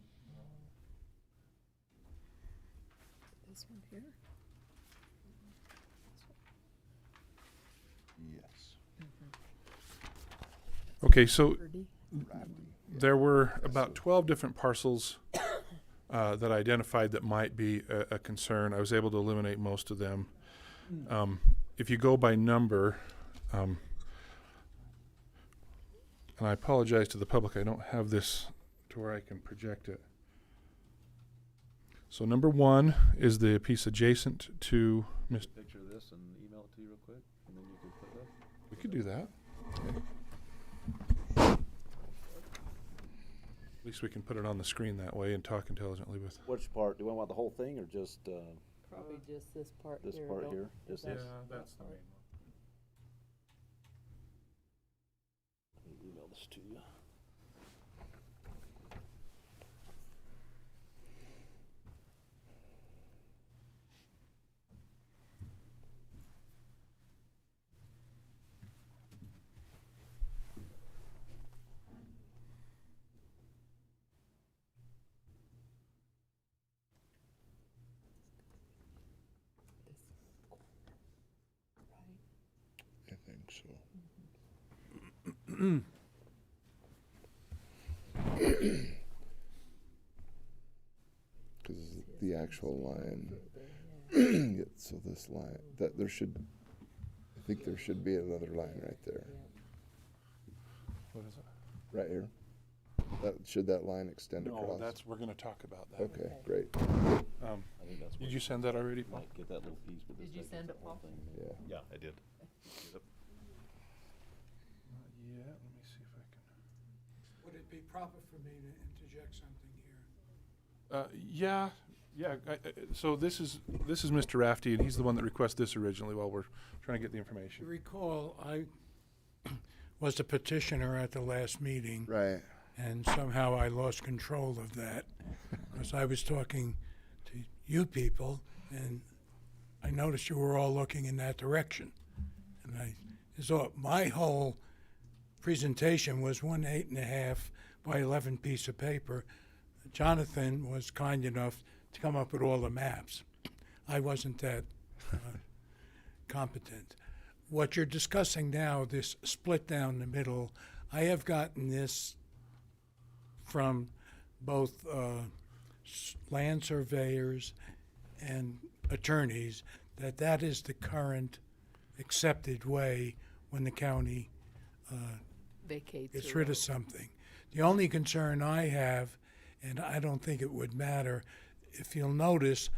D: This one here?
A: Yes.
B: Okay, so
D: Pretty.
B: there were about 12 different parcels that I identified that might be a concern. I was able to eliminate most of them. If you go by number, and I apologize to the public, I don't have this to where I can project it. So number 1 is the piece adjacent to Mr.
A: Picture this and email it to you real quick, and then you can put that.
B: We could do that. At least we can put it on the screen that way and talk intelligently with.
A: Which part? Do we want the whole thing or just
D: Probably just this part
A: this
D: here.
A: part
D: don't-
A: here?
D: is
A: Just
D: that-
A: this?
B: that's the main one.
A: Let me email this to you.
E: I think so. Because the actual line, yeah, so this line, that there should, I think there should be another line right there,
B: What is it?
E: right here. Should that line extend
B: No,
E: across?
B: we're gonna talk about that.
E: Okay, great.
A: I think that's
B: Did you send that already, Paul?
A: might get that little piece, but this
D: Did you
A: doesn't
D: send
A: get
D: it,
A: the whole
D: Paul?
A: thing.
E: Yeah.
A: Yeah, I did.
B: Not yet. Let me see if I can.
L: Would it be proper for me to interject something here?
B: Yeah. So this is Mr. Rafty, and he's the one that requested this originally while we're trying to get the
L: You
B: information.
L: recall, I was the petitioner at the last meeting,
E: Right.
L: and somehow I lost control of that because I was talking to you people, and I noticed you were all looking in that direction. And so my whole presentation was 1 8.5 by 11 piece of paper. Jonathan was kind enough to come up with all the maps. I wasn't that competent. what you're discussing now, this split down the middle, I have gotten this from both land surveyors and attorneys, that is the current accepted way when the county
D: Vacates
L: gets
D: the
L: rid
D: road.
L: of something. The only concern I have, and I don't think it would matter, if you'll notice,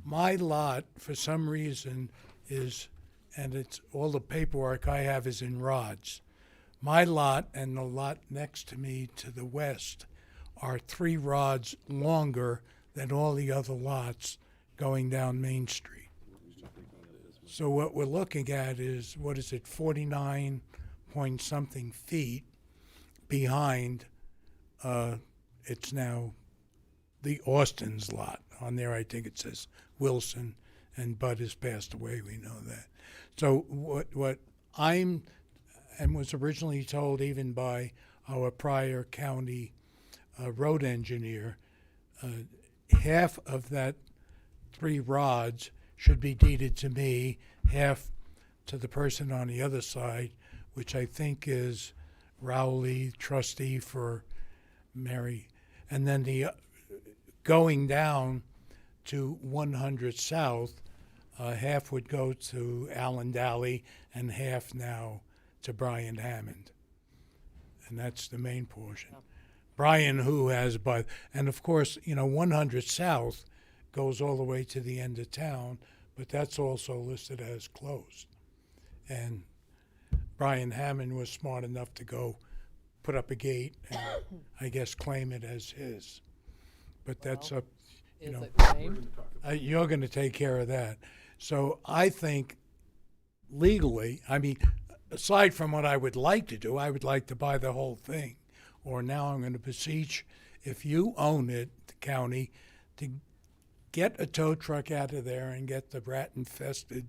L: my lot, for some reason, is, and it's all the paperwork I have is in rods. My lot and the lot next to me to the west are 3 rods longer than all the other lots going down Main Street. So what we're looking at is, what is it, 49 point something feet behind, it's now the Austin's lot. On there, I think it says Wilson, and Bud has passed away, we know that. So what I'm, and was originally told even by our prior county road engineer, half of that 3 rods should be deeded to me, half to the person on the other side, which I think is Rowley, trustee for Mary. And then the going down to 100 South, half would go to Alan Daly and half now to Brian Hammond. And that's the main portion. Brian, who has, but, and of course, 100 South goes all the way to the end of town, but that's also listed as closed. And Brian Hammond was smart enough to go put up a gate and I guess claim it as his. But that's up,
D: Is it claimed?
L: you're going to take care of that. So I think legally, I mean, aside from what I would like to do, I would like to buy the whole thing. Or now I'm going to beseech, if you own it, the county, to get a tow truck out of there and get the rat-infested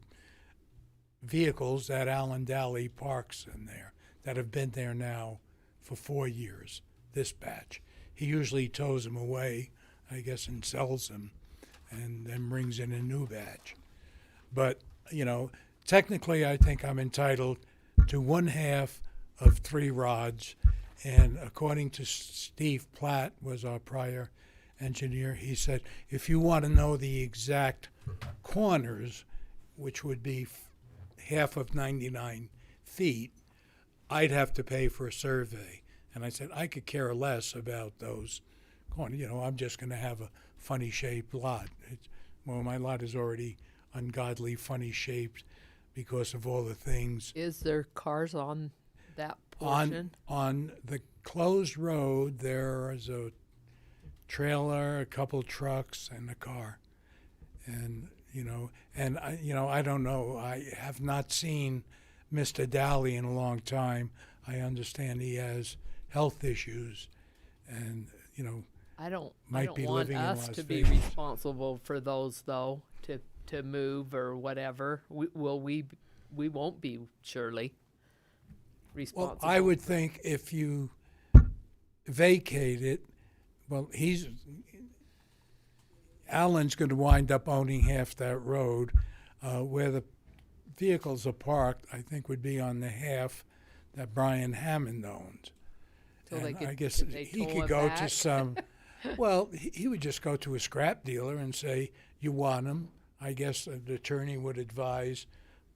L: vehicles that Alan Daly parks in there, that have been there now for 4 years, this batch. He usually tows them away, I guess, and sells them, and then brings in a new batch. But, technically I think I'm entitled to 1/2 of 3 rods, and according to Steve Platt, was our prior engineer, he said, if you want to know the exact corners, which would be half of 99 feet, I'd have to pay for a survey. And I said, I could care less about those corners. I'm just going to have a funny shaped lot. Well, my lot is already ungodly funny shaped because of all the things.
D: Is there cars on that portion?
L: On the closed road, there is a trailer, a couple trucks, and a car. And, I don't know. I have not seen Mr. Daly in a long time. I understand he has health issues and,
D: I don't
L: might be
D: want
L: living in
D: us
L: Las
D: to be
L: Vegas.
D: responsible for those, though, to move or whatever. We won't be, surely, responsible.
L: Well, I would think if you vacate it, Alan's going to wind up owning half that road. Where the vehicles are parked, I think, would be on the half that Brian Hammond owns.
D: So
L: And
D: they could,
L: I guess
D: could they
L: he
D: tow
L: could
D: it
L: go
D: back?
L: to some. Well, he would just go to a scrap dealer and say, "You want them?" I guess the attorney would advise,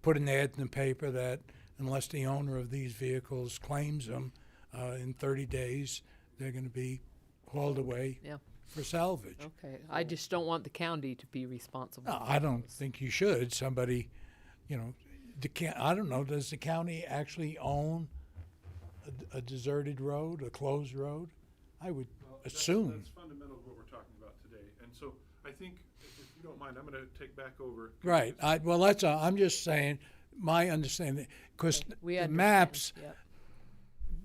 L: put an ad in the paper that unless the owner of these vehicles claims them in 30 days, they're going to be hauled away
D: Yeah.
L: for salvage.
D: Okay, I just don't want the county to be responsible.
L: No,
D: for
L: I don't
D: those.
L: think you should. Somebody, I don't know. Does the county actually own a deserted road, a closed road? I would assume.
B: That's fundamental to what we're talking about today. And so I think, if you don't mind, I'm going to take back over.
L: Right. I'm just saying, my understanding, because
D: We
L: the
D: understand.
L: maps,
D: Yep.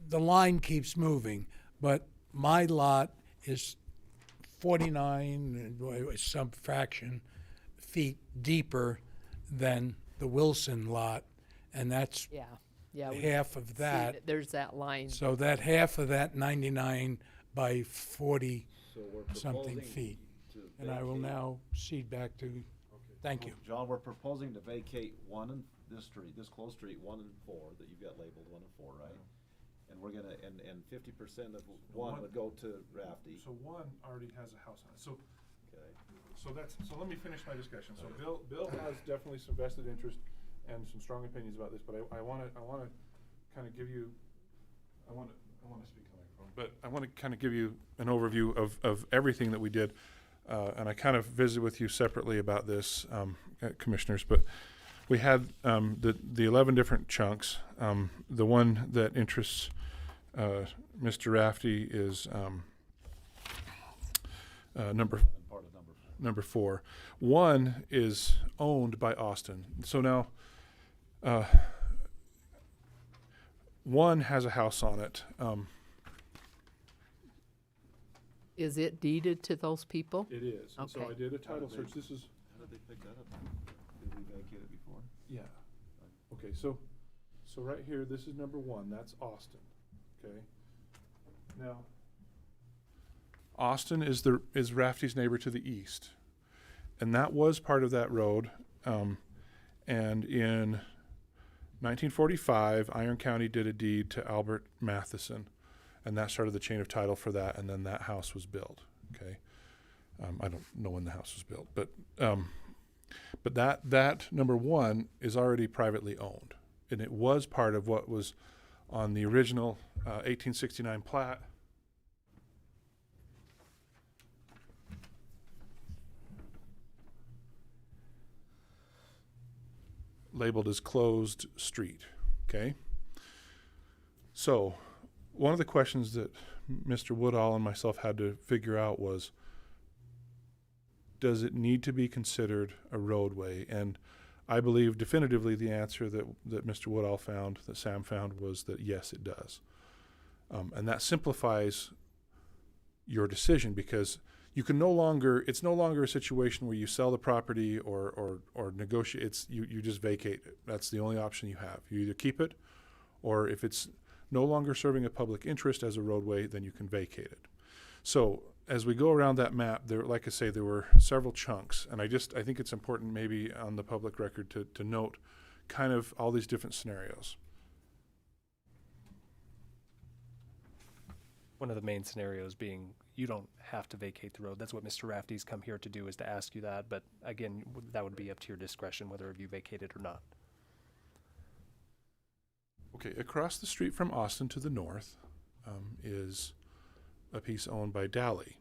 L: the line keeps moving, but my lot is 49, some fraction, feet deeper than the Wilson lot, and that's
D: Yeah, we
L: half of
D: see
L: that.
D: there's that line.
L: So that half of that 99 by 40 something feet. And I will now cede back to Thank you.
A: John, we're proposing to vacate one in this street, this close street, 1 and 4, that you've got labeled 1 and 4, right? And we're gonna, and 50% of one would go to Rafty.
B: So one already has a house on it. So
A: Okay.
B: so let me finish my discussion. So Bill has definitely some vested interest and some strong opinions about this, but I wanna kind of give you, I wanna speak to the microphone, but I wanna kind of give you an overview of everything that we did. And I kind of visited with you separately about this, commissioners, but we had the 11 different chunks. The one that interests Mr. Rafty is number
A: Part of number 4.
B: number 4. One is owned by Austin. So now, one has a house on it.
D: Is it deeded to those people?
B: It is. And so
D: Okay.
B: I did a title search. This is,
A: How did they pick that up? Did we vacate it before?
B: yeah. Okay, so right here, this is number 1. That's Austin. Okay. Now, Austin is Rafty's neighbor to the east, and that was part of that road. And in 1945, Iron County did a deed to Albert Matheson, and that started the chain of title for that. And then that house was built. Okay. I don't know when the house was built, but that number 1 is already privately owned, and it was part of what was on the original 1869 plat. Labeled as closed street. Okay. So one of the questions that Mr. Woodall and myself had to figure out was, does it need to be considered a roadway? And I believe definitively the answer that Mr. Woodall found, that Sam found, was that yes, it does. And that simplifies your decision, because you can it's no longer a situation where you sell the property or negotiate. You just vacate it. That's the only option you have. You either keep it, or if it's no longer serving a public interest as a roadway, then you can vacate it. So as we go around that map, like I say, there were several chunks, and I think it's important maybe on the public record to note kind of all these different scenarios.
K: One of the main scenarios being you don't have to vacate the road. That's what Mr. Rafty's come here to do, is to ask you that. But again, that would be up to your discretion whether you vacate it or not.
B: Okay, across the street from Austin to the north is a piece owned by Dally.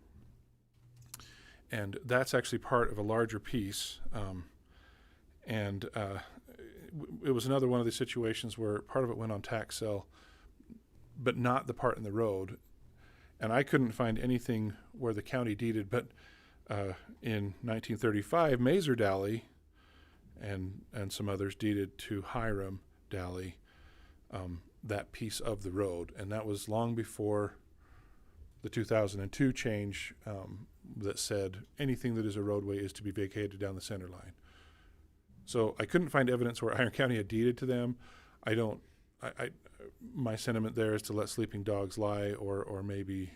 B: And that's actually part of a larger piece. It was another one of these situations where part of it went on tax sale, but not the part in the road. And I couldn't find anything where the county deeded, but in 1935, Mazer Dally and some others deeded to Hiram Dally that piece of the road. And that was long before the 2002 change that said anything that is a roadway is to be vacated down the center line. So I couldn't find evidence where Iron County had deeded to them. My sentiment there is to let sleeping dogs lie, or maybe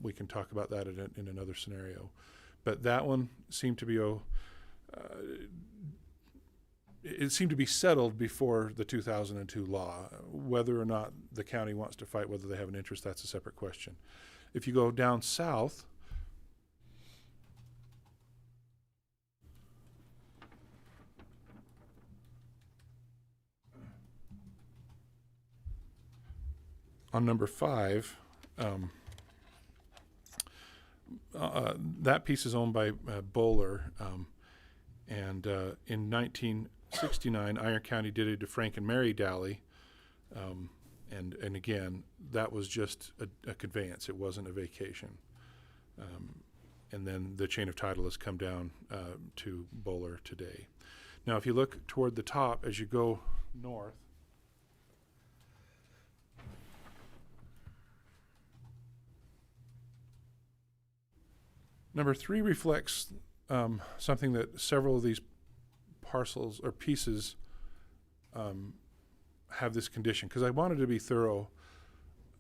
B: we can talk about that in another scenario. But that one seemed to be it seemed to be settled before the 2002 law. Whether or not the county wants to fight whether they have an interest, that's a separate question. If you go down south, on number 5, that piece is owned by Bowler, and in 1969, Iron County did it to Frank and Mary Dally, and again, that was just a conveyance. It wasn't a vacation. And then the chain of title has come down to Bowler today. Now, if you look toward the top as you go north, number 3 reflects something that several of these parcels or pieces have this condition, because I wanted to be thorough.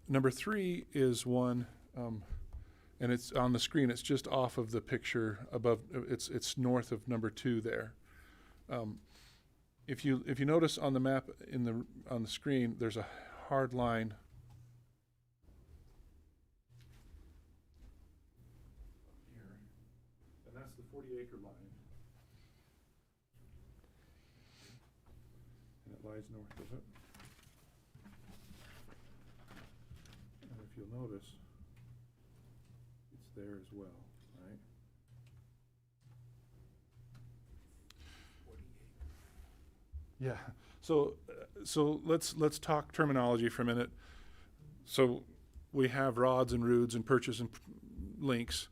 B: Number 3 is one And it's on the screen. It's just off of the picture above. It's north of number 2 there. If you notice on the map on the screen, there's a hard line. Here, and that's the 40-acre line. And it lies north of it. And if you'll notice, it's there as well, right? Yeah. So let's talk terminology for a minute. So we have rods and roods and perches and links,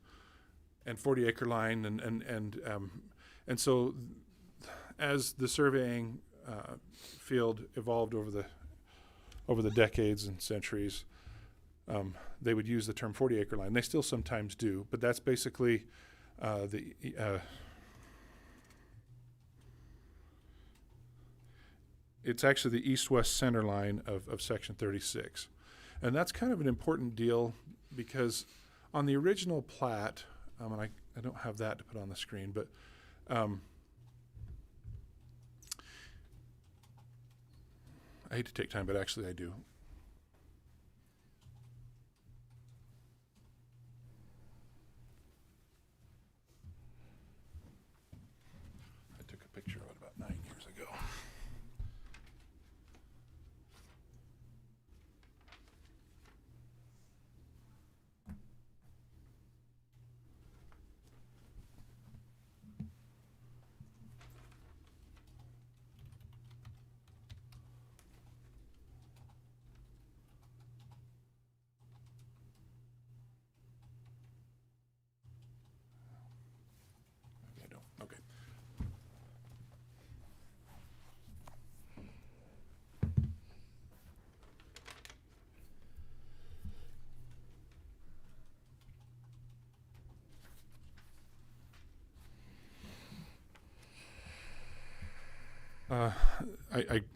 B: and 40-acre line, and so as the surveying field evolved over the decades and centuries, they would use the term 40-acre line. They still sometimes do, but that's basically it's actually the east-west center line of Section 36. And that's kind of an important deal because on the original plat, and I don't have that to put on the screen, but I hate to take time, but actually I do. I took a picture of it about 9 years ago. I don't. Okay.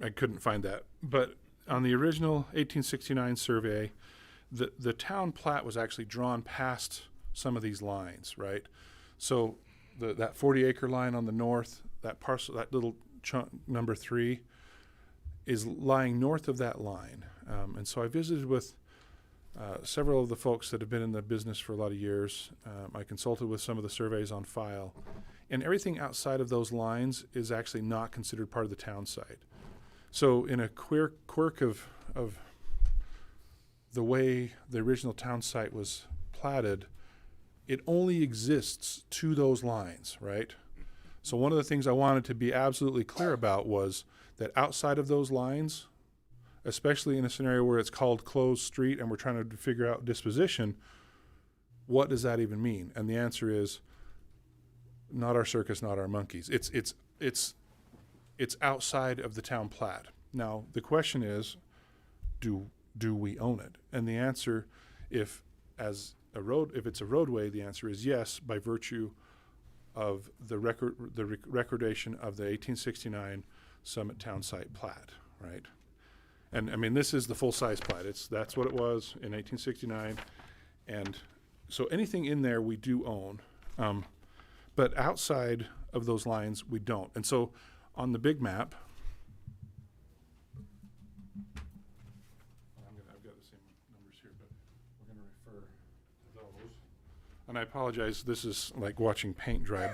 B: I couldn't find that, but on the original 1869 survey, the town plat was actually drawn past some of these lines, right? So that 40-acre line on the north, that parcel, that little chunk, number 3, is lying north of that line. And so I visited with several of the folks that have been in the business for a lot of years. I consulted with some of the surveys on file. And everything outside of those lines is actually not considered part of the town site. So in a quirk of the way the original town site was platted, it only exists to those lines, right? So one of the things I wanted to be absolutely clear about was that outside of those lines, especially in a scenario where it's called closed street and we're trying to figure out disposition, what does that even mean? And the answer is, not our circus, not our monkeys. It's outside of the town plat. Now the question is, do we own it? And the answer, if it's a roadway, the answer is yes, by virtue of the recordation of the 1869 Summit Town Site plat, right? And I mean, this is the full-size plat. That's what it was in 1869, and so anything in there we do own. But outside of those lines, we don't. And so on the big map, I've got the same numbers here, but we're going to refer to those. And I apologize, this is like watching paint dry,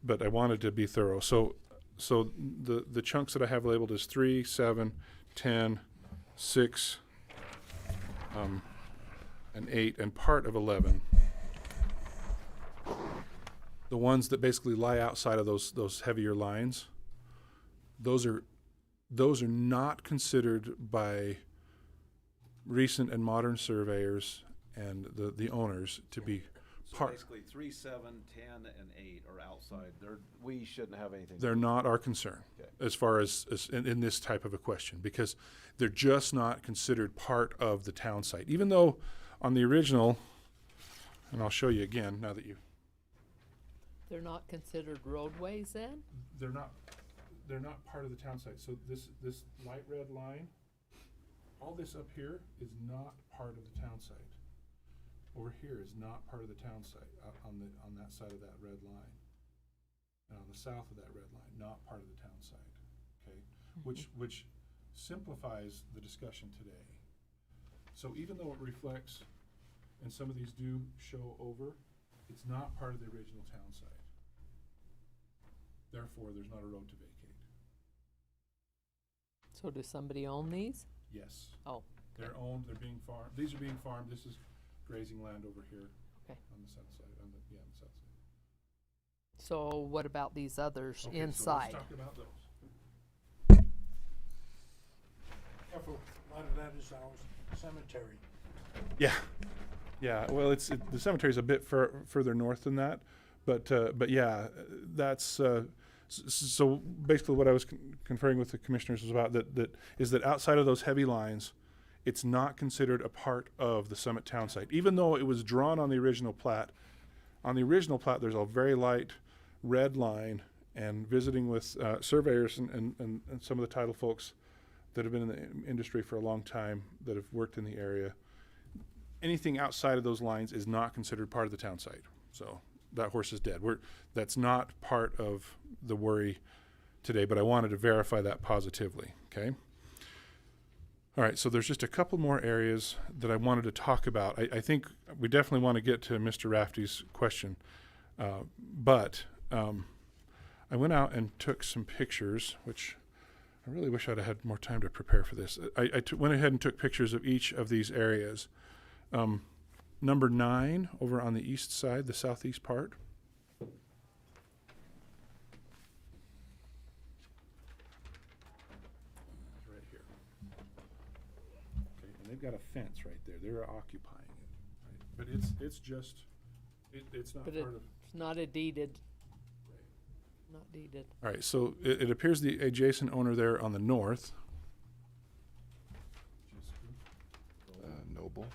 B: but I wanted to be thorough. So the chunks that I have labeled is 3, 7, 10, 6, and 8, and part of 11. The ones that basically lie outside of those heavier lines, those are not considered by recent and modern surveyors and the owners to be part.
A: Basically 3, 7, 10, and 8 are outside. We shouldn't have anything.
B: They're not our concern,
A: okay,
B: as far as in this type of a question, because they're just not considered part of the town site. Even though on the original, and I'll show you again now that you.
D: They're not considered roadways then?
B: They're not part of the town site. So this light red line, all this up here is not part of the town site. over here is not part of the town site, on that side of that red line. And on the south of that red line, not part of the town site, okay? Which simplifies the discussion today. So even though it reflects, and some of these do show over, it's not part of the original town site. Therefore, there's not a road to vacate.
D: So does somebody own these?
B: Yes.
D: Oh,
B: They're owned, they're being farmed, these are being farmed, this is grazing land over here.
D: Okay.
B: On the south side, on the south side.
D: so what about these others
B: Okay,
D: inside?
B: So let's talk about those.
L: Careful, a lot of that is our cemetery.
B: Yeah, well, the cemetery's a bit further north than that, but yeah, that's, so basically what I was conferring with the commissioners was about that outside of those heavy lines, it's not considered a part of the Summit Town site, even though it was drawn on the original plat. On the original plat, there's a very light red line, and visiting with surveyors and some of the title folks that have been in the industry for a long time, that have worked in the area, anything outside of those lines is not considered part of the town site. So that horse is dead. That's not part of the worry today, but I wanted to verify that positively, okay? All right, so there's just a couple more areas that I wanted to talk about. I think we definitely want to get to Mr. Rafty's question, but I went out and took some pictures, which I really wish I'd have had more time to prepare for this. I went ahead and took pictures of each of these areas. Number 9 over on the east side, the southeast part. Right here. Okay, and they've got a fence right there. They're occupying it, right? But it's just, it's not
D: But
B: part of.
D: it's not a deeded, not deeded.
B: All right, so it appears the adjacent owner there on the north.
E: Noble.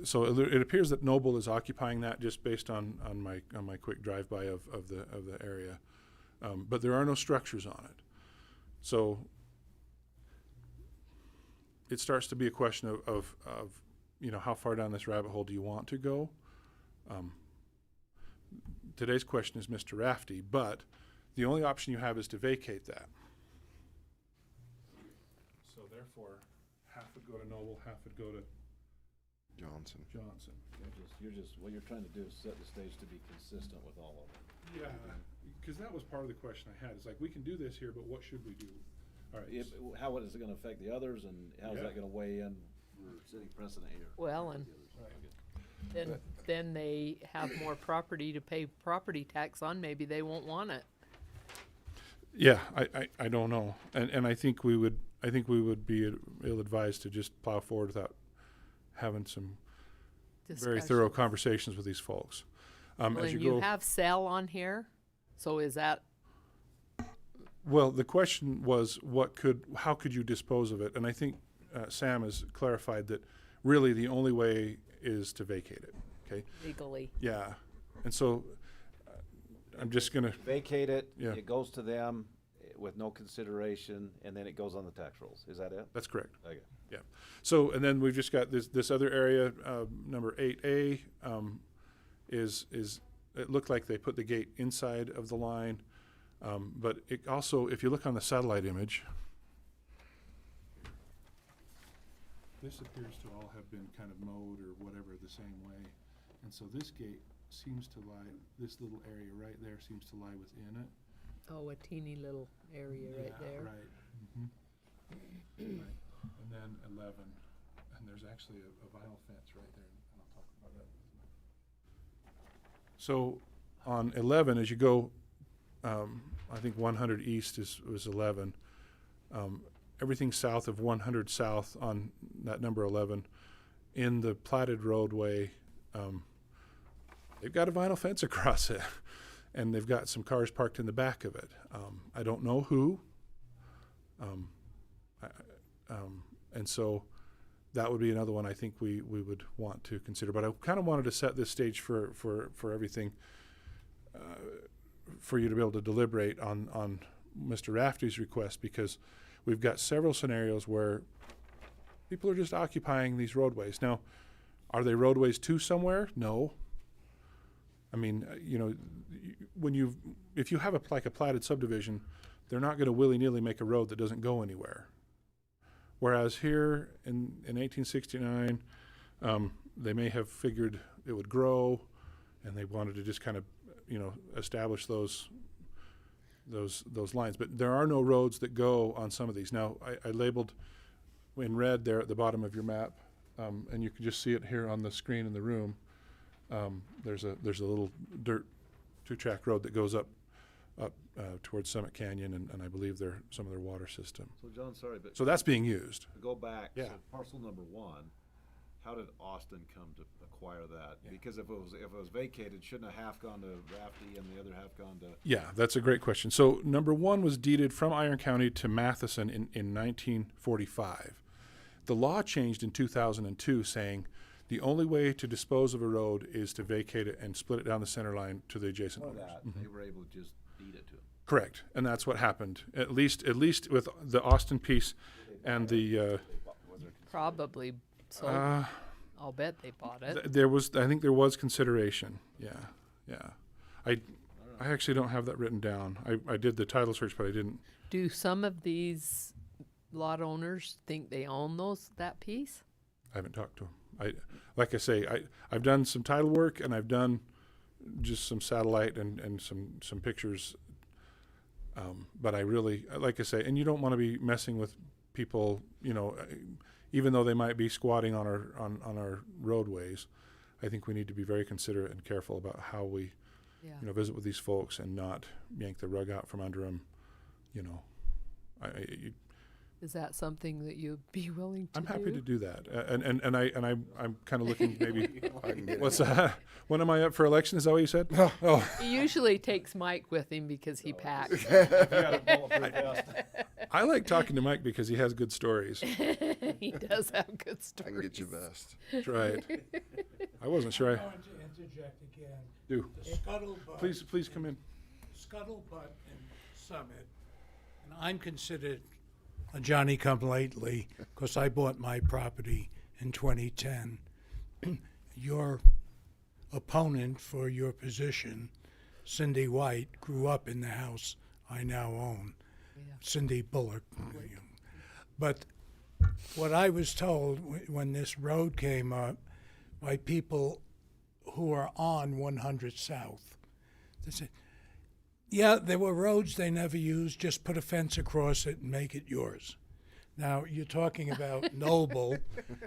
B: So it appears that Noble is occupying that, just based on my quick drive-by of the area, but there are no structures on it. So it starts to be a question of how far down this rabbit hole do you want to go? Today's question is Mr. Rafty, but the only option you have is to vacate that. So therefore, half would go to Noble, half would go to
E: Johnson.
A: What you're trying to do is set the stage to be consistent with all of them.
B: Yeah, because that was part of the question I had. It's like, we can do this here, but what should we do? All right.
A: How is it gonna affect the others, and how is
B: Yeah.
A: that gonna weigh in for setting precedent here?
D: Well, and then they have more property to pay property tax on, maybe they won't want it.
B: Yeah, I don't know. And I think we would be ill-advised to just plow forward without having some very thorough
D: Discussions.
B: conversations with these folks. As
D: Well,
B: you
D: and
B: go,
D: you have sell on here, so is that,
B: well, the question was, how could you dispose of it? And I think Sam has clarified that really the only way is to vacate it, okay?
D: legally?
B: Yeah, and so I'm just gonna,
A: Vacate it,
B: Yeah.
A: it goes to them with no consideration, and then it goes on the tax rolls. Is that it?
B: that's correct.
A: Okay.
B: Yeah. So, and then we've just got this other area, number 8A, is it looked like they put the gate inside of the line, but it also, if you look on the satellite image, this appears to all have been kind of mowed or whatever the same way, and so this gate seems to lie, this little area right there seems to lie within it.
D: Oh, a teeny little area right
B: Yeah,
D: there.
B: Right. Right. And then 11, and there's actually a vinyl fence right there, and I'll talk about that. So on 11, as you go, I think 100 east was 11. Everything south of 100 south on that number 11, in the platted roadway, they've got a vinyl fence across it, and they've got some cars parked in the back of it. I don't know who. And so that would be another one I think we would want to consider. But I kind of wanted to set this stage for everything, for you to be able to deliberate on Mr. Rafty's request, because we've got several scenarios where People are just occupying these roadways. Now, are they roadways to somewhere? No. I mean, if you have a platted subdivision, they're not going to willy-nilly make a road that doesn't go anywhere. Whereas here in 1869, they may have figured it would grow, and they wanted to just kind of, establish those lines. But there are no roads that go on some of these. Now, I labeled in red there at the bottom of your map, and you can just see it here on the screen in the room. There's a little dirt two-track road that goes up towards Summit Canyon, and I believe some of their water system.
A: So John, sorry, but
B: So that's being used.
A: to go back,
B: Yeah.
A: so parcel number 1, how did Austin come to acquire that?
B: Yeah.
A: Because if it was vacated, shouldn't a half gone to Rafty and the other half gone to?
B: Yeah, that's a great question. So number 1 was deeded from Iron County to Matheson in 1945. The law changed in 2002, saying the only way to dispose of a road is to vacate it and split it down the center line to the adjacent
A: Know
B: owners.
A: that, they were able to just deed it to them.
B: Correct, and that's what happened. At least with the Austin piece and the
D: Probably, so I'll bet they bought it.
B: I think there was consideration. Yeah. I actually don't have that written down. I did the title search, but I didn't.
D: Do some of these lot owners think they own that piece?
B: I haven't talked to them. Like I say, I've done some title work, and I've done just some satellite and some pictures. But I really, like I say, and you don't want to be messing with people, even though they might be squatting on our roadways. I think we need to be very considerate and careful about how we, visit with these folks and not yank the rug out from under them.
D: Is that something that you'd be willing to
B: I'm
D: do?
B: happy to do that, I'm kind of looking maybe.
E: I can get
B: What's when am I up for election? Is that what you said? Oh,
D: He usually takes Mike with him because he packs.
B: I like talking to Mike because he has good stories.
D: He does have good
E: I can
D: stories.
E: get you best.
B: That's right. I wasn't sure.
L: I'm going to interject again.
B: Do
L: The scuttlebutt.
B: please come in.
L: Scuttlebutt and Summit, and I'm considered a Johnny-come-lately because I bought my property in 2010. Your opponent for your position, Cindy White, grew up in the house I now own.
D: Yeah.
L: Cindy Bullock. But what I was told when this road came up by people who are on 100 South, they said, yeah, there were roads they never used, just put a fence across it and make it yours. Now, you're talking about Noble,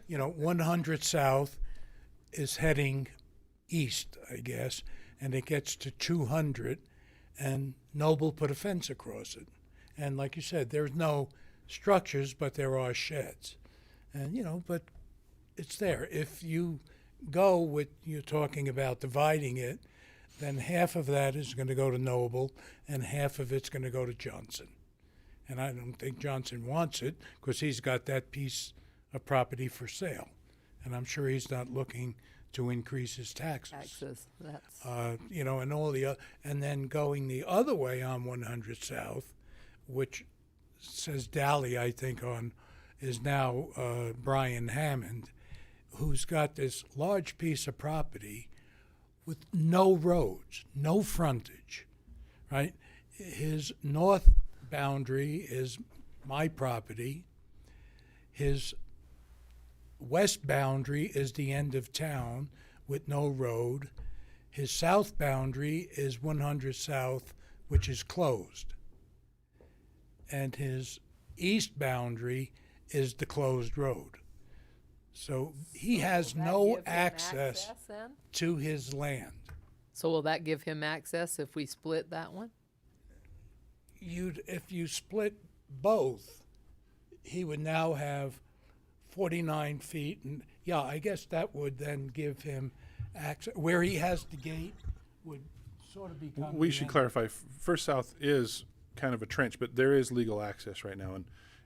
L: 100 South is heading east, I guess, and it gets to 200, and Noble put a fence across it. And like you said, there's no structures, but there are sheds. And, but it's there. If you go with, you're talking about dividing it, then half of that is going to go to Noble, and half of it's going to go to Johnson. And I don't think Johnson wants it because he's got that piece of property for sale. And I'm sure he's not looking to increase his taxes.
D: That's
L: And all the and then going the other way on 100 South, which says Dally, I think, is now Brian Hammond, who's got this large piece of property with no roads, no frontage, right? His north boundary is my property. His west boundary is the end of town with no road. His south boundary is 100 South, which is closed. And his east boundary is the closed road. So he has
D: will that
L: no
D: give him
L: access
D: then?
L: to his land.
D: So will that give him access if we split that one?
L: If you split both, he would now have 49 feet, and I guess that would then give him access. Where he has the gate would sort of become.
B: We
L: the
B: should
L: end.
B: clarify. First South is kind of a trench, but there is legal access right now,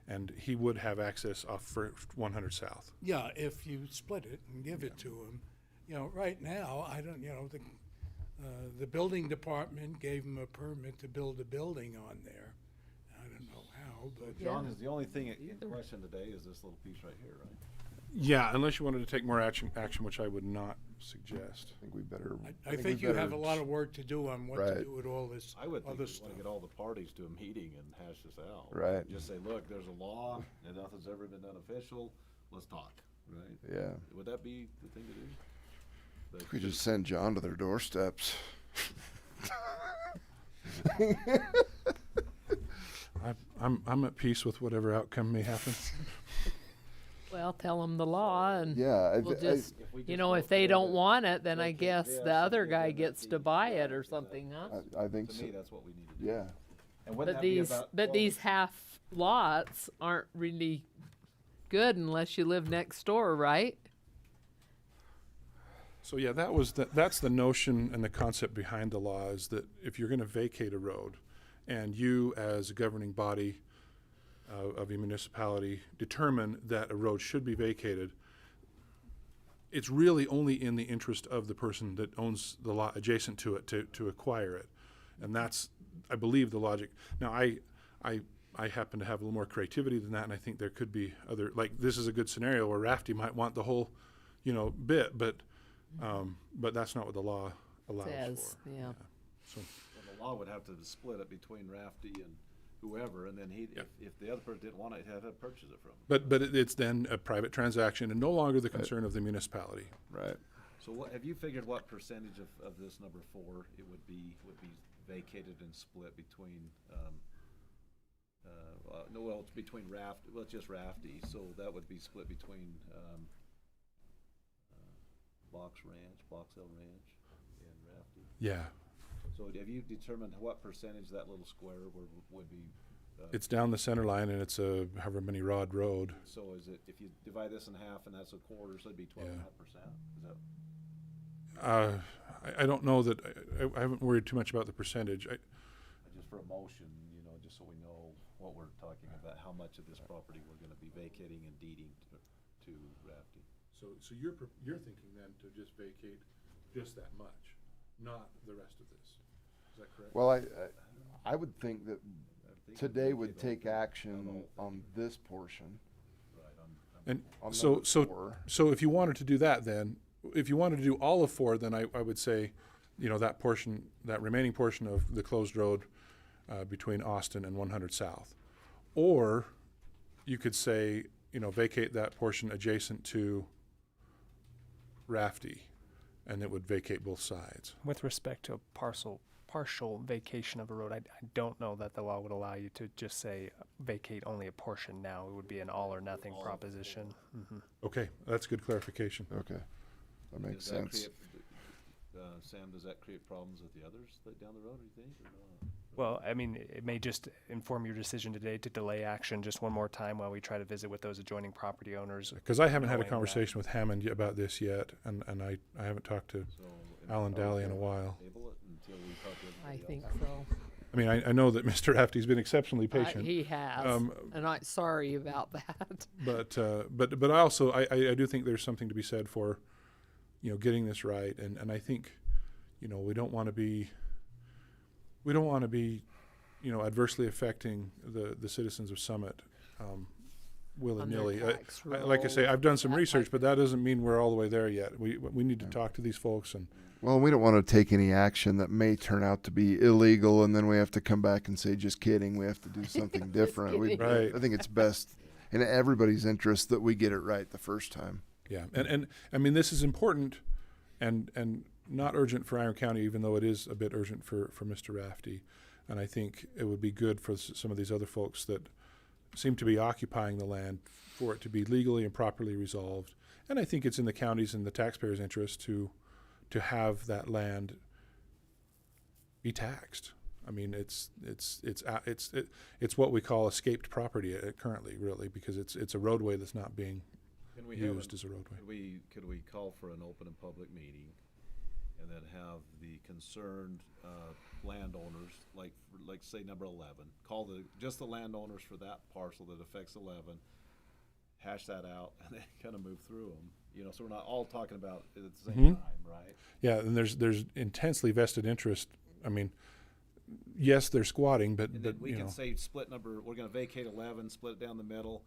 B: and he would have access off for 100 South.
L: Yeah, if you split it and give it to him. Right now, I don't, the building department gave him a permit to build a building on there. I don't know how, but
A: John, is the only thing in question today is this little piece right here, right?
B: Yeah, unless you wanted to take more action, which I would not suggest.
E: I think we better.
L: I think you have a lot of work to do on what to
E: Right.
L: do with all this
A: I would think
L: other
A: we
L: stuff.
A: want to get all the parties to a meeting and hash this out.
E: Right.
A: Just say, look, there's a law and nothing's ever been done official. Let's talk, right?
E: Yeah.
A: Would that be the thing to do? But
E: We just send John to their doorsteps.
B: I'm at peace with whatever outcome may happen.
D: Well, tell them the law and
E: Yeah.
D: we'll just, you know, if they don't want it, then I guess the other guy gets to buy it or something, huh?
E: I think
A: to
E: so.
A: me, that's what we need to do.
E: Yeah.
A: And wouldn't
D: But
A: that be
D: these,
A: about
D: but
A: 12
D: these half lots aren't really good unless you live next door, right?
B: So yeah, that's the notion and the concept behind the law is that if you're going to vacate a road, and you as a governing body of a municipality determine that a road should be vacated, it's really only in the interest of the person that owns the lot adjacent to it to acquire it, and that's, I believe, the logic. Now I happen to have a little more creativity than that, and I think there could be other, like this is a good scenario where Rafty might want the whole, bit, but that's not what the law allows
D: Says,
B: for.
D: yeah.
B: So
A: Well, the law would have to split it between Rafty and whoever, and then if the other person didn't want it, he'd have to purchase it from him.
B: but it's then a private transaction and no longer the concern of the municipality.
E: Right.
A: So have you figured what percentage of this number 4 it would be vacated and split between, it's between Rafty, well, it's just Rafty, so that would be split between, Boxell Ranch and Rafty.
B: Yeah,
A: So have you determined what percentage that little square would be?
B: it's down the center line and it's a however many rod road.
A: So is it, if you divide this in half and that's a quarter, so it'd be 12.5%? Is that?
B: I don't know that, I haven't worried too much about the percentage.
A: Just for a motion, just so we know what we're talking about, how much of this property we're gonna be vacating and deeding to Rafty.
B: So you're thinking then to just vacate just that much, not the rest of this. Is that correct?
E: Well, I would think that
A: think
E: today
A: we
E: would
A: vacate the
E: take
A: whole thing,
E: action on this portion.
A: Right,
B: And
E: On
B: so,
E: number
B: so,
E: 4.
B: so if you wanted to do that then, if you wanted to do all of 4, then I would say, that portion, that remaining portion of the closed road between Austin and 100 South. Or you could say, vacate that portion adjacent to Rafty, and it would vacate both sides.
K: With respect to a partial vacation of a road, I don't know that the law would allow you to just say vacate only a portion now. It would be an all or nothing proposition. Mm-hmm.
B: Okay, that's good clarification.
E: Okay. That makes
A: Does that
E: sense.
A: Sam, does that create problems with the others down the road, do you think, or not?
K: Well, I mean, it may just inform your decision today to delay action just one more time while we try to visit with those adjoining property owners.
B: Because I haven't had a
K: knowing that-
B: conversation with Hammond about this yet, and I haven't talked to
A: So,
B: Alan
A: are we
B: Daly in a
A: gonna
B: while.
A: Table it until we talk to
D: I
A: everybody
D: think
A: else?
D: so.
B: I mean, I know that Mr. Rafty's been exceptionally patient.
D: He has, and I'm sorry about that.
B: But I also I do think there's something to be said for, getting this right, and I think, we don't want to be adversely affecting the citizens of Summit willy-nilly.
D: tax
B: Like I say,
D: roll.
B: I've done some research, but that doesn't mean we're all the way there yet. We need to talk to these folks and.
E: Well, we don't want to take any action that may turn out to be illegal, and then we have to come back and say, just kidding, we have to do something different.
D: kidding.
B: Right.
E: I think it's best in everybody's interest that we get it right the first time.
B: Yeah, and I mean, this is important and not urgent for Iron County, even though it is a bit urgent for Mr. Rafty. And I think it would be good for some of these other folks that seem to be occupying the land for it to be legally and properly resolved. And I think it's in the county's and the taxpayers' interest to have that land be taxed. I mean, it's what we call escaped property currently, really, because it's a roadway that's not being
A: Can we
B: used as a roadway.
A: Could we call for an open and public meeting and then have the concerned landowners, like say number 11, call just the landowners for that parcel that affects 11, hash that out, and then kind of move through them. So we're not all talking about it at the same time, right?
B: Yeah, and there's intensely vested interest. I mean, yes, they're squatting, but
A: And then we
B: you
A: can
B: know,
A: say split number, we're gonna vacate 11, split it down the middle,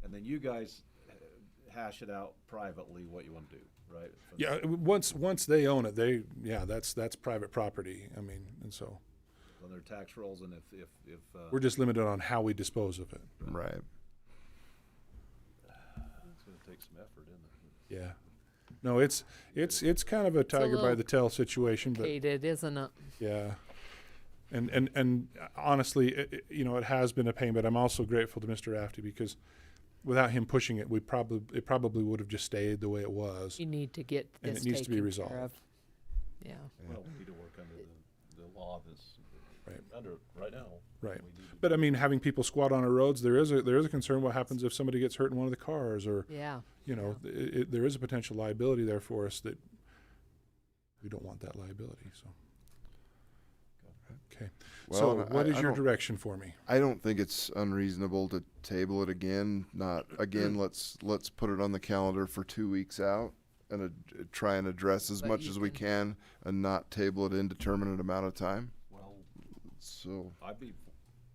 A: and then you guys hash it out privately what you wanna do, right? From
B: yeah. Once they own it, that's private property. I mean, and so
A: on their tax rolls, and if
B: we're just limited on how we dispose of it.
E: Right.
A: it's gonna take some effort, isn't it?
B: Yeah. No, it's kind of a tiger by
D: little
B: the tail situation, but
D: Complicated, isn't it?
B: yeah. And honestly, it has been a pain, but I'm also grateful to Mr. Rafty because without him pushing it, it probably would have just stayed the way it was.
D: You need to get
B: And
D: this
B: it needs to be
D: taken
B: resolved.
D: care of. Yeah.
A: Well, we need to work under the law that's
B: Right.
A: under right now.
B: Right.
A: We need to-
B: But I mean, having people squat on our roads, there is a concern. What happens if somebody gets hurt in one of the cars, or
D: Yeah.
B: there is a potential liability there for us that we don't want that liability. So, okay.
E: Well,
B: So,
E: and
B: what is
E: I
B: your
E: don't-
B: direction for me?
E: I don't think it's unreasonable to table it again. Not again. let's put it on the calendar for 2 weeks out and try and address as
D: But
E: much
D: you
E: as we can, and not table it indeterminate amount of time.
A: Well,
E: So
A: I'd be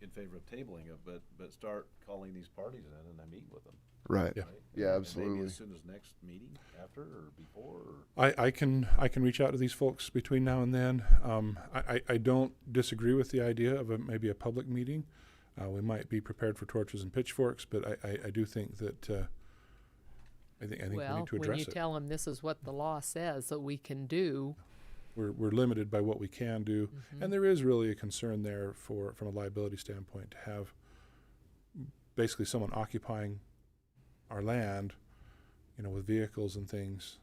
A: in favor of tabling it, but start calling these parties in and then meet with them.
E: right.
B: Yeah.
A: Right?
E: Yeah,
A: And
E: absolutely.
A: Maybe as soon as next meeting, after or before, or
B: I can reach out to these folks between now and then. I don't disagree with the idea of maybe a public meeting. We might be prepared for torches and pitchforks, but I do think that I think we
D: Well,
B: need to
D: when
B: address
D: you
B: it.
D: tell them this is what the law says that we can do,
B: We're limited by what we can do,
D: Mm-hmm.
B: and there is really a concern there from a liability standpoint to have basically someone occupying our land, with vehicles and things.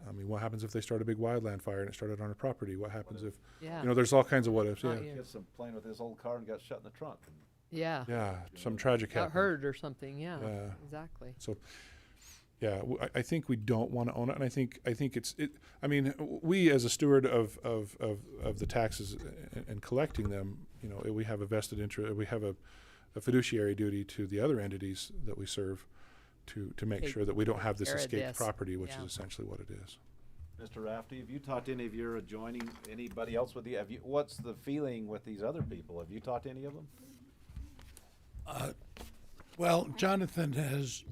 B: I mean, what happens if they start a big wildland fire and it started on our property? What happens if
D: yeah.
B: there's all kinds of what ifs.
D: Oh,
B: Yeah,
D: yeah.
A: gets some playing with his old car and got shut in the trunk. And
D: Yeah.
B: yeah, some tragic
D: Got
B: happened.
D: hurt or something, yeah.
B: Yeah.
D: Exactly.
B: Yeah, I think we don't want to own it, and I think I mean, we as a steward of the taxes and collecting them, we have a vested interest. We have a fiduciary duty to the other entities that we serve to make
D: Take
B: sure that we don't have this
D: care of
B: escaped
D: this.
B: property, which
D: Yeah.
B: is essentially what it is.
A: Mr. Rafty, have you talked to any of your adjoining, anybody else with you? What's the feeling with these other people? Have you talked to any of them?
L: Well, Jonathan has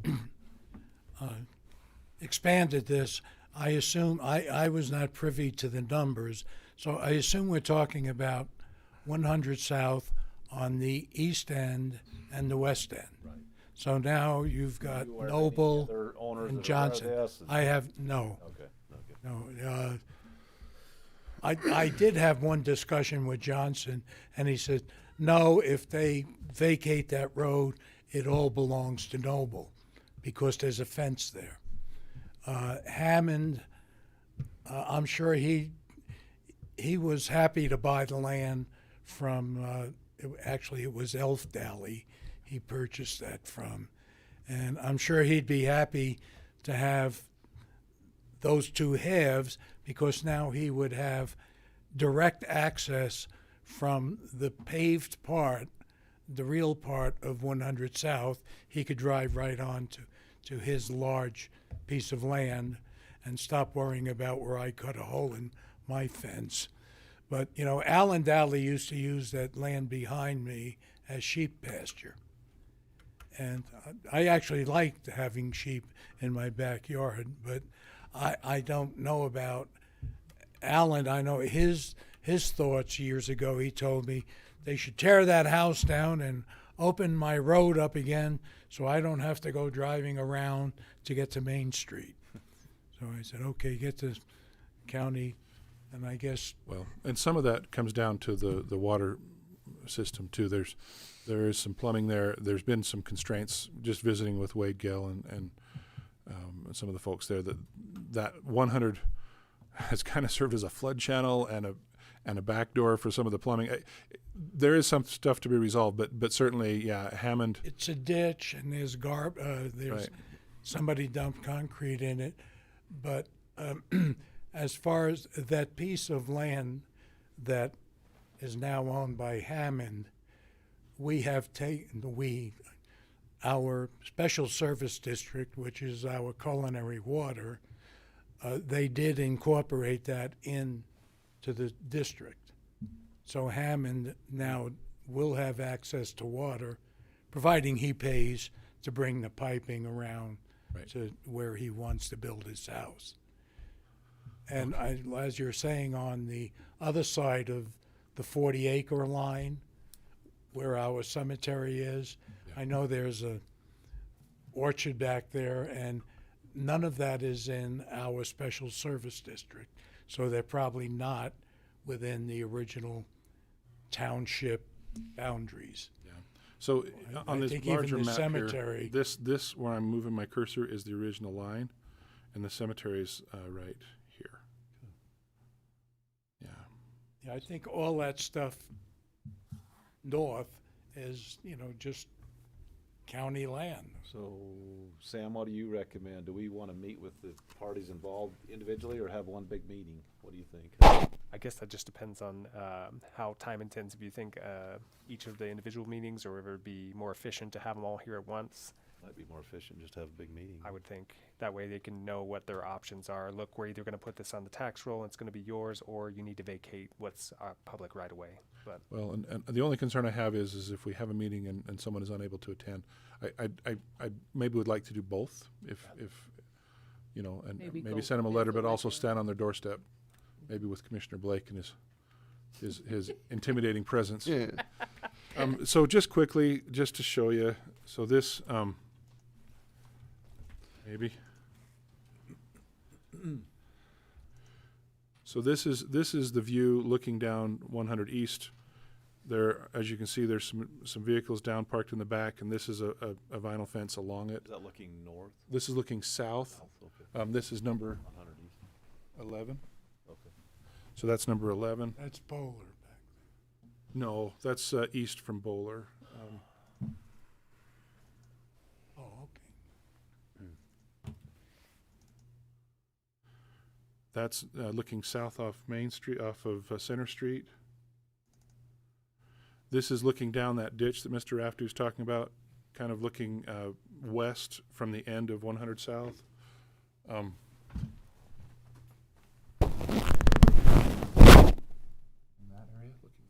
L: expanded this. I assume, I was not privy to the numbers, so I assume we're talking about 100 South on the east end and the west end.
A: Right.
L: So now you've got
A: You aware of any
L: Noble
A: other owners
L: and
A: that are aware of
L: Johnson.
A: this? And-
L: I have, no.
A: Okay.
L: No, I did have one discussion with Johnson, and he said, no, if they vacate that road, it all belongs to Noble, because there's a fence there. Hammond, I'm sure he was happy to buy the land from, actually it was Elfdally he purchased that from. And I'm sure he'd be happy to have those two halves, because now he would have direct access from the paved part, the real part of 100 South. He could drive right on to his large piece of land and stop worrying about where I cut a hole in my fence. But, Alan Dally used to use that land behind me as sheep pasture. And I actually liked having sheep in my backyard, but I don't know about Alan. I know his thoughts years ago. He told me they should tear that house down and open my road up again so I don't have to go driving around to get to Main Street. So I said, okay, get to county, and I guess
B: Well, and some of that comes down to the water system too. There is some plumbing there. There's been some constraints just visiting with Wade Gill and some of the folks there that 100 has kind of served as a flood channel and a back door for some of the plumbing. There is some stuff to be resolved, but certainly, yeah, Hammond.
L: it's a ditch and there's there's
B: Right.
L: somebody dumped concrete in it. But as far as that piece of land that is now owned by Hammond, we have taken, our special service district, which is our culinary water, they did incorporate that into the district. So Hammond now will have access to water, providing he pays to bring the piping around
B: Right.
L: to where he wants to build his house. And as you're saying, on the other side of the 40-acre line, where our cemetery is, I know there's a orchard back there, and none of that is in our special service district. So they're probably not within the original township boundaries.
B: So
L: I
B: on this
L: think even
B: larger
L: the
B: map
L: cemetery-
B: here, this where I'm moving my cursor is the original line, and the cemetery's right here. Yeah.
L: Yeah, I think all that stuff north is, just county land.
A: So, Sam, what do you recommend? Do we want to meet with the parties involved individually or have one big meeting? What do you think?
K: I guess that just depends on how time intensive you think each of the individual meetings, or if it would be more efficient to have them all here at once.
A: Might be more efficient just to have a big meeting.
K: I would think that way they can know what their options are. Look, we're either going to put this on the tax roll and it's going to be yours, or you need to vacate what's public right away. But
B: Well, and the only concern I have is if we have a meeting and someone is unable to attend, I maybe would like to do both if and
D: Maybe
B: maybe
D: go
B: send them a
D: with
B: letter,
D: the
B: but also
D: regular.
B: stand on their doorstep, maybe with Commissioner Blake and his intimidating presence.
E: Yeah.
B: So just quickly, just to show you, so this, maybe. So this is the view looking down 100 East. There, as you can see, there's some vehicles down parked in the back, and this is a vinyl fence along it.
A: Is that looking north?
B: This is looking south.
A: Okay.
B: This is number
A: 100 east.
B: 11.
A: Okay.
B: So that's number 11.
L: That's Bowler back
B: No, that's east from Bowler.
L: there. Oh, okay.
B: That's looking south off Main Street, off of Center Street. This is looking down that ditch that Mr. Rafty was talking about, kind of looking west from the end of 100 South. In that area, looking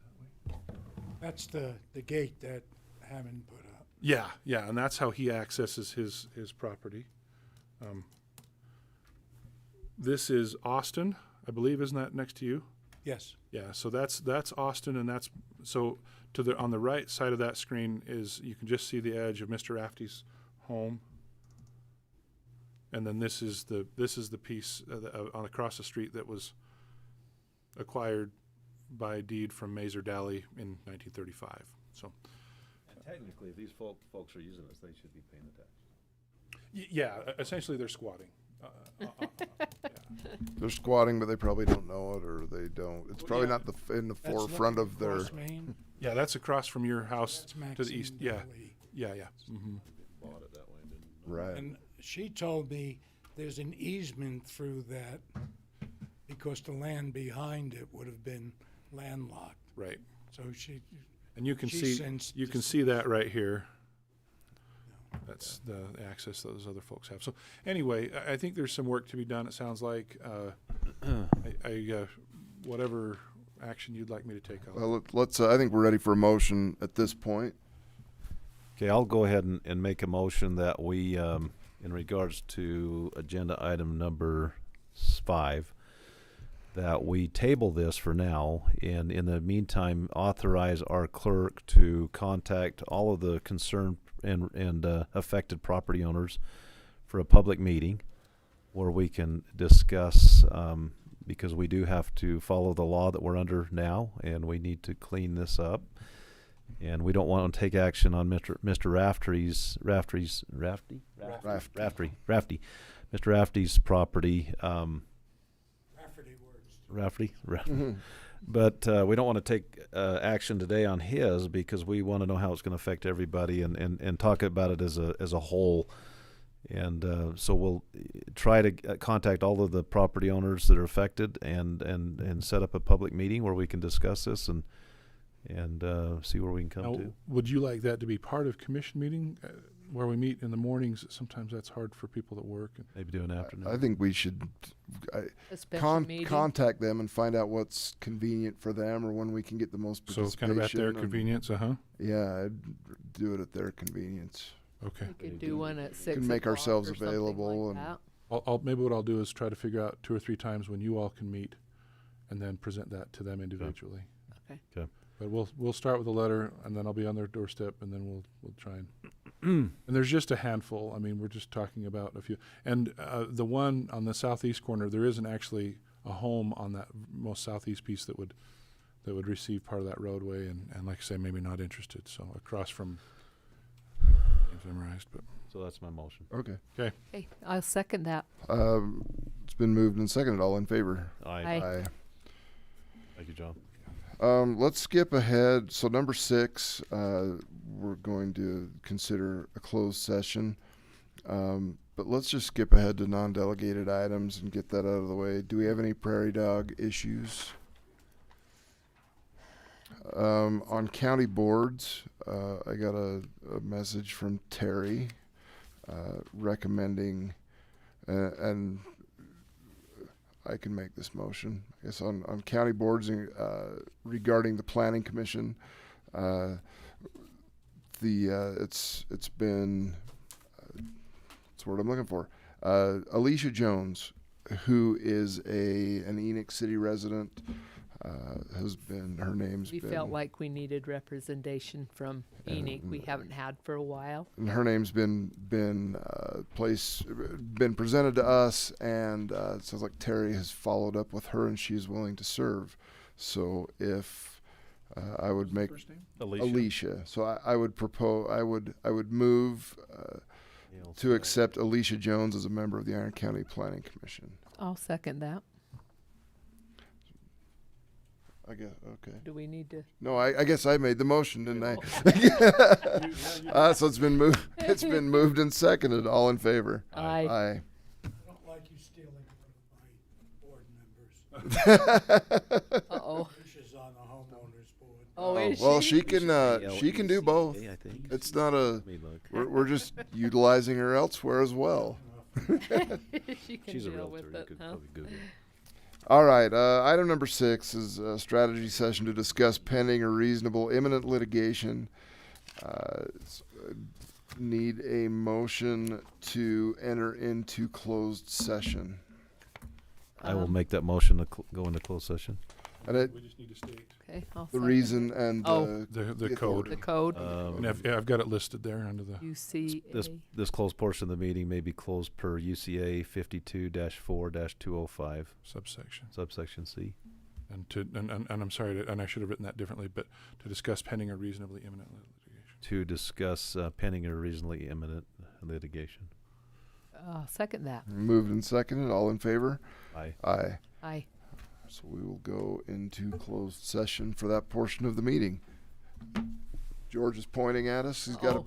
B: that way.
L: That's the gate that Hammond put up.
B: Yeah, and that's how he accesses his property. This is Austin, I believe, isn't that next to you?
L: Yes.
B: Yeah, so that's Austin, and that's so on the right side of that screen is you can just see the edge of Mr. Rafty's home, and then this is the piece on across the street that was acquired by deed from Mazer Dally in 1935. So,
A: And technically, if these folks are using this, they should be paying the tax.
B: yeah, essentially they're squatting.
E: They're squatting, but they probably don't know it, or they don't. It's probably
B: yeah.
E: not in the
L: That's
E: forefront
L: looking
E: of their.
L: across Main.
B: Yeah, that's across from your house
L: That's
B: to the east.
L: Maxine
B: Yeah,
L: Deli.
B: yeah. Mm-hmm.
A: Bought it that way, didn't
E: Right.
L: And she told me there's an easement through that because the land behind it would have been landlocked.
B: Right.
L: So
B: And you can
L: She
B: see
L: sensed
B: you can
L: this-
B: see that right here. That's the access those other folks have. So anyway, I think there's some work to be done. It sounds like whatever action you'd like me to take.
E: Well, let's. I think we're ready for a motion at this point.
A: Okay, I'll go ahead and make a motion that we, in regards to agenda item number 5, that we table this for now, and in the meantime, authorize our clerk to contact all of the concerned and affected property owners for a public meeting where we can discuss, because we do have to follow the law that we're under now, and we need to clean this up. And we don't want to take action on Mr. Rafty's Mr. Rafty's property. Rafty. But we don't want to take action today on his because we want to know how it's going to affect everybody and talk about it as a whole. And so we'll try to contact all of the property owners that are affected and set up a public meeting where we can discuss this and see where we can come
B: Now,
A: to.
B: would you like that to be part of commission meeting? where we meet in the mornings, sometimes that's hard for people that work. And
A: Maybe do an afternoon.
E: I think we should
D: A special meeting.
E: contact them and find out what's convenient for them or when we can get the most
B: so it's
E: participation.
B: kind of at their
E: and-
B: convenience,
E: Yeah, I'd do it at their convenience.
B: Okay.
D: We could do one at 6
E: Can make
D: o'clock
E: ourselves
D: or something
E: available
D: like
E: and-
D: that.
B: Maybe what I'll do is try to figure out 2 or 3 times when you all can meet, and then present that to them individually.
D: Okay.
A: Okay.
B: But we'll start with a letter, and then I'll be on their doorstep, and then we'll try and. And there's just a handful. I mean, we're just talking about a few. And the one on the southeast corner, there isn't actually a home on that most southeast piece that would receive part of that roadway, and like I say, maybe not interested. So across from James Emerized, but.
A: So that's my motion.
E: Okay.
D: Okay, I'll second that.
E: It's been moved and seconded. All in favor?
D: Aye.
A: Thank you, John.
E: Let's skip ahead. So number 6, we're going to consider a closed session. But let's just skip ahead to non-delegated items and get that out of the way. Do we have any prairie dog issues? On county boards, I got a message from Terry recommending, and I can make this motion. I guess on county boards regarding the planning commission, it's been what's the word I'm looking for? Alicia Jones, who is an Enoch City resident, has been her name's
D: We
E: been
D: felt like we needed representation from Enoch. We haven't had for a while.
E: and her name's been presented to us, and it sounds like Terry has followed up with her, and she's willing to serve. So if I would make Alicia, so I would propose, I would move to accept Alicia Jones as a member of the Iron County Planning Commission.
D: I'll second that.
E: I guess okay.
D: Do we need to?
E: No, I guess I made the motion, didn't I? So it's been moved. It's been moved and seconded. All in favor?
D: Aye.
E: Aye.
L: I don't like you stealing one of my board members.
D: Uh-oh.
L: Alicia's on the homeowners board.
D: Oh, is
E: Well,
D: she?
E: she can do both.
A: I think.
E: It's not a.
A: Let me look.
E: We're just utilizing her elsewhere as well.
D: She can
A: She's a
D: deal
A: realtor.
D: with
A: You
D: it,
A: could
D: huh?
A: probably Google it.
E: All right. Item number 6 is a strategy session to discuss pending or reasonable imminent litigation. Need a motion to enter into closed session.
A: I will make that motion to go into closed session.
E: And
B: We just need to state
D: Okay, I'll
E: the
D: second
E: reason and
D: Oh.
B: the code.
E: authority.
D: the code.
B: And I've got it listed there under the.
D: UCA.
A: This closed portion of the meeting may be closed per UCA 52-4-205,
B: Subsection.
A: subsection C.
B: And I'm sorry, and I should have written that differently, but to discuss pending or reasonably imminent litigation.
A: To discuss pending or reasonably imminent litigation.
D: I'll second that.
E: Moved and seconded. All in favor?
A: Aye.
E: Aye.
D: Aye.
E: So we will go into closed session for that portion of the meeting. George is pointing at us. He's got
D: Uh-oh.
E: a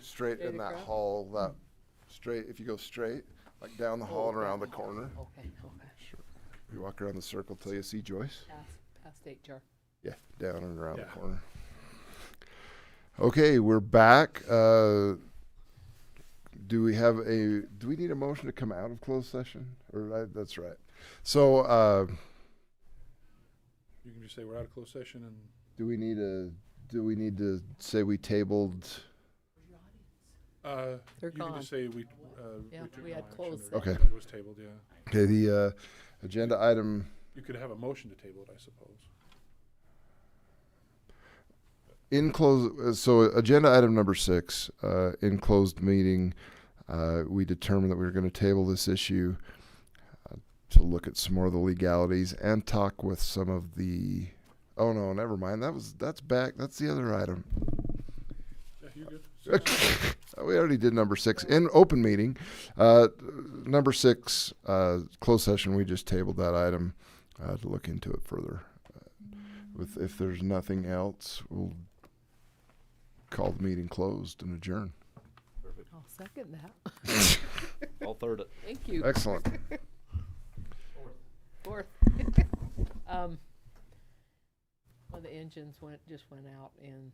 E: straight
D: Straight
E: in that
D: across?
E: hall, that straight, if you go straight, like down the hall and around the corner.
D: Okay,
E: Sure. You walk around the circle till you see Joyce.
D: past HR.
E: Yeah, down and around
B: Yeah.
E: the corner. Okay, we're back. Do we need a motion to come out of closed session? That's right. So,
B: You can just say we're out of closed session and
E: do we need to say we tabled?
D: They're
B: you can
D: gone.
B: just say we
D: Yeah,
B: took
D: we
B: no
D: had
B: action
D: closed
B: or
E: Okay.
B: It was tabled, yeah.
E: Okay, the agenda item.
B: You could have a motion to table it, I suppose.
E: In close, so agenda item number 6, in closed meeting, we determined that we were going to table this issue to look at some more of the legalities and talk with some of the. Oh no, never mind. That's back. That's the other item.
B: Yeah, you're good.
E: We already did number 6 in open meeting. Number 6, closed session. We just tabled that item to look into it further. If there's nothing else, we'll call the meeting closed and adjourn.
D: I'll second that.
A: I'll third it.
D: Thank you.
E: Excellent.
D: Fourth. Well, the engines just went out in